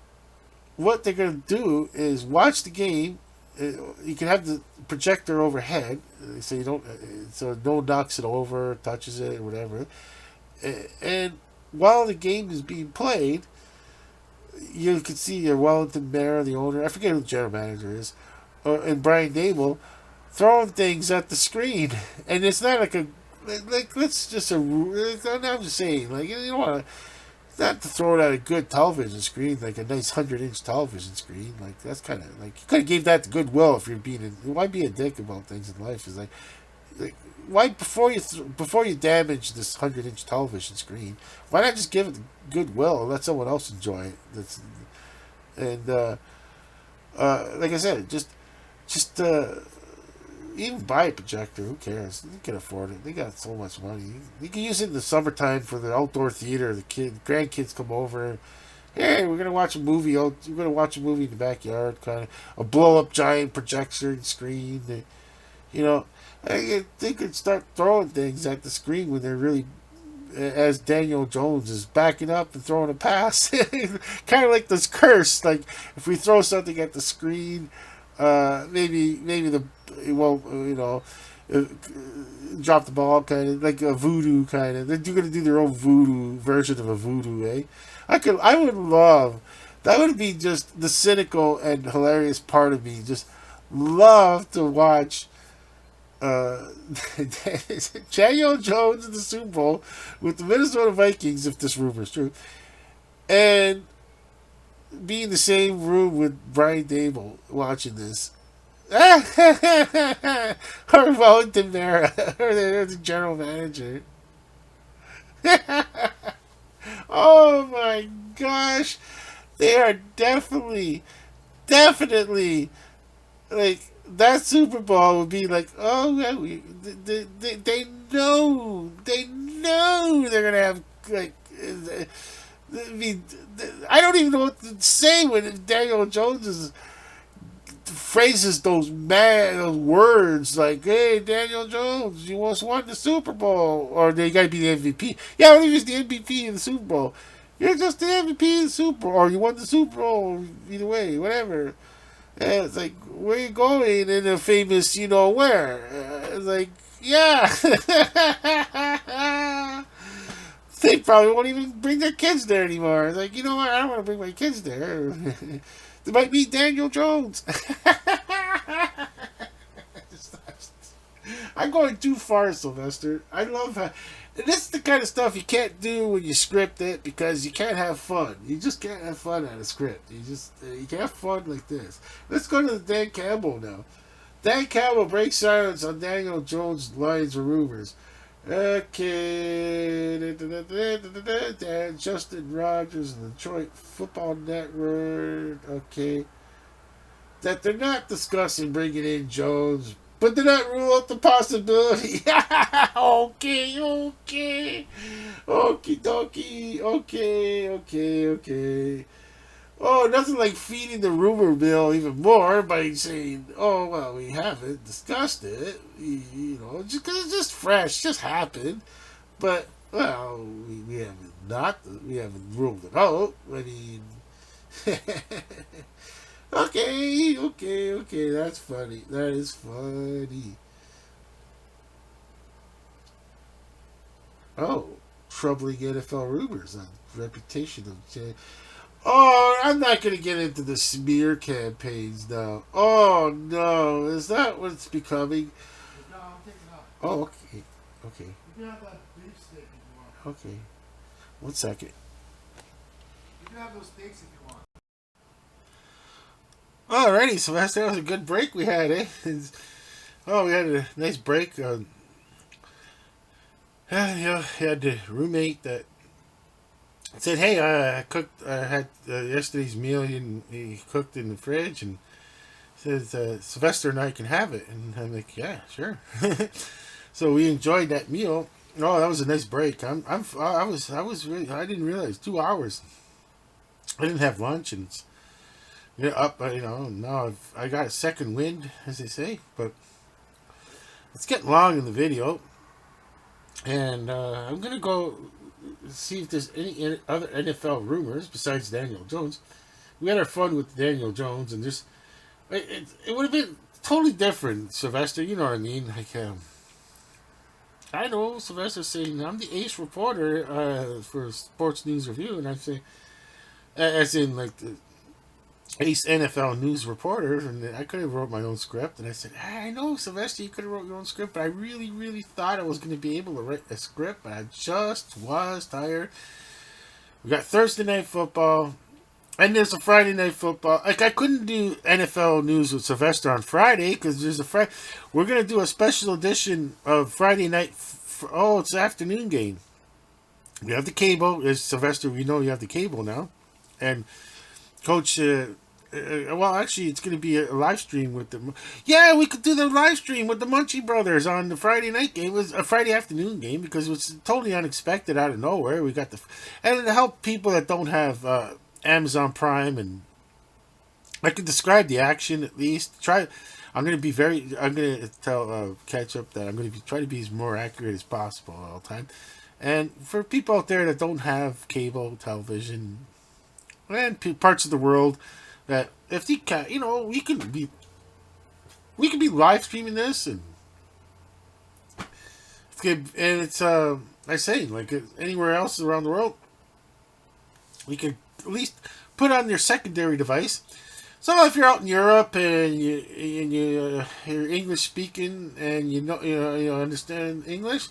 what they're gonna do is watch the game you can have the projector overhead, so you don't, so no knocks it over, touches it, or whatever. And while the game is being played, you can see your Wellington Mayor, the owner, I forget who the general manager is, and Brian Dable throwing things at the screen, and it's not like a like let's just a. I'm just saying, like, you don't want to. Not to throw it at a good television screen, like a nice 100-inch television screen. Like, that's kind of like, you could have gave that to Goodwill if you're being. Why be a dick about things in life? Is like why before you damage this 100-inch television screen, why not just give it to Goodwill and let someone else enjoy it? That's and like I said, just even buy a projector. Who cares? You can afford it. They got so much money. You can use it in the summertime for the outdoor theater. The grandkids come over. Hey, we're gonna watch a movie. We're gonna watch a movie in the backyard. Kind of a blow up giant projection screen. You know, they could start throwing things at the screen when they're really, as Daniel Jones is backing up and throwing a pass. Kind of like this curse. Like, if we throw something at the screen, maybe the it won't, uh, drop the ball, kind of like a voodoo kind of. They're going to do their own voodoo version of a voodoo, eh? I would love. That would be just the cynical and hilarious part of me. Just love to watch Daniel Jones in the Super Bowl with the Minnesota Vikings, if this rumor is true, and be in the same room with Brian Dable watching this. Or Wellington Mara, or the general manager. Oh my gosh. They are definitely, like, that Super Bowl would be like, oh, yeah, they know they're gonna have, like, I mean, I don't even know what to say when Daniel Jones phrases those words like, "Hey, Daniel Jones, you almost won the Super Bowl," or they got to be the MVP. Yeah, what if he's the MVP in the Super Bowl? You're just the MVP in the Super Bowl, or you won the Super Bowl. Either way, whatever. And it's like, where you going in a famous, where? It's like, yeah. They probably won't even bring their kids there anymore. It's like, you know what? I don't want to bring my kids there. They might meet Daniel Jones. I'm going too far, Sylvester. I love how. This is the kind of stuff you can't do when you script it, because you can't have fun. You just can't have fun at a script. You can't have fun like this. Let's go to the Dan Campbell now. Dan Campbell breaks silence on Daniel Jones' lines or rumors. Okay. Dan, Justin Rogers, the Detroit Football Network. Okay. That they're not discussing bringing in Jones, but they're not rule out the possibility. Okay. Okie dokie. Okay. Oh, nothing like feeding the rumor mill even more by saying, "Oh, well, we haven't discussed it." Just because it's just fresh, just happened. But, well, we haven't ruled it out. I mean, okay. That's funny. That is funny. Oh, troubling NFL rumors on reputation of. Oh, I'm not going to get into the smear campaigns now. Oh, no. Is that what it's becoming? No, I'm taking it off. Oh, okay. You can have that beef steak if you want. Okay. 1 second. You can have those steaks if you want. Alrighty, Sylvester. That was a good break we had, eh? We had a nice break. You had the roommate that said, "Hey, I cooked. I had yesterday's meal. He cooked in the fridge, and says Sylvester and I can have it." And I'm like, "Yeah, sure." So we enjoyed that meal. Oh, that was a nice break. I was really. I didn't realize 2 hours. I didn't have lunch, and up. Now I got a second wind, as they say. But it's getting long in the video, and I'm gonna go see if there's any other NFL rumors besides Daniel Jones. We had our fun with Daniel Jones, and just it would have been totally different, Sylvester. You know what I mean? Like, I know Sylvester saying I'm the ace reporter for Sports News Review, and I'm saying, as in like the ace NFL news reporter, and I could have wrote my own script. And I said, I know, Sylvester, you could have wrote your own script, but I really, really thought I was going to be able to write a script, but I just was tired. We got Thursday night football. And there's a Friday night football. Like, I couldn't do NFL news with Sylvester on Friday because there's a Friday. We're gonna do a special edition of Friday night. It's the afternoon game. We have the cable. As Sylvester, we know you have the cable now, and Coach. Well, actually, it's going to be a live stream with them. Yeah, we could do the live stream with the Munchie brothers on the Friday night game. It was a Friday afternoon game because it was totally unexpected out of nowhere. We got and to help people that don't have Amazon Prime, and I can describe the action at least. I'm going to tell Ketchup that I'm going to try to be as more accurate as possible all the time. And for people out there that don't have cable television and parts of the world that if you can, we could be live streaming this, and it's good. And it's I say, like anywhere else around the world, we could at least put on your secondary device. So if you're out in Europe and you're English speaking and you understand English,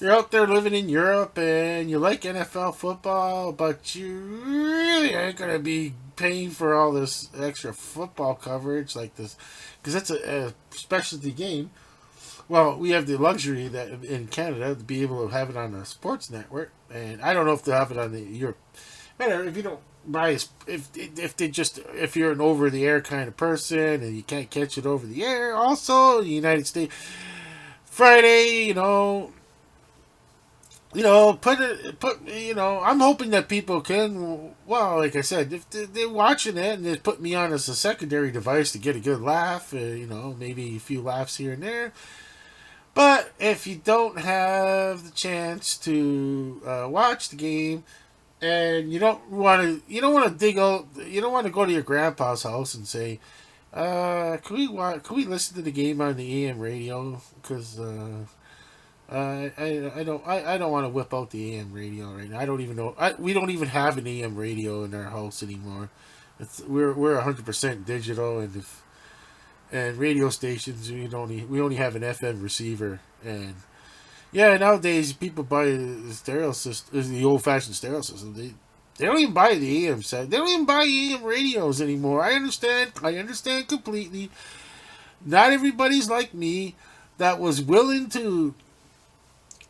you're out there living in Europe and you like NFL football, but you really ain't gonna be paying for all this extra football coverage like this, because that's a specialty game. Well, we have the luxury that in Canada to be able to have it on a sports network, and I don't know if they'll have it on the Europe. Matter if you don't buy if you're an over the air kind of person and you can't catch it over the air. Also, the United States Friday, I'm hoping that people can, well, like I said, if they're watching it and they put me on as a secondary device to get a good laugh, maybe a few laughs here and there. But if you don't have the chance to watch the game, and you don't want to dig out, you don't want to go to your grandpa's house and say, can we listen to the game on the AM radio? Because I don't want to whip out the AM radio right now. I don't even know. We don't even have an AM radio in our house anymore. We're 100% digital, and radio stations we only have an FM receiver. And yeah, nowadays people buy the stereo system, the old fashioned stereo system. They don't even buy the AM set. They don't even buy AM radios anymore. I understand completely. Not everybody's like me that was willing to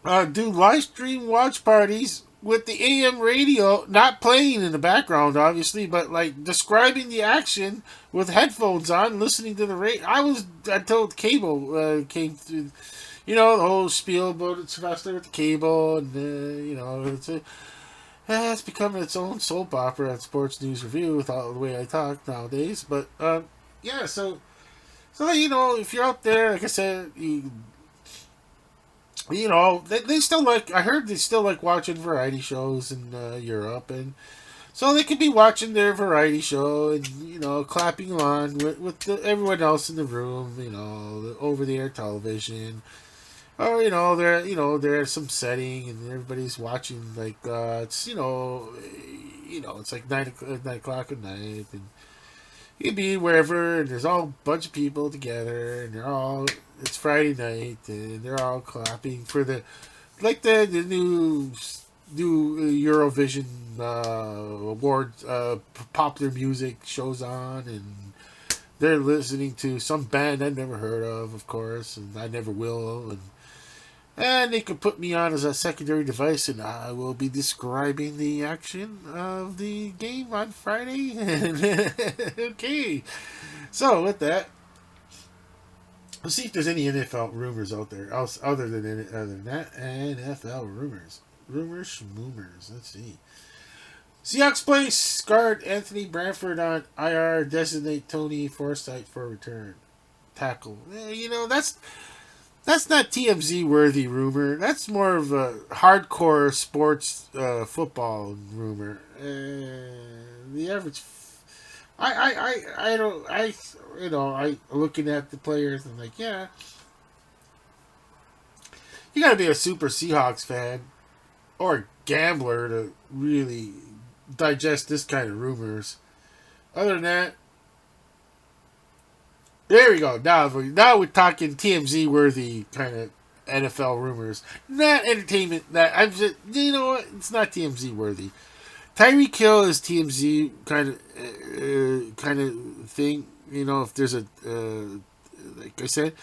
do live stream watch parties with the AM radio, not playing in the background, obviously, but like describing the action with headphones on, listening to the radio. Until cable came through, the whole spiel about Sylvester with the cable, and it's becoming its own soap opera at Sports News Review with all the way I talk nowadays. But yeah, so if you're out there, like I said, they still like. I heard they still like watching variety shows in Europe, and so they could be watching their variety show and clapping along with everyone else in the room. The over the air television, or they're at some setting and everybody's watching like it's it's like 9 o'clock at night, and you can be wherever, and there's all a bunch of people together, and it's Friday night, and they're all clapping for the new Eurovision award popular music shows on, and they're listening to some band I've never heard of course, and I never will, and they could put me on as a secondary device, and I will be describing the action of the game on Friday. Okay. So, with that, let's see if there's any NFL rumors out there, other than that. NFL rumors. Rumors, schmoomers. Let's see. Seahawks place guard Anthony Branford on IR, designate Tony Forsythe for return. Tackle. That's not TMZ worthy rumor. That's more of a hardcore sports football rumor. The average, I don't, I looking at the players and like, yeah, you got to be a super Seahawks fan or a gambler to really digest this kind of rumors. Other than that, there we go. Now we're talking TMZ worthy kind of NFL rumors, not entertainment. That I'm just, you know what? It's not TMZ worthy. Tyreek Hill is TMZ kind of thing. You know, if there's a like I said,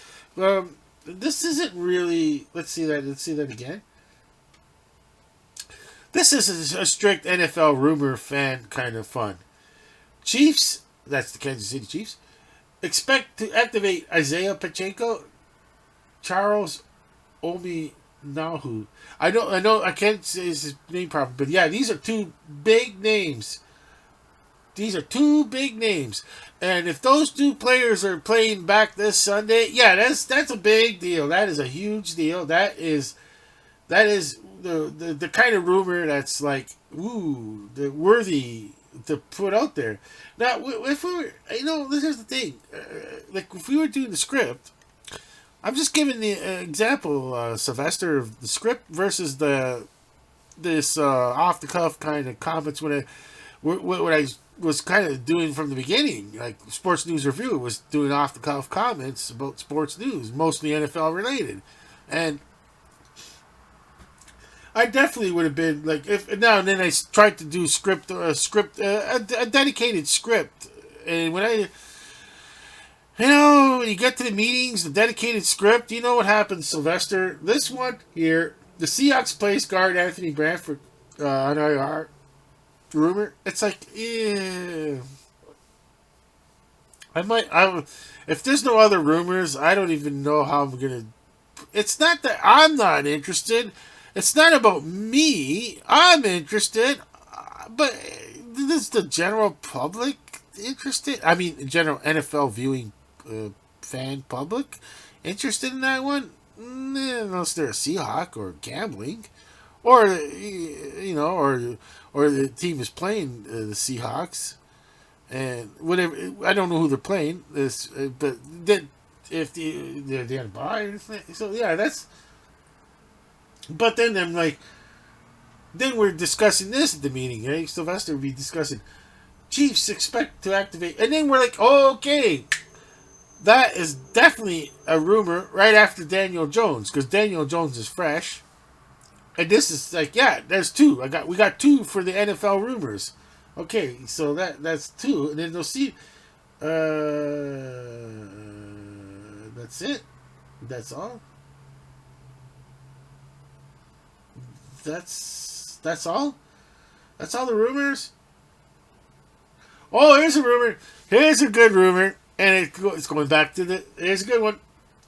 this isn't really. Let's see that again. This is a strict NFL rumor fan kind of fun. Chiefs, that's the Kansas City Chiefs, expect to activate Isaiah Pacheco, Charles Ominahu. I can't say his name properly, but yeah, these are two big names. These are two big names, and if those two players are playing back this Sunday, yeah, that's a big deal. That is a huge deal. That is the kind of rumor that's like, ooh, the worthy to put out there. Now, if we were, this is the thing. Like, if we were doing the script, I'm just giving the example, Sylvester, of the script versus this off the cuff kind of comments what I was kind of doing from the beginning. Like, Sports News Review was doing off the cuff comments about sports news, mostly NFL related, and I definitely would have been like, if now and then I tried to do a dedicated script, and when when you get to the meetings, the dedicated script, you know what happens, Sylvester. This one here, the Seahawks place guard Anthony Branford on IR rumor. It's like, yeah, if there's no other rumors, I don't even know how I'm gonna. It's not that I'm not interested. It's not about me. I'm interested, but is the general public interested? I mean, general NFL viewing fan public interested in that one? Unless they're a Seahawk or gambling, or or the team is playing the Seahawks and whatever. I don't know who they're playing. But then if they're on bye, so yeah, that's. But then I'm like, then we're discussing this at the meeting, right? Sylvester will be discussing Chiefs expect to activate, and then we're like, oh, okay, that is definitely a rumor right after Daniel Jones, because Daniel Jones is fresh, and this is like, yeah, there's two. We got two for the NFL rumors. Okay, so that's two, and then they'll see. That's it. That's all. That's all. That's all the rumors. Oh, here's a rumor. Here's a good rumor, and it's going back to the. Here's a good one.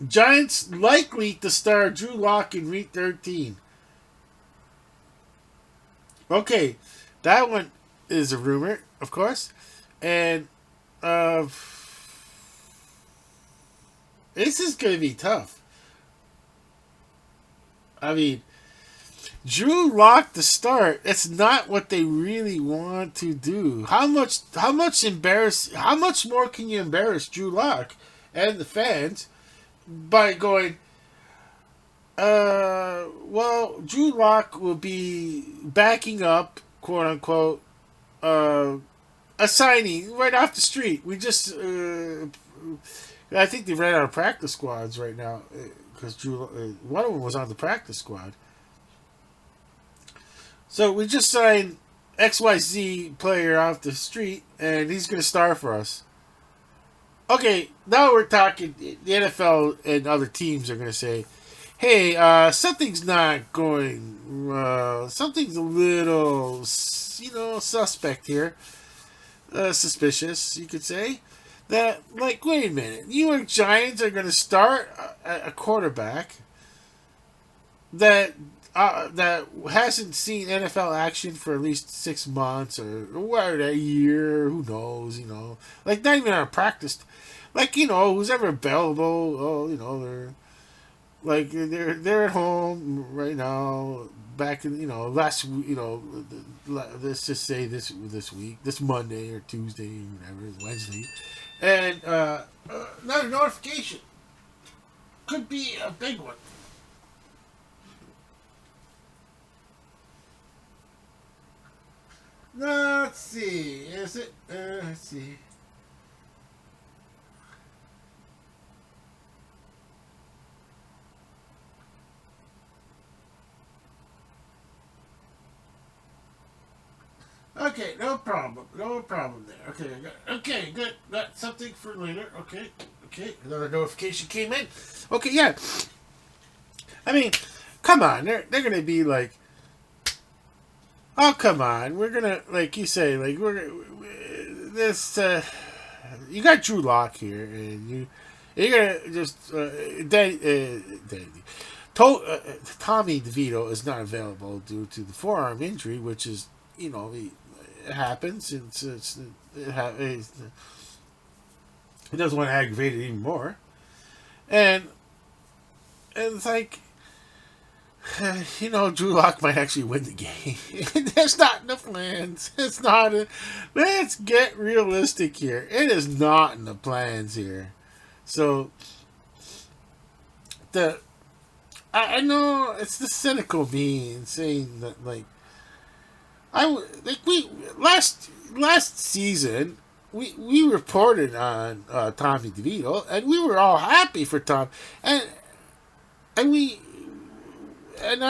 Giants likely to start Drew Lock in Week 13. Okay, that one is a rumor, of course, and this is going to be tough. I mean, Drew Lock to start. It's not what they really want to do. How much more can you embarrass Drew Lock and the fans by going, well, Drew Lock will be backing up, quote unquote, a signing right off the street. We just, I think they ran out of practice squads right now because one of them was on the practice squad. So we just signed XYZ player off the street, and he's going to start for us. Okay, now we're talking. The NFL and other teams are going to say, hey, something's not going. Something's a little, suspect here. Suspicious, you could say. That, like, wait a minute. New York Giants are going to start a quarterback that hasn't seen NFL action for at least 6 months or a year. Who knows? Like, not even on a practice. Like, who's ever available. Oh, they're. Like they're at home right now. Back in last let's just say this week, this Monday or Tuesday, whatever, it's Wednesday, and another notification could be a big one. No, let's see. Is it? Let's see. Okay, no problem. No problem there. Okay, okay, good. Got something for later. Okay, okay. Another notification came in. Okay, yeah. I mean, come on. They're gonna be like, oh come on. We're gonna like you say like we're this. You got Drew Lock here, and you're gonna just Tommy DeVito is not available due to the forearm injury, which is it happens. He doesn't want to aggravate it even more, and it's like Drew Lock might actually win the game. There's not in the plans. It's not. Let's get realistic here. It is not in the plans here. So the I know it's the cynical me and saying that we last season we reported on Tommy DeVito and we were all happy for Tom and and we and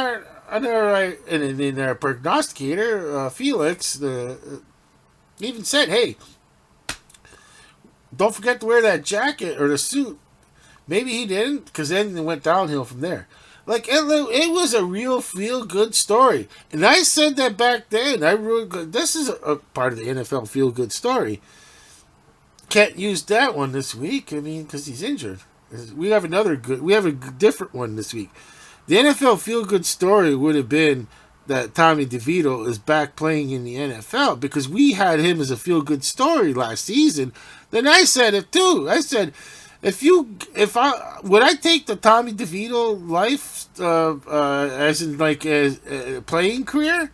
in our prognosticator Felix even said, hey, don't forget to wear that jacket or the suit. Maybe he didn't, because then it went downhill from there. Like it was a real feel good story, and I said that back then. This is a part of the NFL feel good story. Can't use that one this week. I mean, because he's injured. We have a different one this week. The NFL feel good story would have been that Tommy DeVito is back playing in the NFL because we had him as a feel good story last season. Then I said it too. I said, if I would I take the Tommy DeVito life as in like a playing career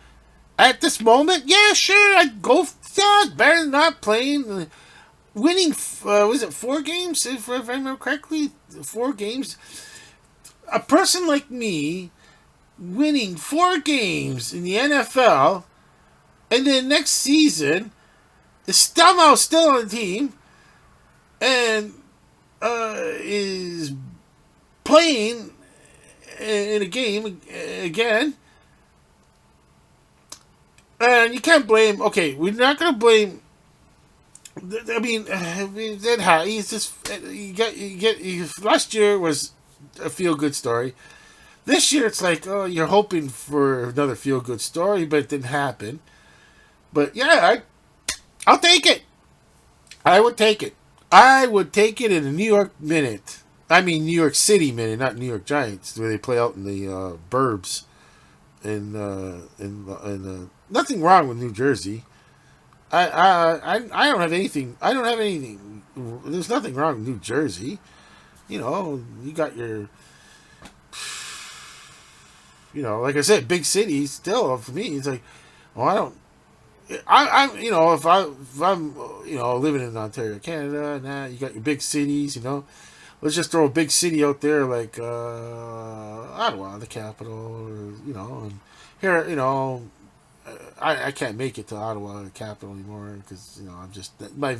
at this moment? Yeah, sure, I'd go. Yeah, it's better than not playing. Winning was it 4 games if I remember correctly? 4 games. A person like me winning 4 games in the NFL and then next season is somehow still on the team and is playing in a game again. And you can't blame. Okay, we're not going to blame. I mean, he's just last year was a feel good story. This year it's like, oh, you're hoping for another feel good story, but it didn't happen. But yeah, I'll take it. I would take it. I would take it in a New York minute. I mean, New York City minute, not New York Giants, where they play out in the burbs. And nothing wrong with New Jersey. I don't have anything. I don't have anything. There's nothing wrong with New Jersey. You got your. Like I said, big cities. Still, for me, it's like, well, I don't. I'm if I'm living in Ontario, Canada, you got your big cities. Let's just throw a big city out there like Ottawa, the capital, or, and here I can't make it to Ottawa, the capital anymore because I'm just my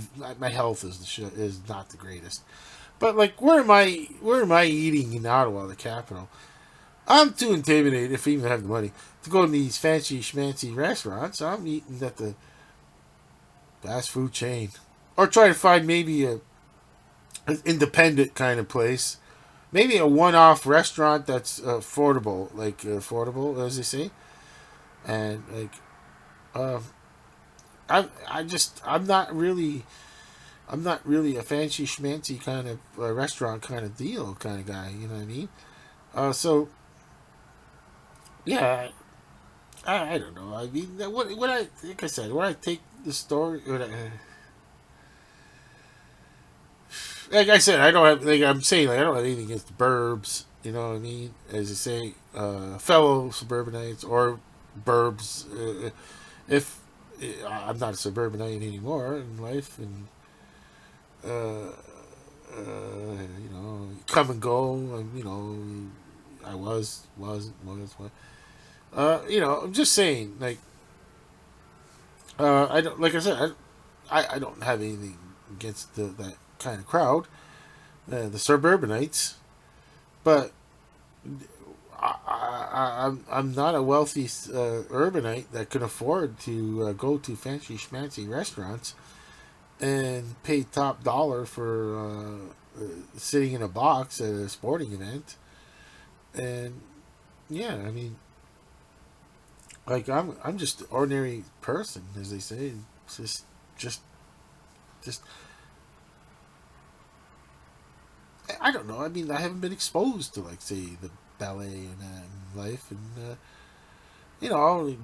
health is not the greatest. But like, where am I eating in Ottawa, the capital? I'm too intimidated, if I even have the money, to go to these fancy schmancy restaurants. I'm eating at the fast food chain. Or try to find maybe an independent kind of place. Maybe a one-off restaurant that's affordable, affordable, as they say. And, I'm not really a fancy schmancy kind of restaurant kind of deal kind of guy, you know what I mean? So, yeah, I don't know. I mean, what I like I said, when I take the story, like I said, I don't have like I'm saying like I don't have anything against the burbs. You know what I mean? As you say, fellow suburbanites or burbs. If I'm not a suburbanite anymore in life, and uh, come and go. I was. I'm just saying, like, I don't, like I said, I don't have anything against that kind of crowd, the suburbanites, but I'm not a wealthy urbanite that can afford to go to fancy schmancy restaurants and pay top dollar for sitting in a box at a sporting event. And yeah, I mean, like I'm just an ordinary person, as they say. It's just just I don't know. I mean, I haven't been exposed to, like, say, the ballet and in life, and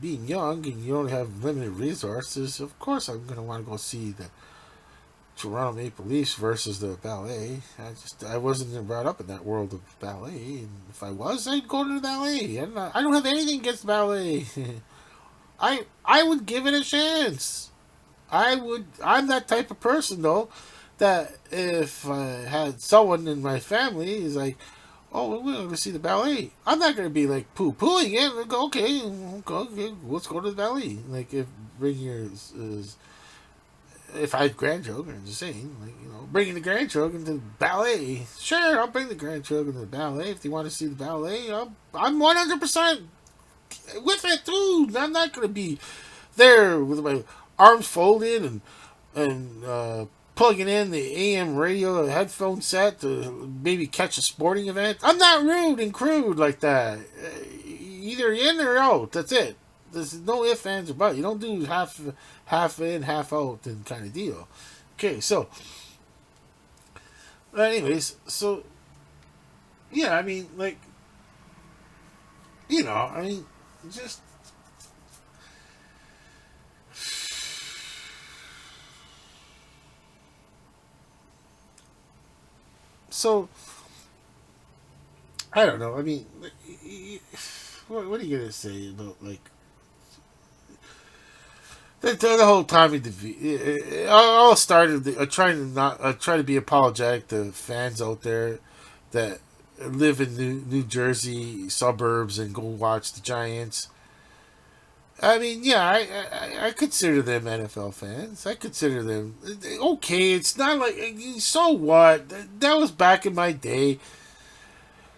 being young and you only have limited resources. Of course, I'm gonna want to go see the Toronto Maple Leafs versus the ballet. I wasn't brought up in that world of ballet, and if I was, I'd go to the ballet. I don't have anything against ballet. I would give it a chance. I would. I'm that type of person, though, that if I had someone in my family is like, oh, we're going to see the ballet, I'm not going to be like poo pooing it. Like, okay, let's go to the ballet. Like, if I had grandchildren, just saying, like, bringing the grandchildren to the ballet. Sure, I'll bring the grandchildren to the ballet if they want to see the ballet. I'm 100% with it too. I'm not going to be there with my arms folded and plugging in the AM radio headphone set to maybe catch a sporting event. I'm not rude and crude like that. Either in or out. That's it. There's no ifs, ands, or buts. You don't do half in, half out, and kind of deal. Okay, so, anyways, so yeah, I mean, like, I mean, just so I don't know. I mean, what are you gonna say about, like, the whole Tommy DeVito? All started trying to be apologetic to fans out there that live in New Jersey suburbs and go watch the Giants. I mean, yeah, I consider them NFL fans. I consider them okay. It's not like, so what? That was back in my day.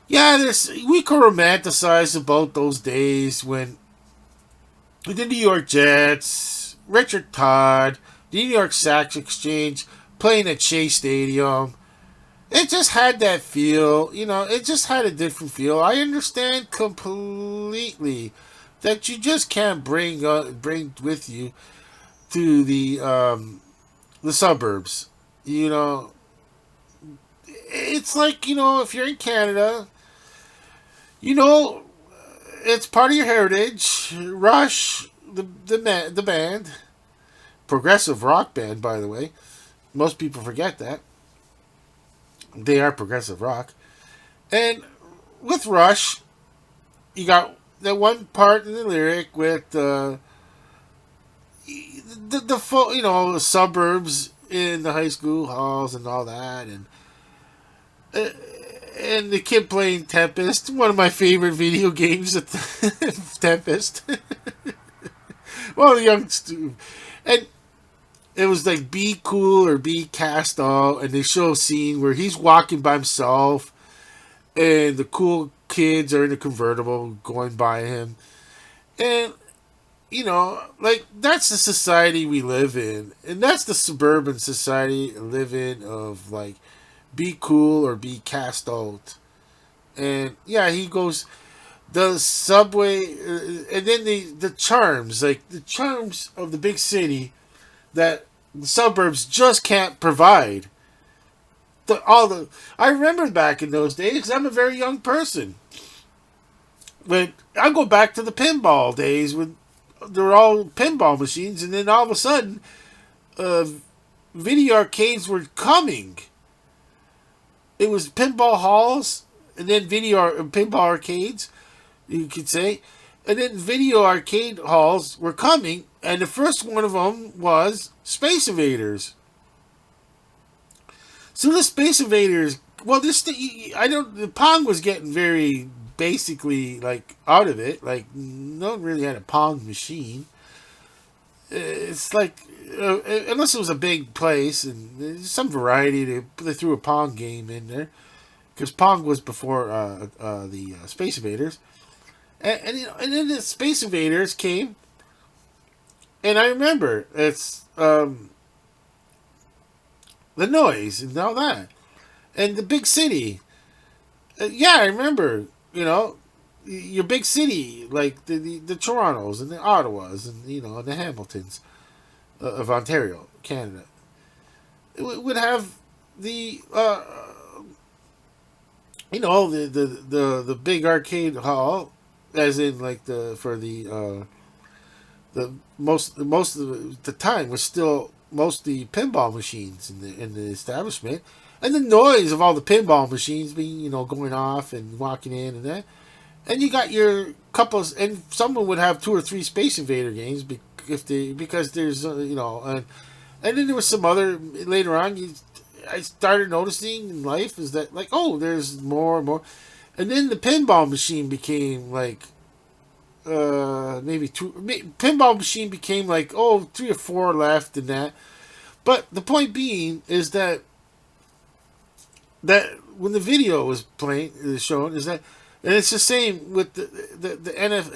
Yeah, we could romanticize about those days when the New York Jets, Richard Todd, the New York Sax Exchange playing at Shea Stadium. It just had that feel, it just had a different feel. I understand completely that you just can't bring with you to the suburbs. It's like, if you're in Canada, you know, it's part of your heritage. Rush, the band, progressive rock band, by the way. Most people forget that they are progressive rock. And with Rush, you got that one part in the lyric with the full, the suburbs in the high school halls and all that, uh, and the kid playing Tempest, one of my favorite video games, Tempest. Well, the young student, and it was like Be Cool or Be Cast Out, and they show a scene where he's walking by himself, and the cool kids are in a convertible going by him, and like, that's the society we live in, and that's the suburban society I live in, of, like, be cool or be cast out. And yeah, he goes, the subway, and then the charms, like the charms of the big city that the suburbs just can't provide. I remember back in those days, 'cause I'm a very young person. But I go back to the pinball days when there were all pinball machines, and then all of a sudden, video arcades were coming. It was pinball halls and then video pinball arcades, you could say, and then video arcade halls were coming, and the first one of them was Space Invaders. So the Space Invaders, well, I don't. The Pong was getting very basically like out of it. Like no one really had a Pong machine. It's like unless it was a big place and there's some variety, they threw a Pong game in there because Pong was before the Space Invaders, and then the Space Invaders came, and I remember it's the noise and all that, and the big city. Yeah, I remember. Your big city like the Torontos and the Ottawas and and the Hamiltons of Ontario, Canada. It would have the the big arcade hall, as in like the most of the time was still mostly pinball machines in the establishment, and the noise of all the pinball machines being going off and walking in and that, and you got your couples, and someone would have 2 or 3 Space Invader games because there's and then there was some other later on. I started noticing in life is that like there's more and more, and then the pinball machine became like maybe 2 pinball machine became like 3 or 4 left in that. But the point being is that when the video was playing is shown is that, and it's the same with the NF,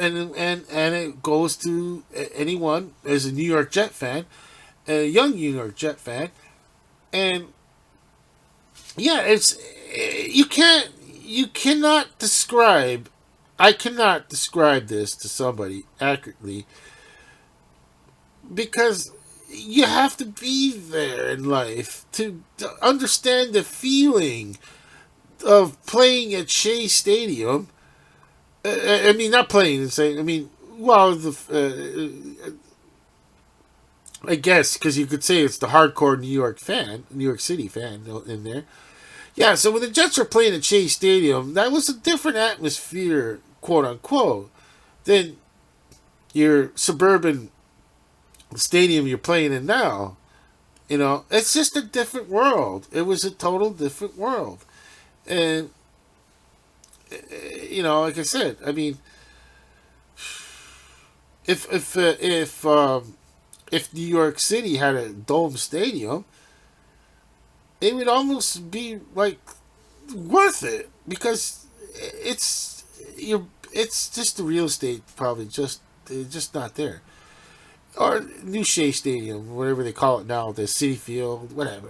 and it goes to anyone as a New York Jet fan, a young New York Jet fan, and yeah, you cannot describe. I cannot describe this to somebody accurately because you have to be there in life to understand the feeling of playing at Shea Stadium. I mean, not playing. I mean, well, I guess because you could say it's the hardcore New York City fan in there. Yeah, so when the Jets were playing at Shea Stadium, that was a different atmosphere, quote unquote, than your suburban stadium you're playing in now. It's just a different world. It was a total different world. And, like I said, I mean, if New York City had a dome stadium, it would almost be like worth it because it's just the real estate probably just not there, or New Shea Stadium, whatever they call it now, the City Field, whatever.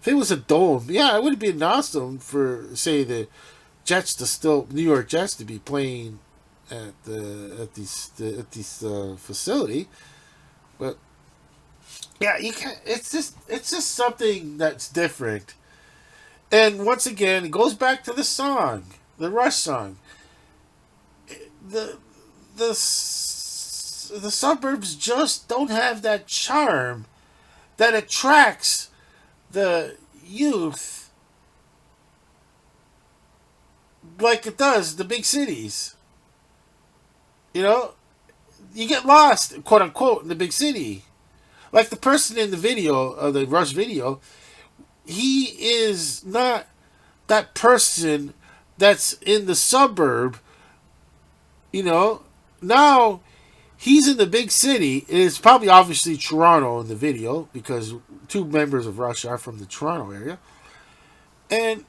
If it was a dome, yeah, it would be awesome for say the Jets New York Jets to be playing at this facility, but. Yeah, you can't. It's just something that's different. And once again, it goes back to the song, the Rush song. The the suburbs just don't have that charm that attracts the youth like it does the big cities. You get lost, quote unquote, in the big city. Like the person in the video, the Rush video, he is not that person that's in the suburb. Now he's in the big city. It's probably obviously Toronto in the video because 2 members of Rush are from the Toronto area. And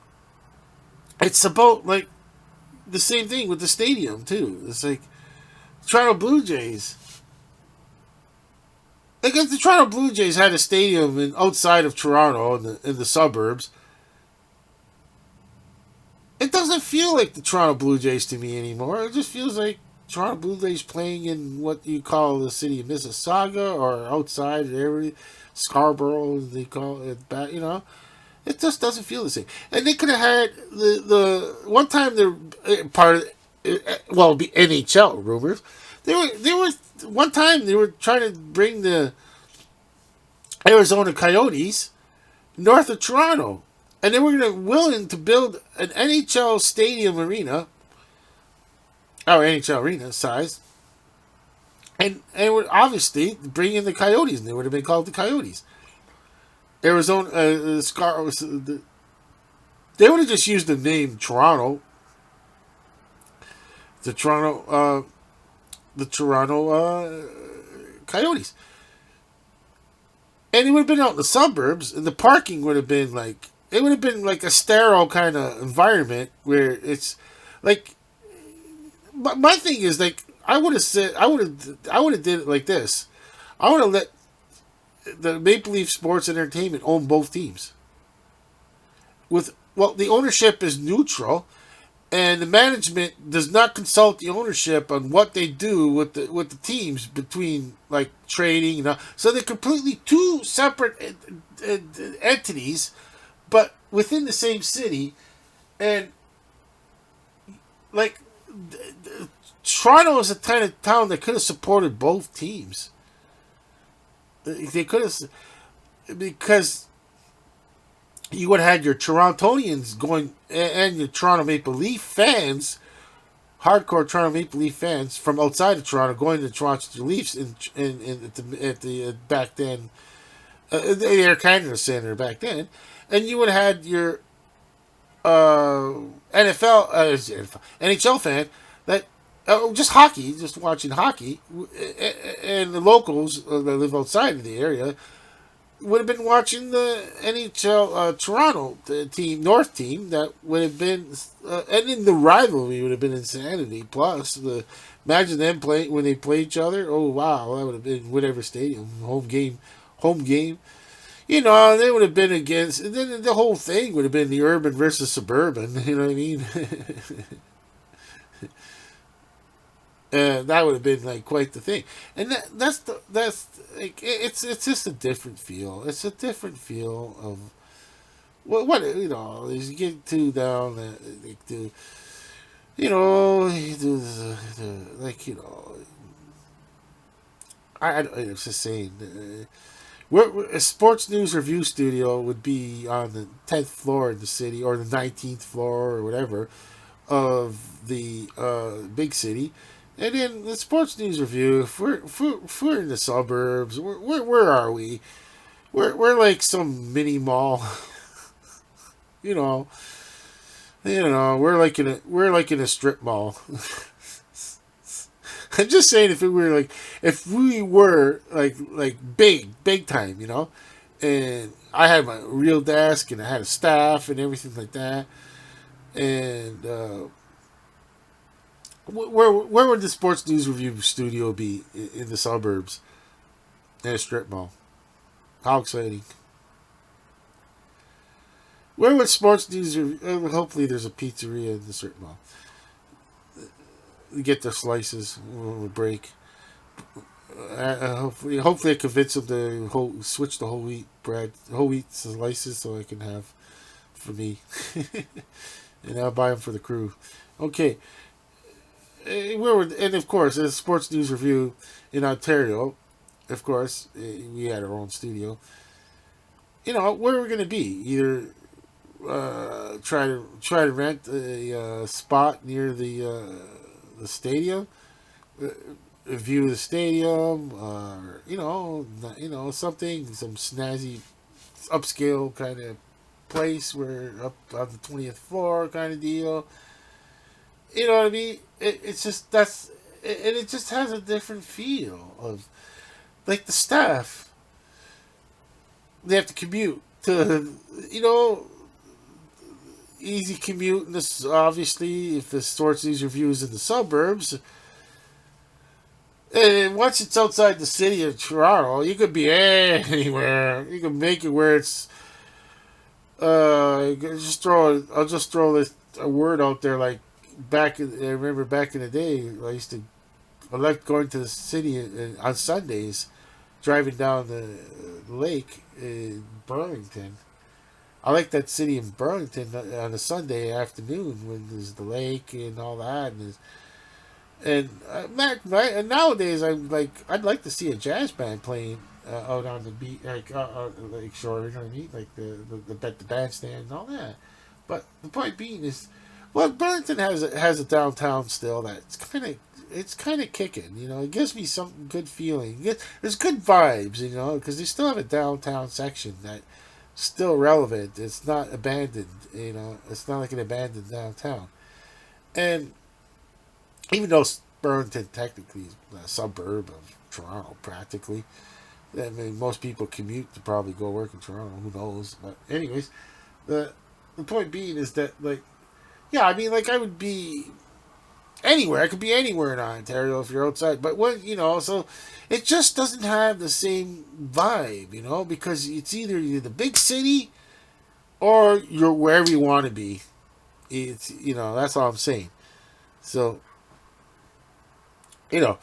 it's about like the same thing with the stadium too. It's like Toronto Blue Jays. Like if the Toronto Blue Jays had a stadium outside of Toronto in the suburbs, it doesn't feel like the Toronto Blue Jays to me anymore. It just feels like Toronto Blue Jays playing in what you call the city of Mississauga or outside area, Scarborough, they call it back. It just doesn't feel the same. And they could have had the one time they're part of it'd be NHL rumors. They were one time they were trying to bring the Arizona Coyotes north of Toronto, and they were willing to build an NHL stadium arena, or NHL arena size, and would obviously bring in the Coyotes, and they would have been called the Coyotes. Arizona, they would have just used the name Toronto, the Toronto Coyotes, and it would have been out in the suburbs, and the parking would have been like it would have been like a sterile kind of environment where it's like. But my thing is like I would have did it like this. I would have let the Maple Leaf Sports and Entertainment own both teams. The ownership is neutral, and the management does not consult the ownership on what they do with the teams between like trading. So they're completely two separate entities, but within the same city, and like Toronto is a kind of town that could have supported both teams. They could have, because you would have had your Torontonians going and your Toronto Maple Leaf fans, hardcore Toronto Maple Leaf fans from outside of Toronto going to Toronto Leafs at the back then, the Air Canada Center back then, and you would have had your NHL fan that just hockey, just watching hockey, and the locals that live outside of the area would have been watching the NHL Toronto team, North team, that would have been, and then the rivalry would have been insanity. Plus, imagine them playing when they play each other. Oh wow, that would have been whatever stadium, home game. They would have been against, and then the whole thing would have been the urban versus suburban. You know what I mean? That would have been like quite the thing, and that's like it's just a different feel. It's a different feel of what as you get too down, like you do like I was just saying. A sports news review studio would be on the 10th floor in the city, or the 19th floor, or whatever, of the big city. And then the sports news review, if we're in the suburbs, where are we? We're like some mini mall, you know. We're like in a strip mall. I'm just saying, if we were like big time, and I had my real desk and I had a staff and everything like that, and where would the sports news review studio be in the suburbs, in a strip mall? How exciting! Where would sports news? Hopefully, there's a pizzeria in the strip mall. Get their slices on a break. Hopefully I convince them to switch the whole wheat slices, so I can have for me, and I'll buy them for the crew. Okay, and of course, a sports news review in Ontario. Of course, we had our own studio. Where we're gonna be? Either try to rent a spot near the stadium, view the stadium, or something, some snazzy, upscale kind of place where up on the 20th floor kind of deal. You know what I mean? It's just and it just has a different feel of like the staff. They have to commute to easy commute, and this obviously if the sports news review is in the suburbs, and once it's outside the city of Toronto, you could be anywhere. You can make it where it's I'll just throw a word out there, like I remember back in the day, I liked going to the city on Sundays, driving down the lake in Burlington. I like that city in Burlington on a Sunday afternoon when there's the lake and all that, and nowadays I'd like to see a jazz band playing out on the beach, like shore. You know what I mean? Like the bandstand and all that. But the point being is, well, Burlington has a downtown still that's kind of kicking. You know, it gives me some good feeling. There's good vibes. You know, because they still have a downtown section that still relevant. It's not abandoned. You know, it's not like an abandoned downtown. And even though Burlington technically is a suburb of Toronto, practically, I mean, most people commute to probably go work in Toronto. Who knows? But anyways, the the point being is that, like, yeah, I mean, like, I would be anywhere. I could be anywhere in Ontario if you're outside. But what, so it just doesn't have the same vibe, because it's either you're the big city or you're wherever you want to be. It's that's all I'm saying. So you know,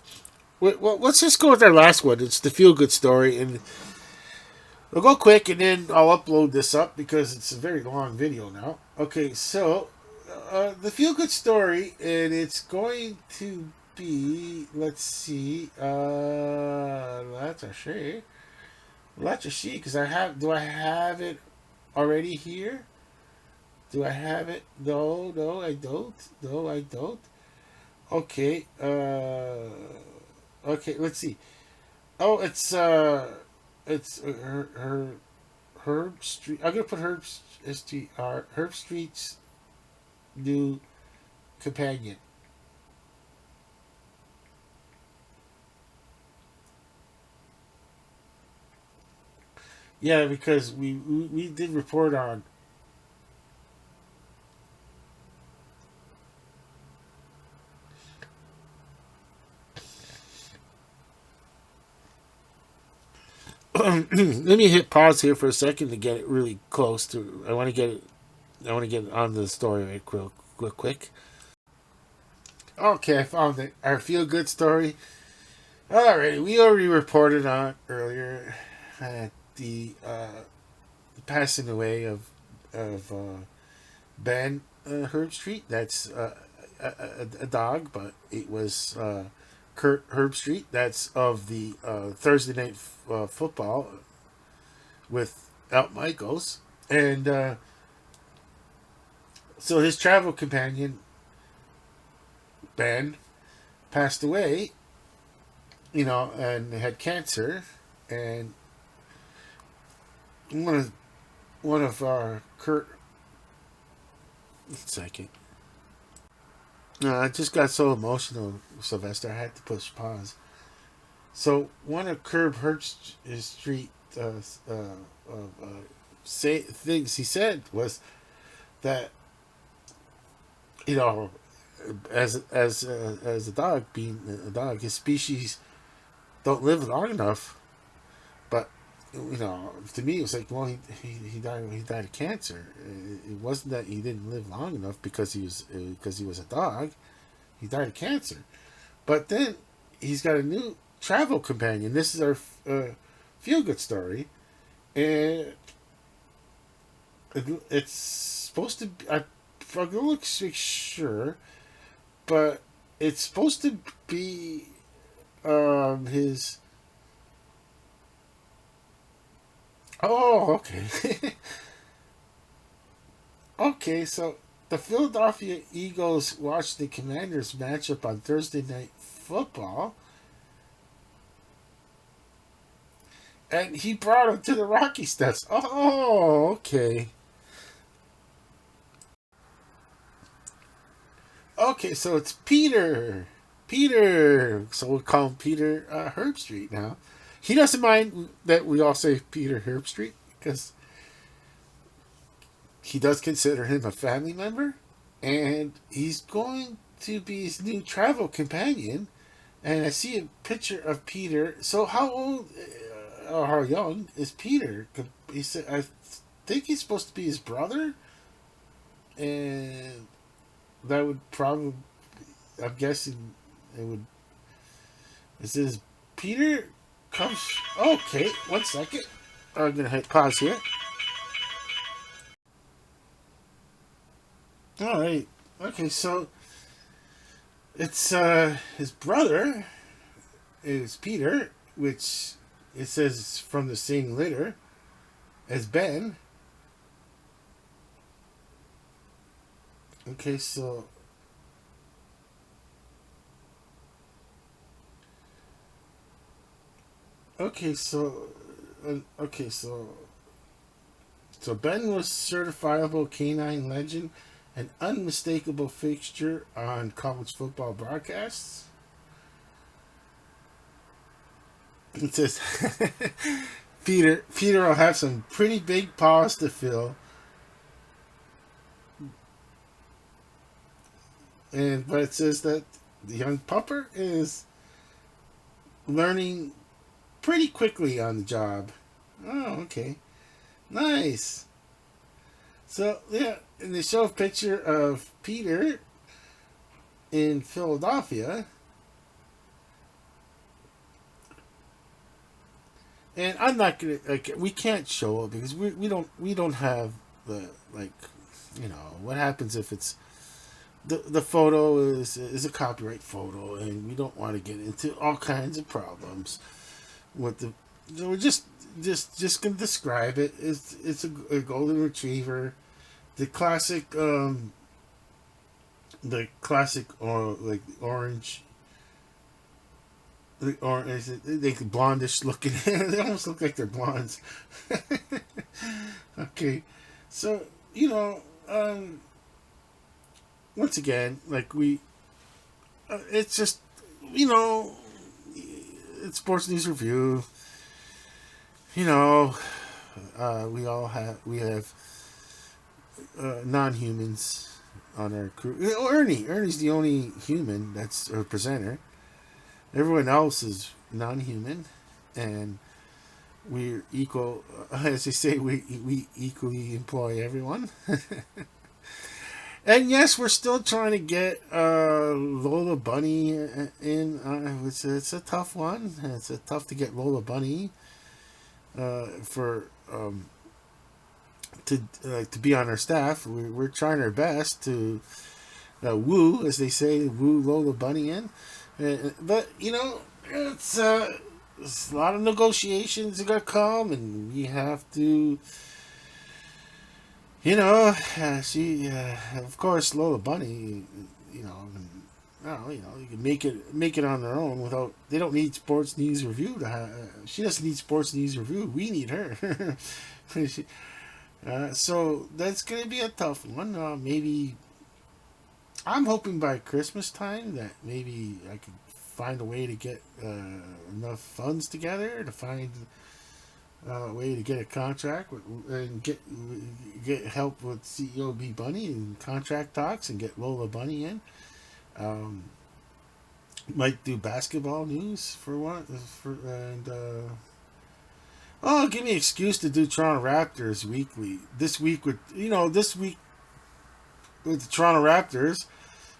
well, let's just go with our last one. It's the feel good story, and we'll go quick, and then I'll upload this up because it's a very long video now. Okay, so the feel good story, and it's going to be, let's see, let's see, because do I have it already here? Do I have it? No, I don't. No, I don't. Okay, okay, let's see. Oh, it's her Herb Street. I'm gonna put Herb Street's new companion. Yeah, because we did report on. Let me hit pause here for a second to get it really close to. I want to get it. I want to get on the story right quick. Okay, I found it. Our feel good story. Alrighty, we already reported on earlier the passing away of Ben Herb Street. That's a dog, but it was Kurt Herb Street. That's of the Thursday night football with Al Michaels, and so his travel companion Ben passed away. And had cancer, and one of our Kurt. Second. No, I just got so emotional, Sylvester. I had to push pause. So one of Curb Hurt's Street say things he said was that you know, as a dog, being a dog, his species don't live long enough. But to me, it was like, well, he died of cancer. It wasn't that he didn't live long enough because he was a dog. He died of cancer. But then he's got a new travel companion. This is our feel good story, and it's supposed to be. I'm gonna look sure, but it's supposed to be his. Oh, okay. Okay, so the Philadelphia Eagles watched the Commanders matchup on Thursday Night Football, and he brought him to the Rocky Steps. Oh, okay. Okay, so it's Peter. Peter. So we'll call him Peter Herb Street now. He doesn't mind that we all say Peter Herb Street because he does consider him a family member, and he's going to be his new travel companion. And I see a picture of Peter. So how old or how young is Peter? He said, I think he's supposed to be his brother, and that would probably. I'm guessing it would. It says Peter comes. Okay, 1 second. I'm gonna hit pause here. All right. Okay, so it's his brother is Peter, which it says it's from the same litter as Ben. Okay, so okay, so okay, so Ben was certifiable canine legend, an unmistakable fixture on college football broadcasts. It says Peter will have some pretty big paws to fill, and but it says that the young pupper is learning pretty quickly on the job. Oh, okay, nice. So yeah, and they show a picture of Peter in Philadelphia, and I'm not gonna like we can't show it because we don't have the like what happens if it's the photo is a copyright photo and we don't want to get into all kinds of problems with the so we're just gonna describe it. It's a golden retriever, the classic or like orange. Or is it they blondish looking? They almost look like they're blondes. Okay, so once again, like it's just you know, it's sports news review. You know, we have non-humans on our crew. Ernie's the only human that's a presenter. Everyone else is non-human, and we're equal. As they say, we equally employ everyone. And yes, we're still trying to get Lola Bunny in. It's a tough one. It's tough to get Lola Bunny for to be on our staff. We're trying our best to woo, as they say, woo Lola Bunny in. But it's a lot of negotiations that got to come, and we have to. She, of course, Lola Bunny. You can make it on their own without. They don't need sports news review to have. She doesn't need sports news review. We need her. So that's gonna be a tough one. Maybe I'm hoping by Christmas time that maybe I could find a way to get enough funds together to find a way to get a contract and get help with CEO B Bunny and contract talks and get Lola Bunny in. Um, might do basketball news for one oh, give me an excuse to do Toronto Raptors weekly this week with the Toronto Raptors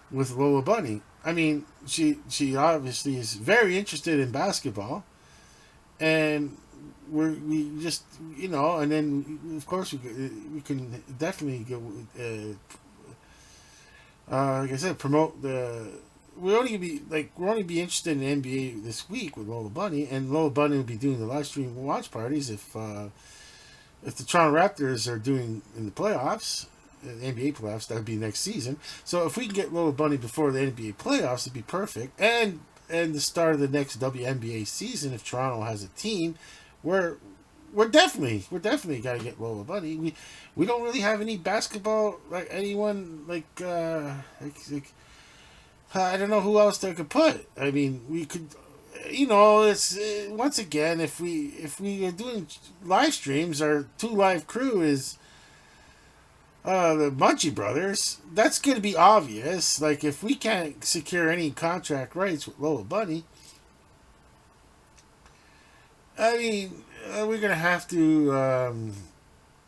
with Lola Bunny. I mean, she obviously is very interested in basketball, and we just and then of course we can definitely go. Like I said, promote the. We're only be interested in the NBA this week with Lola Bunny, and Lola Bunny will be doing the live stream watch parties if the Toronto Raptors are doing in the playoffs, the NBA playoffs. That would be next season. So if we can get Lola Bunny before the NBA playoffs, it'd be perfect. And the start of the next WNBA season, if Toronto has a team, we're definitely got to get Lola Bunny. We don't really have any basketball like anyone like I don't know who else they could put. I mean, we could, it's once again if we are doing live streams, our two live crew is the Munchie Brothers. That's going to be obvious. Like if we can't secure any contract rights with Lola Bunny, I mean, we're gonna have to.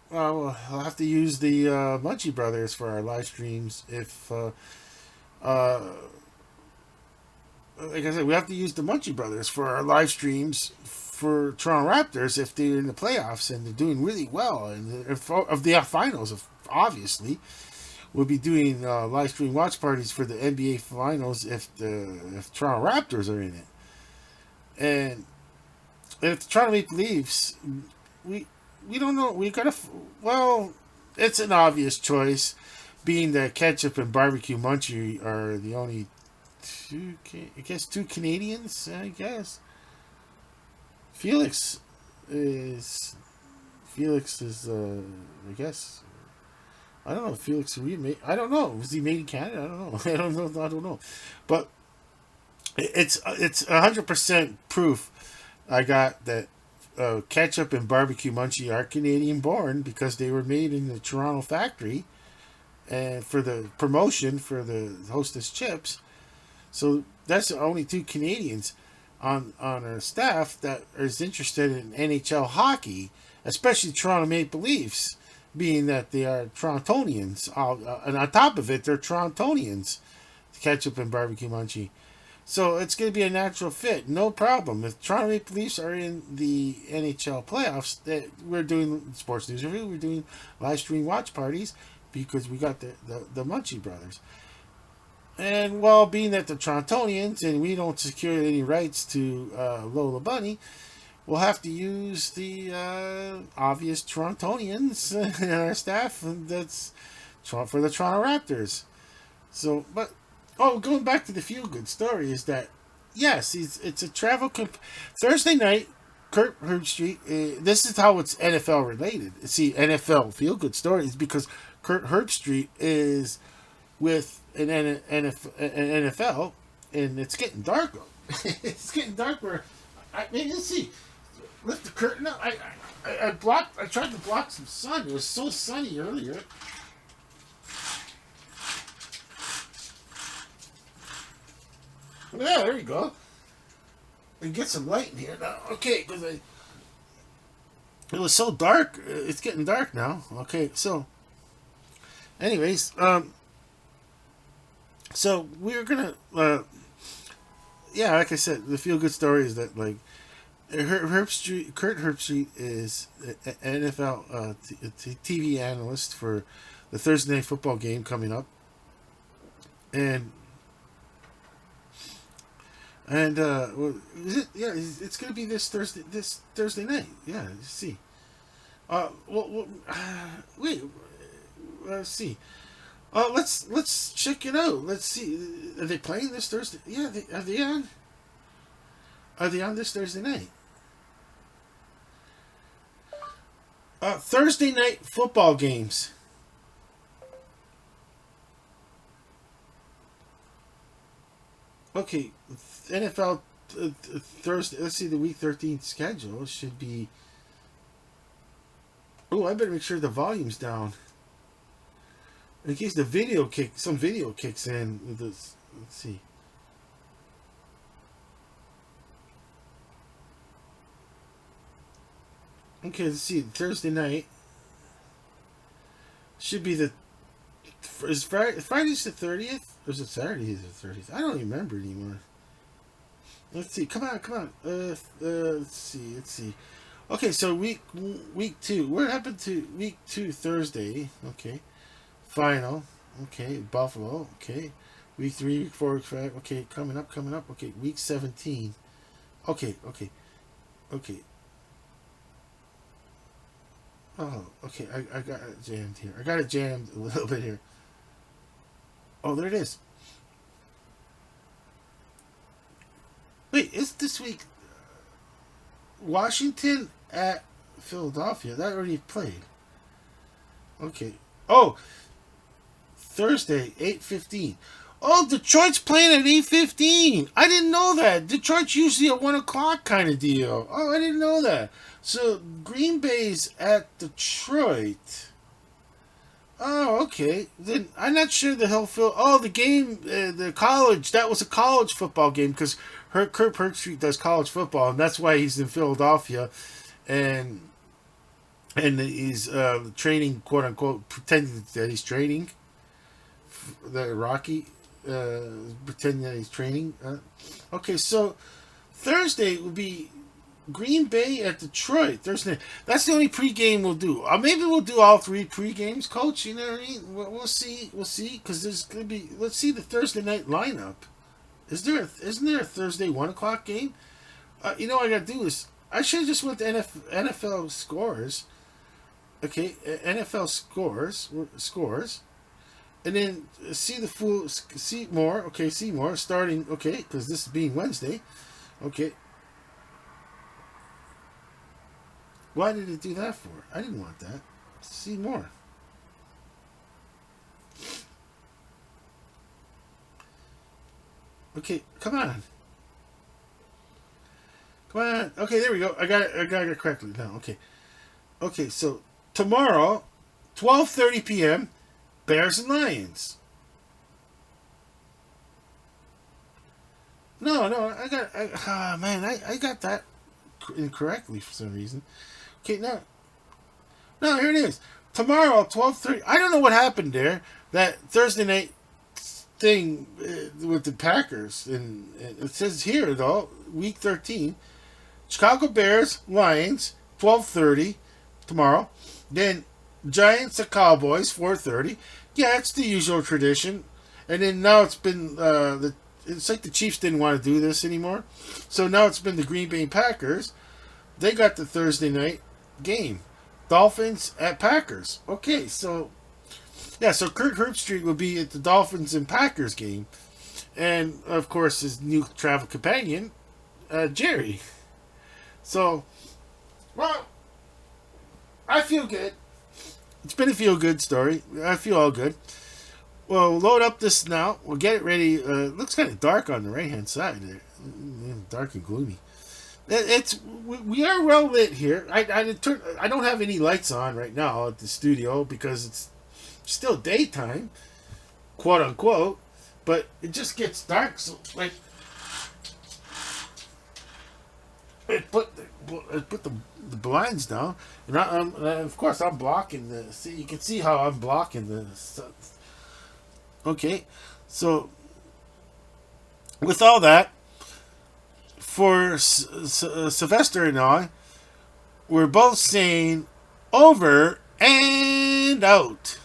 We'll have to use the Munchie Brothers for our live streams. If, like I said, we have to use the Munchie Brothers for our live streams for Toronto Raptors if they're in the playoffs and they're doing really well. And if of the finals, obviously, we'll be doing live stream watch parties for the NBA finals if Toronto Raptors are in it. And And if the Toronto Maple Leafs, we we don't know. We gotta. Well, it's an obvious choice, being that ketchup and barbecue munchie are the only two. I guess two Canadians. I guess Felix is. Felix is. I guess. I don't know. Felix remade. I don't know. Was he made in Canada? I don't know. I don't know. I don't know. But it's 100% proof. I got that ketchup and barbecue munchie are Canadian born because they were made in the Toronto factory, and for the promotion for the Hostess chips. So that's the only two Canadians on our staff that is interested in NHL hockey, especially Toronto Maple Leafs, being that they are Torontonians. And on top of it, they're Torontonians, ketchup and barbecue munchie. So it's going to be a natural fit, no problem. If Toronto Maple Leafs are in the NHL playoffs, we're doing sports news review. We're doing live stream watch parties because we got the Munchie brothers. And well, being that the Torontonians and we don't secure any rights to Lola Bunny, we'll have to use the obvious Torontonians in our staff. That's for the Toronto Raptors. So, but. Oh, going back to the feel-good story is that, yes, it's a travel... Thursday night, Kurt Herbstreit... this is how it's NFL-related. See, NFL feel-good story is because Kurt Herbstreit is with an NFL, and it's getting dark. It's getting dark where... Maybe let's see. Lift the curtain up. I tried to block some sun. It was so sunny earlier. Yeah, there you go. And get some light in here now. Okay, because it was so dark. It's getting dark now. Okay, so anyways, so we're gonna yeah, like I said, the feel good story is that like Kurt Herbstreit is an NFL TV analyst for the Thursday night football game coming up, and is it? Yeah, it's gonna be this Thursday night. Yeah, let's see. Wait. Let's see. Let's check it out. Let's see. Are they playing this Thursday? Yeah, are they on? Are they on this Thursday night? Thursday night football games. Okay, NFL Thursday. Let's see, the Week 13 schedule should be. Oh, I better make sure the volume's down in case some video kicks in with this. Let's see. Okay, let's see. Thursday night should be is Friday's the 30th? Or is it Saturday the 30th? I don't remember anymore. Let's see. Come on. Let's see. Okay, so week 2. What happened to week 2 Thursday? Okay. Final. Okay. Buffalo. Okay. Week 3, week 4, week 5. Okay. Coming up. Okay. Week 17. Okay. Oh, okay. I got it jammed here. I got it jammed a little bit here. Oh, there it is. Wait, is this week Washington at Philadelphia? That already played. Okay. Oh, Thursday, 8:15. Oh, Detroit's playing at 8:15. I didn't know that. Detroit's usually a 1 o'clock kind of deal. Oh, I didn't know that. So Green Bay's at Detroit. Oh, okay. Then I'm not sure the hell Phil. Oh, the game, the college. That was a college football game because Kurt Herbstreit does college football, and that's why he's in Philadelphia, and he's training, quote unquote, pretending that he's training. The Rocky, pretending that he's training. Okay, so Thursday would be Green Bay at Detroit. Thursday. That's the only pregame we'll do. Maybe we'll do all 3 pregames, Coach. You know what I mean? We'll see. Because there's gonna be. Let's see the Thursday night lineup. Isn't there a Thursday 1 o'clock game? You know what I gotta do is I should have just went to NFL scores. Okay, NFL scores, and then see more. Okay, see more starting. Okay, because this is being Wednesday. Okay. Why did it do that for? I didn't want that. See more. Okay, come on. Come on. Okay, there we go. I got it correctly now. Okay. Okay, so tomorrow, 12:30 p.m., Bears and Lions. No, I got that incorrectly for some reason. Okay, no, here it is. Tomorrow, 12:30. I don't know what happened there. That Thursday night thing with the Packers, and it says here though, week 13, Chicago Bears, Lions, 12:30 tomorrow. Then Giants and Cowboys, 4:30. Yeah, it's the usual tradition. And then now it's been it's like the Chiefs didn't want to do this anymore, so now it's been the Green Bay Packers. They got the Thursday night game. Dolphins at Packers. Okay, so yeah, so Kurt Herbstreit will be at the Dolphins and Packers game, and of course his new travel companion, Jerry. So, well, I feel good. It's been a feel good story. I feel all good. Well, load up this now. We'll get it ready. It looks kind of dark on the right hand side there, dark and gloomy. We are well lit here. I don't have any lights on right now at the studio because it's still daytime, quote unquote, but it just gets dark. So like, I put the blinds down, and of course I'm blocking the. See, you can see how I'm blocking the. Okay, so with all that, for Sylvester and I, we're both saying over and out.